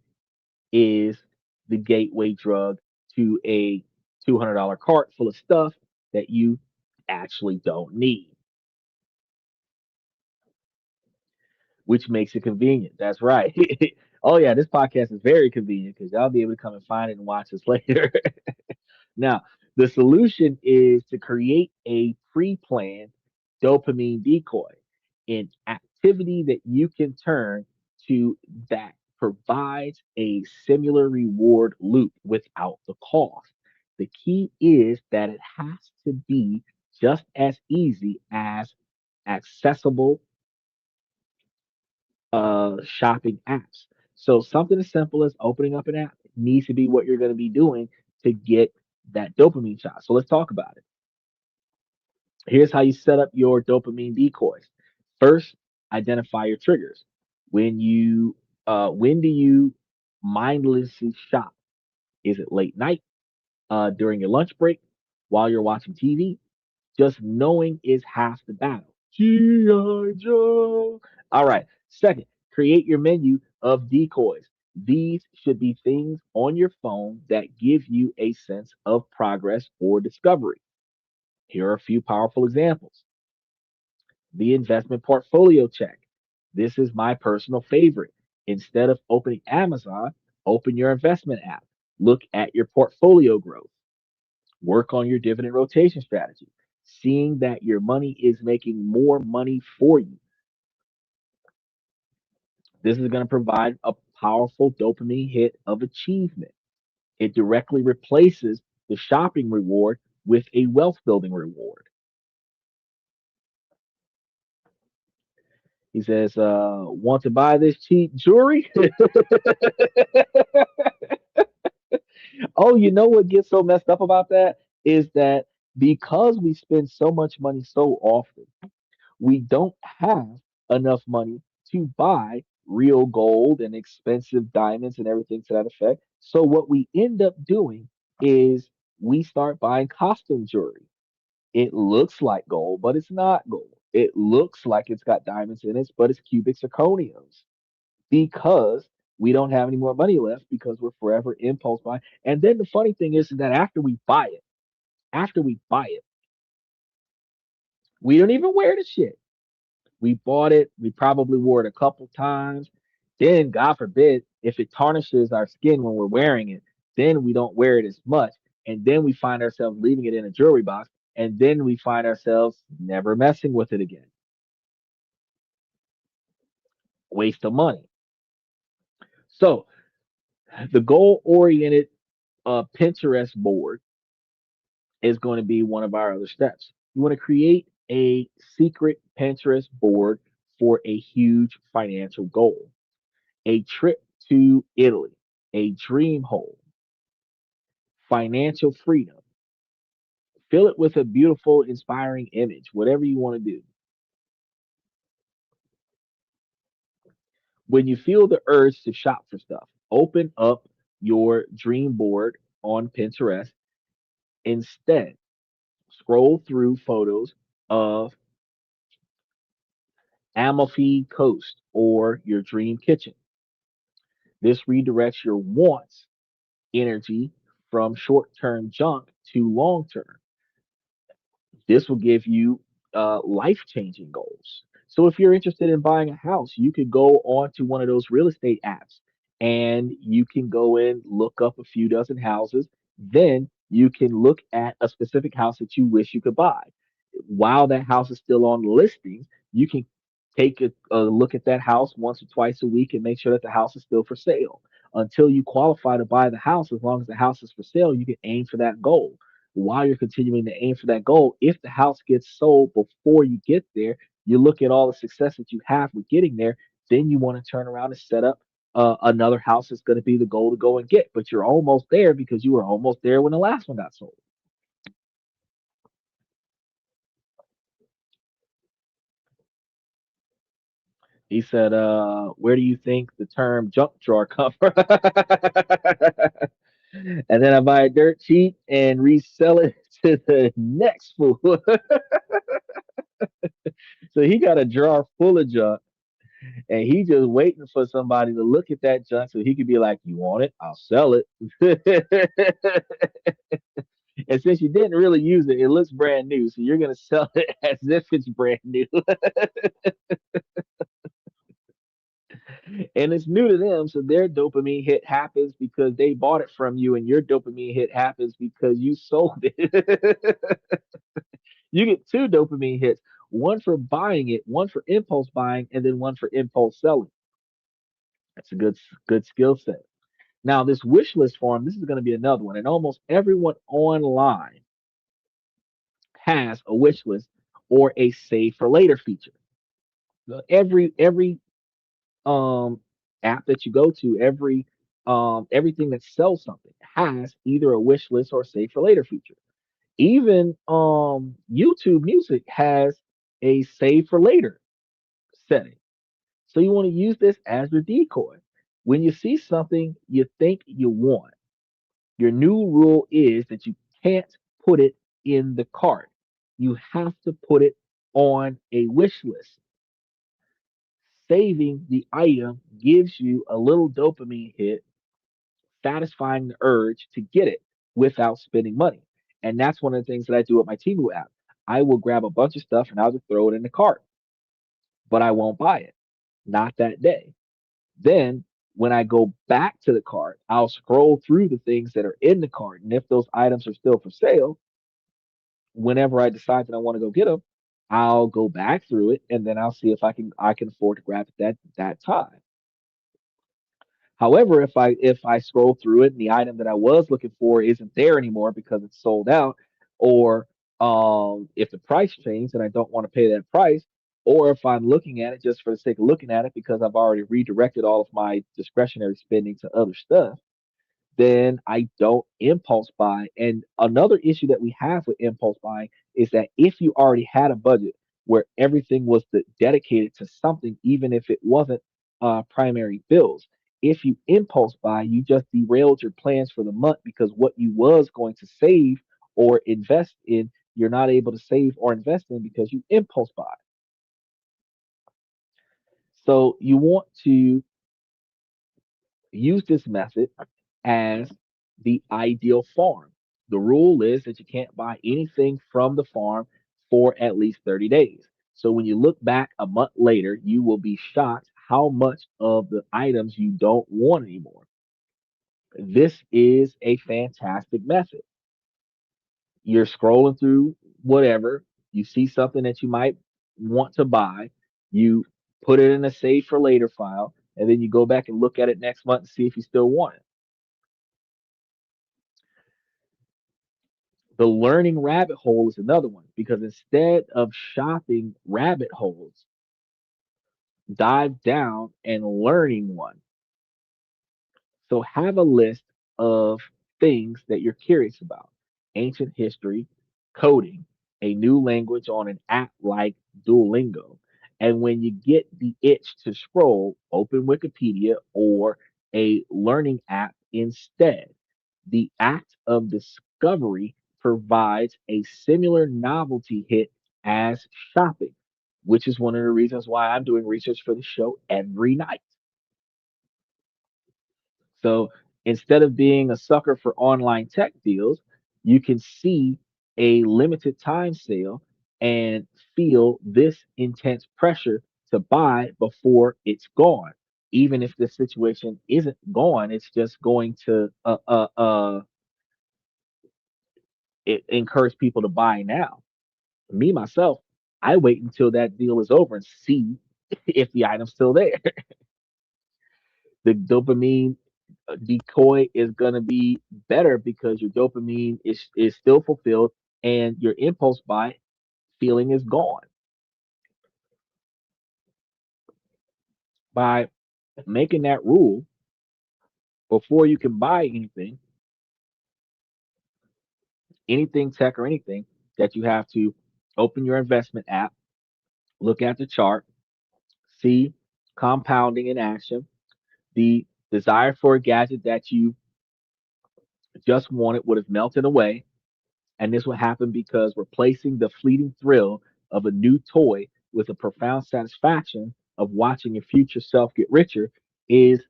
is the gateway drug to a $200 cart full of stuff that you actually don't need, which makes it convenient. That's right. Oh, yeah, this podcast is very convenient because y'all be able to come and find it and watch us later. Now, the solution is to create a pre planned dopamine decoy, an activity that you can turn to that provides a similar reward loop without the cost. The key is that it has to be just as easy as accessible shopping apps. So something as simple as opening up an app needs to be what you're going to be doing to get that dopamine shot. So let's talk about it. Here's how you set up your dopamine decoys. First, identify your triggers. When do you mindlessly shop? Is it late night, during your lunch break, while you're watching TV? Just knowing is half the battle. G.I. Joe. All right. Second, create your menu of decoys. These should be things on your phone that give you a sense of progress or discovery. Here are a few powerful examples. The investment portfolio check. This is my personal favorite. Instead of opening Amazon, open your investment app. Look at your portfolio growth. Work on your dividend rotation strategy. Seeing that your money is making more money for you. This is going to provide a powerful dopamine hit of achievement. It directly replaces the shopping reward with a wealth building reward. He says, want to buy this cheap jewelry? Oh, you know what gets so messed up about that is that because we spend so much money so often, we don't have enough money to buy real gold and expensive diamonds and everything to that effect. So what we end up doing is we start buying costume jewelry. It looks like gold, but it's not gold. It looks like it's got diamonds in it, but it's cubic zirconiums because We don't have any more money left because we're forever impulse buying. And then the funny thing is that after we buy it, we don't even wear the shit. We bought it. We probably wore it a couple times. Then, God forbid, if it tarnishes our skin when we're wearing it, then we don't wear it as much. And then we find ourselves leaving it in a jewelry box. And then we find ourselves never messing with it again. Waste of money. So, the goal oriented Pinterest board is going to be one of our other steps. You want to create a secret Pinterest board for a huge financial goal, a trip to Italy, a dream home, financial freedom. Fill it with a beautiful, inspiring image, whatever you want to do. When you feel the urge to shop for stuff, open up your dream board on Pinterest. Instead, scroll through photos of Amalfi Coast or your dream kitchen. This redirects your wants energy from short term junk to long term. This will give you life changing goals. So if you're interested in buying a house, you could go on to one of those real estate apps and you can go in, look up a few dozen houses. Then you can look at a specific house that you wish you could buy. While that house is still on the listing, you can take a look at that house once or twice a week and make sure that the house is still for sale. Until you qualify to buy the house, as long as the house is for sale, you can aim for that goal. While you're continuing to aim for that goal, if the house gets sold before you get there, you look at all the success that you have with getting there, then you want to turn around and set up another house that's going to be the goal to go and get. But you're almost there because you were almost there when the last one got sold. He said, where do you think the term junk drawer come from? And then I buy it dirt cheap and resell it to the next fool. So he got a drawer full of junk and he just waiting for somebody to look at that junk so he could be like, "You want it? I'll sell it." And since you didn't really use it, it looks brand new, so you're gonna sell it as if it's brand new. And it's new to them, so their dopamine hit happens because they bought it from you, and your dopamine hit happens because you sold it. You get two dopamine hits, one for buying it, one for impulse buying, and then one for impulse selling. That's a good skill set. Now, this wish list form, this is going to be another one, and almost everyone online has a wish list or a save for later feature. Every um app that you go to, everything that sells something has either a wish list or a save for later feature. Even YouTube Music has a save for later setting. So you want to use this as your decoy. When you see something you think you want, your new rule is that you can't put it in the cart. You have to put it on a wish list. Saving the item gives you a little dopamine hit, satisfying the urge to get it without spending money. And that's one of the things that I do with my Temu app. I will grab a bunch of stuff and I'll just throw it in the cart, but I won't buy it. Not that day. Then when I go back to the cart, I'll scroll through the things that are in the cart. And if those items are still for sale, whenever I decide that I want to go get them, I'll go back through it and then I'll see if I can afford to grab it that time. However, if I scroll through it and the item that I was looking for isn't there anymore because it's sold out, or if the price changed and I don't want to pay that price, or if I'm looking at it just for the sake of looking at it because I've already redirected all of my discretionary spending to other stuff, then I don't impulse buy. And another issue that we have with impulse buying is that if you already had a budget where everything was dedicated to something, even if it wasn't primary bills, if you impulse buy, you just derailed your plans for the month because what you was going to save or invest in, you're not able to save or invest in because you impulse buy. So you want to Use this method as the ideal farm. The rule is that you can't buy anything from the farm for at least 30 days. So when you look back a month later, you will be shocked how much of the items you don't want anymore. This is a fantastic method. You're scrolling through whatever, you see something that you might want to buy, you put it in a save for later file, and then you go back and look at it next month and see if you still want it. The learning rabbit hole is another one because instead of shopping rabbit holes, dive down and learning one. So have a list of things that you're curious about: ancient history, coding, a new language on an app like Duolingo. And when you get the itch to scroll, open Wikipedia or a learning app instead. The act of discovery provides a similar novelty hit as shopping, which is one of the reasons why I'm doing research for the show every night. So instead of being a sucker for online tech deals, you can see a limited time sale and feel this intense pressure to buy before it's gone. Even if the situation isn't gone, it's just going to it encourage people to buy now. Me myself, I wait until that deal is over and see if the item's still there. The dopamine decoy is going to be better because your dopamine is still fulfilled and your impulse buy feeling is gone. By making that rule before you can buy anything tech or anything, that you have to open your investment app, look at the chart, see compounding in action, the desire for a gadget that you just wanted would have melted away. And this would happen because replacing the fleeting thrill of a new toy with a profound satisfaction of watching your future self get richer is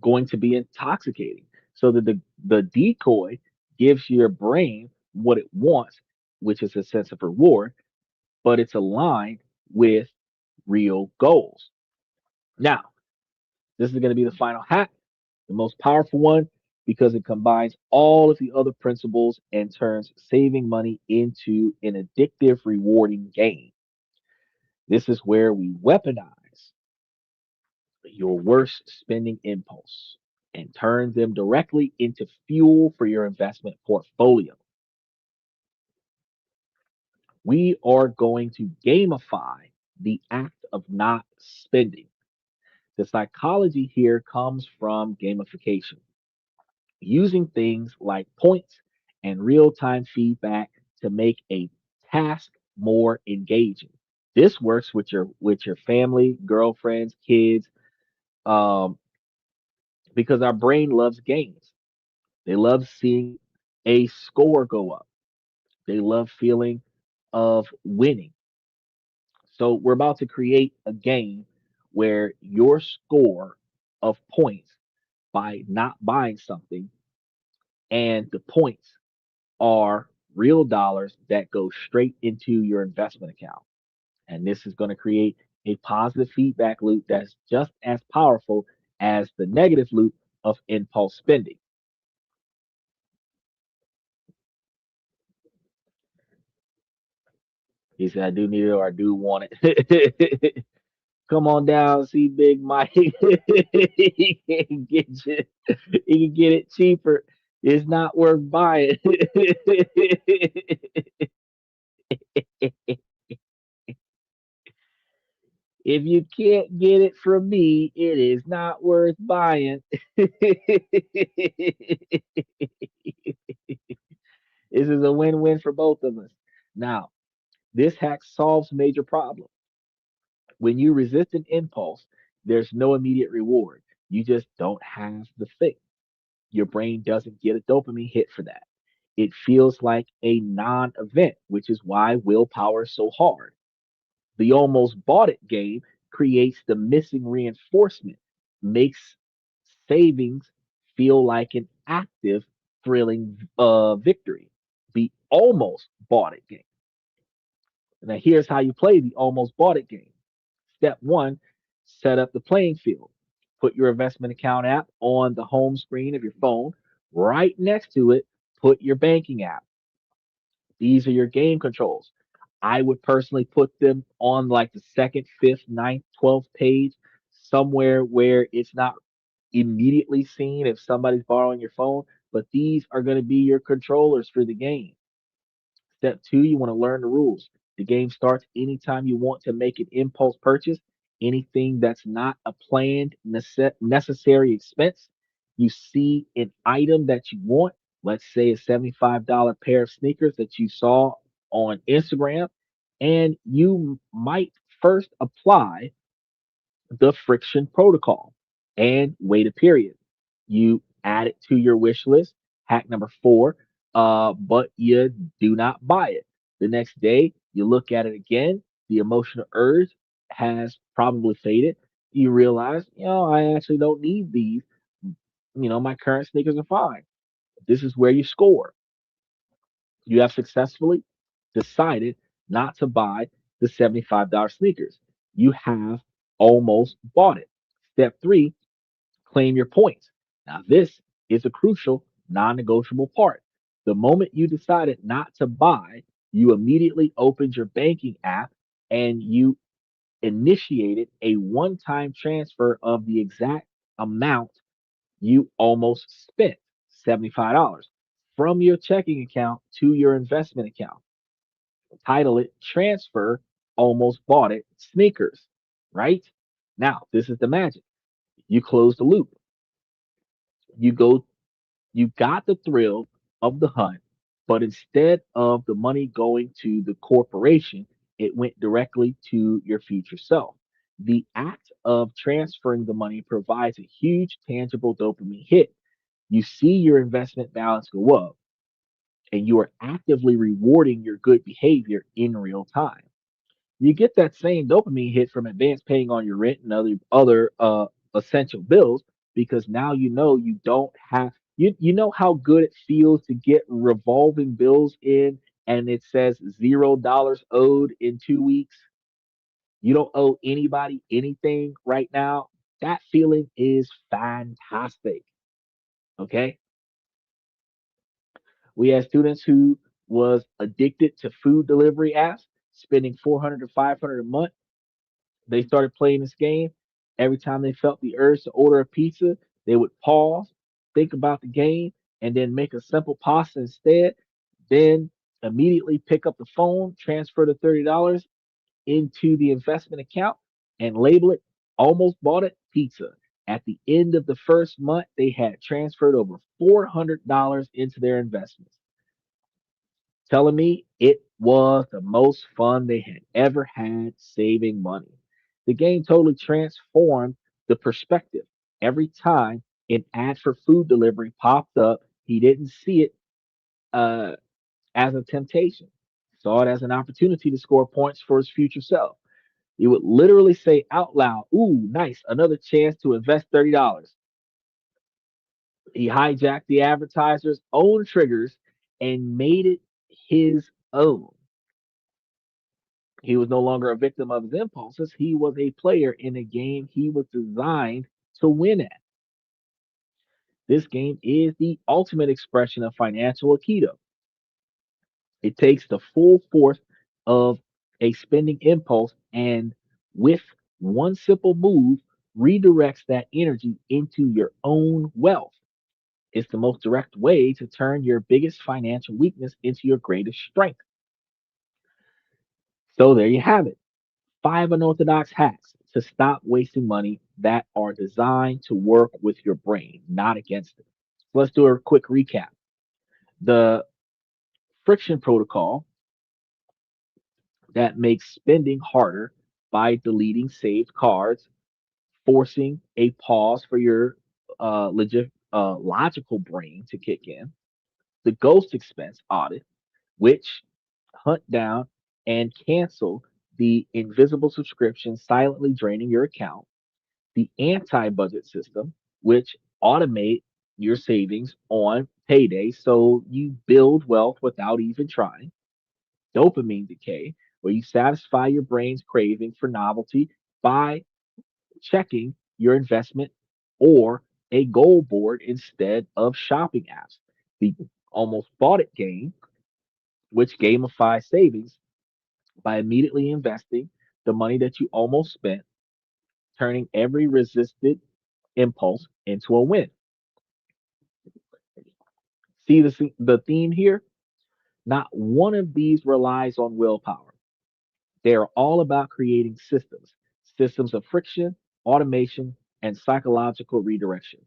going to be intoxicating. So that the decoy gives your brain what it wants, which is a sense of reward, but it's aligned with real goals. Now, this is going to be the final hack, the most powerful one, because it combines all of the other principles and turns saving money into an addictive, rewarding game. This is where we weaponize your worst spending impulse and turn them directly into fuel for your investment portfolio. We are going to gamify the act of not spending. The psychology here comes from gamification, using things like points and real time feedback to make a task more engaging. This works with your family, girlfriends, kids, um, because our brain loves games. They love seeing a score go up. They love feeling of winning. So we're about to create a game where your score of points by not buying something and the points are real dollars that go straight into your investment account. And this is going to create a positive feedback loop that's just as powerful as the negative loop of impulse spending. He said, I do need it or I do want it. Come on down, see Big Mike. He can get you, he can get it cheaper. It's not worth buying. If you can't get it from me, it is not worth buying. This is a win-win for both of us. Now, this hack solves major problems. When you resist an impulse, there's no immediate reward. You just don't have the thing. Your brain doesn't get a dopamine hit for that. It feels like a non event, which is why willpower is so hard. The almost bought it game creates the missing reinforcement, makes Savings feel like an active, thrilling victory. The almost bought it game. Now, here's how you play the almost bought it game. Step one, set up the playing field. Put your investment account app on the home screen of your phone. Right next to it, put your banking app. These are your game controls. I would personally put them on like the second, fifth, ninth, 12th page, somewhere where it's not immediately seen if somebody's borrowing your phone, but these are going to be your controllers for the game. Step two, you want to learn the rules. The game starts anytime you want to make an impulse purchase, anything that's not a planned necessary expense. You see an item that you want, let's say a $75 pair of sneakers that you saw on Instagram, and you might first apply the friction protocol and wait a period. You add it to your wish list. Hack number four, but you do not buy it. The next day, you look at it again. The emotional urge has probably faded. You realize, I actually don't need these. My current sneakers are fine. This is where you score. You have successfully decided not to buy the $75 sneakers. You have almost bought it. Step three, claim your points. Now, this is a crucial, non negotiable part. The moment you decided not to buy, you immediately opened your banking app and you initiated a one time transfer of the exact amount you almost spent, $75, from your checking account to your investment account. Title it Transfer Almost Bought It Sneakers, right? Now, this is the magic. You close the loop. You go You got the thrill of the hunt, but instead of the money going to the corporation, it went directly to your future self. The act of transferring the money provides a huge tangible dopamine hit. You see your investment balance go up, and you are actively rewarding your good behavior in real time. You get that same dopamine hit from advance paying on your rent and other essential bills because now you don't have you know how good it feels to get revolving bills in and it says $0 owed in 2 weeks. You don't owe anybody anything right now. That feeling is fantastic. Okay, we had students who was addicted to food delivery apps, spending 400 to 500 a month. They started playing this game. Every time they felt the urge to order a pizza, they would pause, think about the game, and then make a simple pasta instead. Then immediately pick up the phone, transfer the $30 into the investment account, and label it almost bought it pizza. At the end of the first month, they had transferred over $400 into their investments, telling me it was the most fun they had ever had saving money. The game totally transformed the perspective. Every time an ad for food delivery popped up, he didn't see it uh, as a temptation. He saw it as an opportunity to score points for his future self. He would literally say out loud, "Ooh, nice, another chance to invest $30." He hijacked the advertiser's own triggers and made it his own. He was no longer a victim of his impulses. He was a player in a game he was designed to win at. This game is the ultimate expression of financial aikido. It takes the full force of a spending impulse and, with one simple move, redirects that energy into your own wealth. It's the most direct way to turn your biggest financial weakness into your greatest strength. So there you have it. Five unorthodox hacks to stop wasting money that are designed to work with your brain, not against it. So let's do a quick recap. The friction protocol that makes spending harder by deleting saved cards, forcing a pause for your logical brain to kick in. The ghost expense audit, which hunt down and cancel the invisible subscription silently draining your account. The anti budget system, which Automate your savings on payday so you build wealth without even trying. Dopamine decay, where you satisfy your brain's craving for novelty by checking your investment or a goal board instead of shopping apps. The almost bought it game, which gamifies savings by immediately investing the money that you almost spent, turning every resisted impulse into a win. See the theme here? Not one of these relies on willpower. They are all about creating systems of friction, automation, and psychological redirection.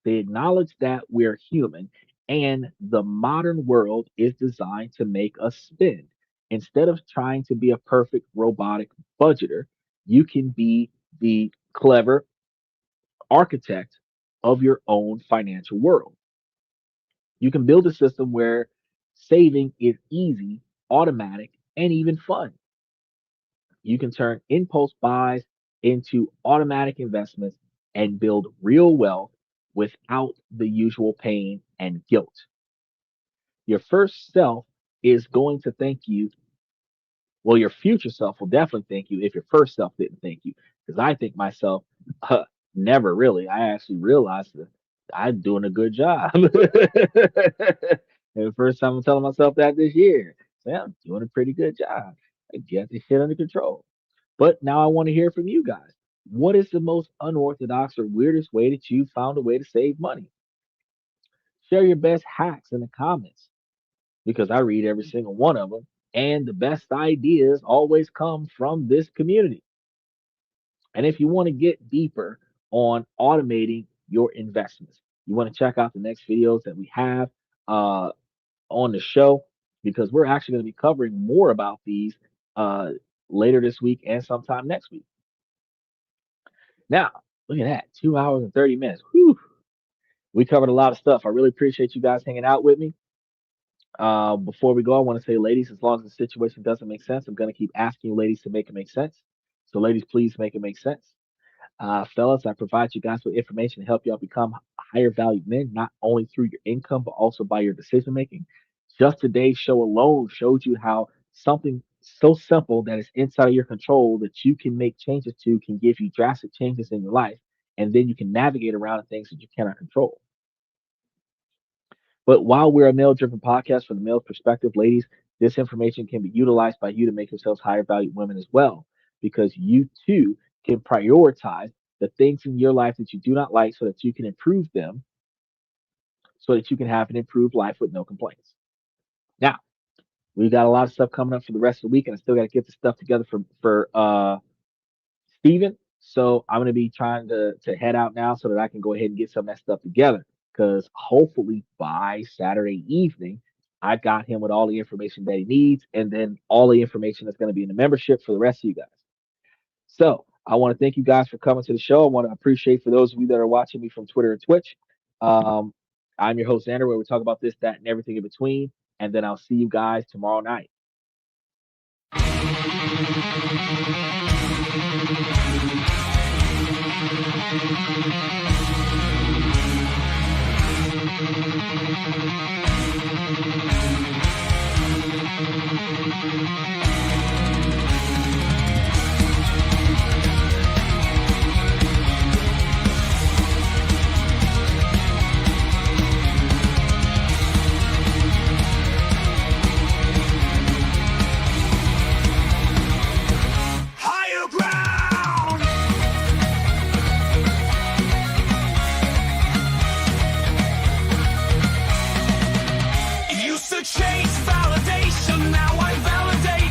They acknowledge that we're human and the modern world is designed to make us spend. Instead of trying to be a perfect robotic budgeter, you can be the clever architect of your own financial world. You can build a system where saving is easy, automatic, and even fun. You can turn impulse buys into automatic investments and build real wealth without the usual pain and guilt. Your first self is going to thank you. Well, your future self will definitely thank you if your first self didn't thank you. Because I think myself, never really. I actually realized that I'm doing a good job. And the first time I'm telling myself that this year. So yeah, I'm doing a pretty good job. I get this shit under control. But now I want to hear from you guys. What is the most unorthodox or weirdest way that you found a way to save money? Share your best hacks in the comments because I read every single one of them. And the best ideas always come from this community. And if you want to get deeper on automating your investments, you want to check out the next videos that we have uh, on the show because we're actually going to be covering more about these uh, later this week and sometime next week. Now, look at that 2 hours and 30 minutes. Whew. We covered a lot of stuff. I really appreciate you guys hanging out with me. Before we go, I want to say, ladies, as long as the situation doesn't make sense, I'm going to keep asking you, ladies, to make it make sense. So, ladies, please make it make sense. Fellas, I provide you guys with information to help y'all become higher valued men, not only through your income, but also by your decision making. Just today's show alone showed you how something so simple that is inside of your control that you can make changes to can give you drastic changes in your life. And then you can navigate around things that you cannot control. But while we're a male driven podcast from the male perspective, ladies, this information can be utilized by you to make yourselves higher valued women as well, because you too can prioritize the things in your life that you do not like so that you can improve them, so that you can have an improved life with no complaints. Now, we've got a lot of stuff coming up for the rest of the week, and I still got to get the stuff together for Steven. So I'm going to be trying to head out now so that I can go ahead and get some of that stuff together. Because hopefully by Saturday evening, I got him with all the information that he needs, and then all the information that's going to be in the membership for the rest of you guys. So I want to thank you guys for coming to the show. I want to appreciate for those of you that are watching me from Twitter and Twitch. Um, I'm your host, Xander, where we talk about this, that, and everything in between. And then I'll see you guys tomorrow night. Higher ground! Used to chase validation, now I validate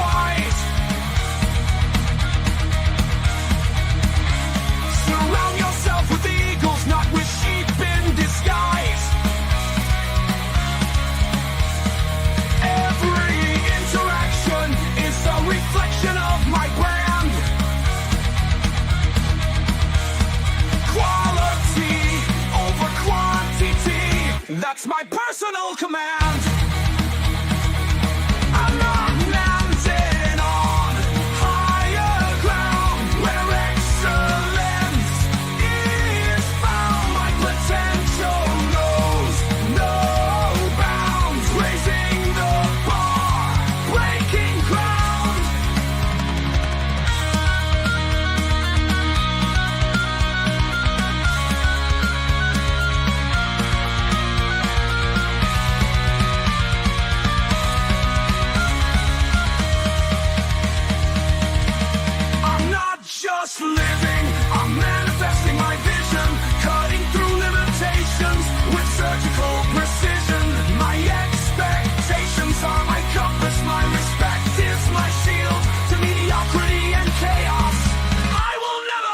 fight. Surround yourself with eagles, not with sheep in disguise. Every interaction is a reflection of my brand. Quality over quantity, that's my personal command. I'm not landing on higher ground where excellence is found. My potential knows no bounds, raising the bar, breaking ground. I'm not just living, I'm manifesting my vision, cutting through limitations with surgical precision. My expectations are my compass, my respect is my shield to mediocrity and chaos. I will never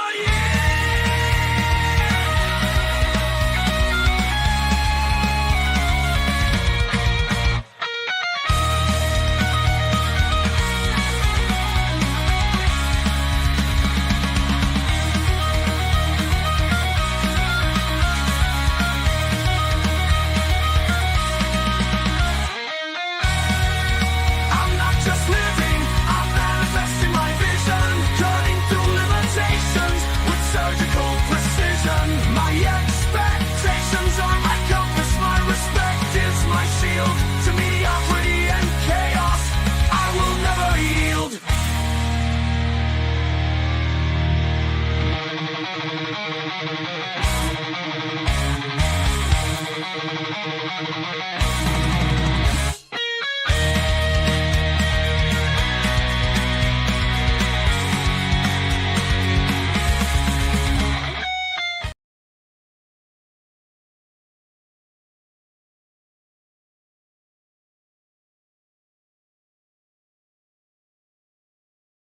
I'm not just living, I'm manifesting my vision, cutting through limitations with surgical precision. My expectations are my compass, my respect is my shield to mediocrity and chaos. I will never yield.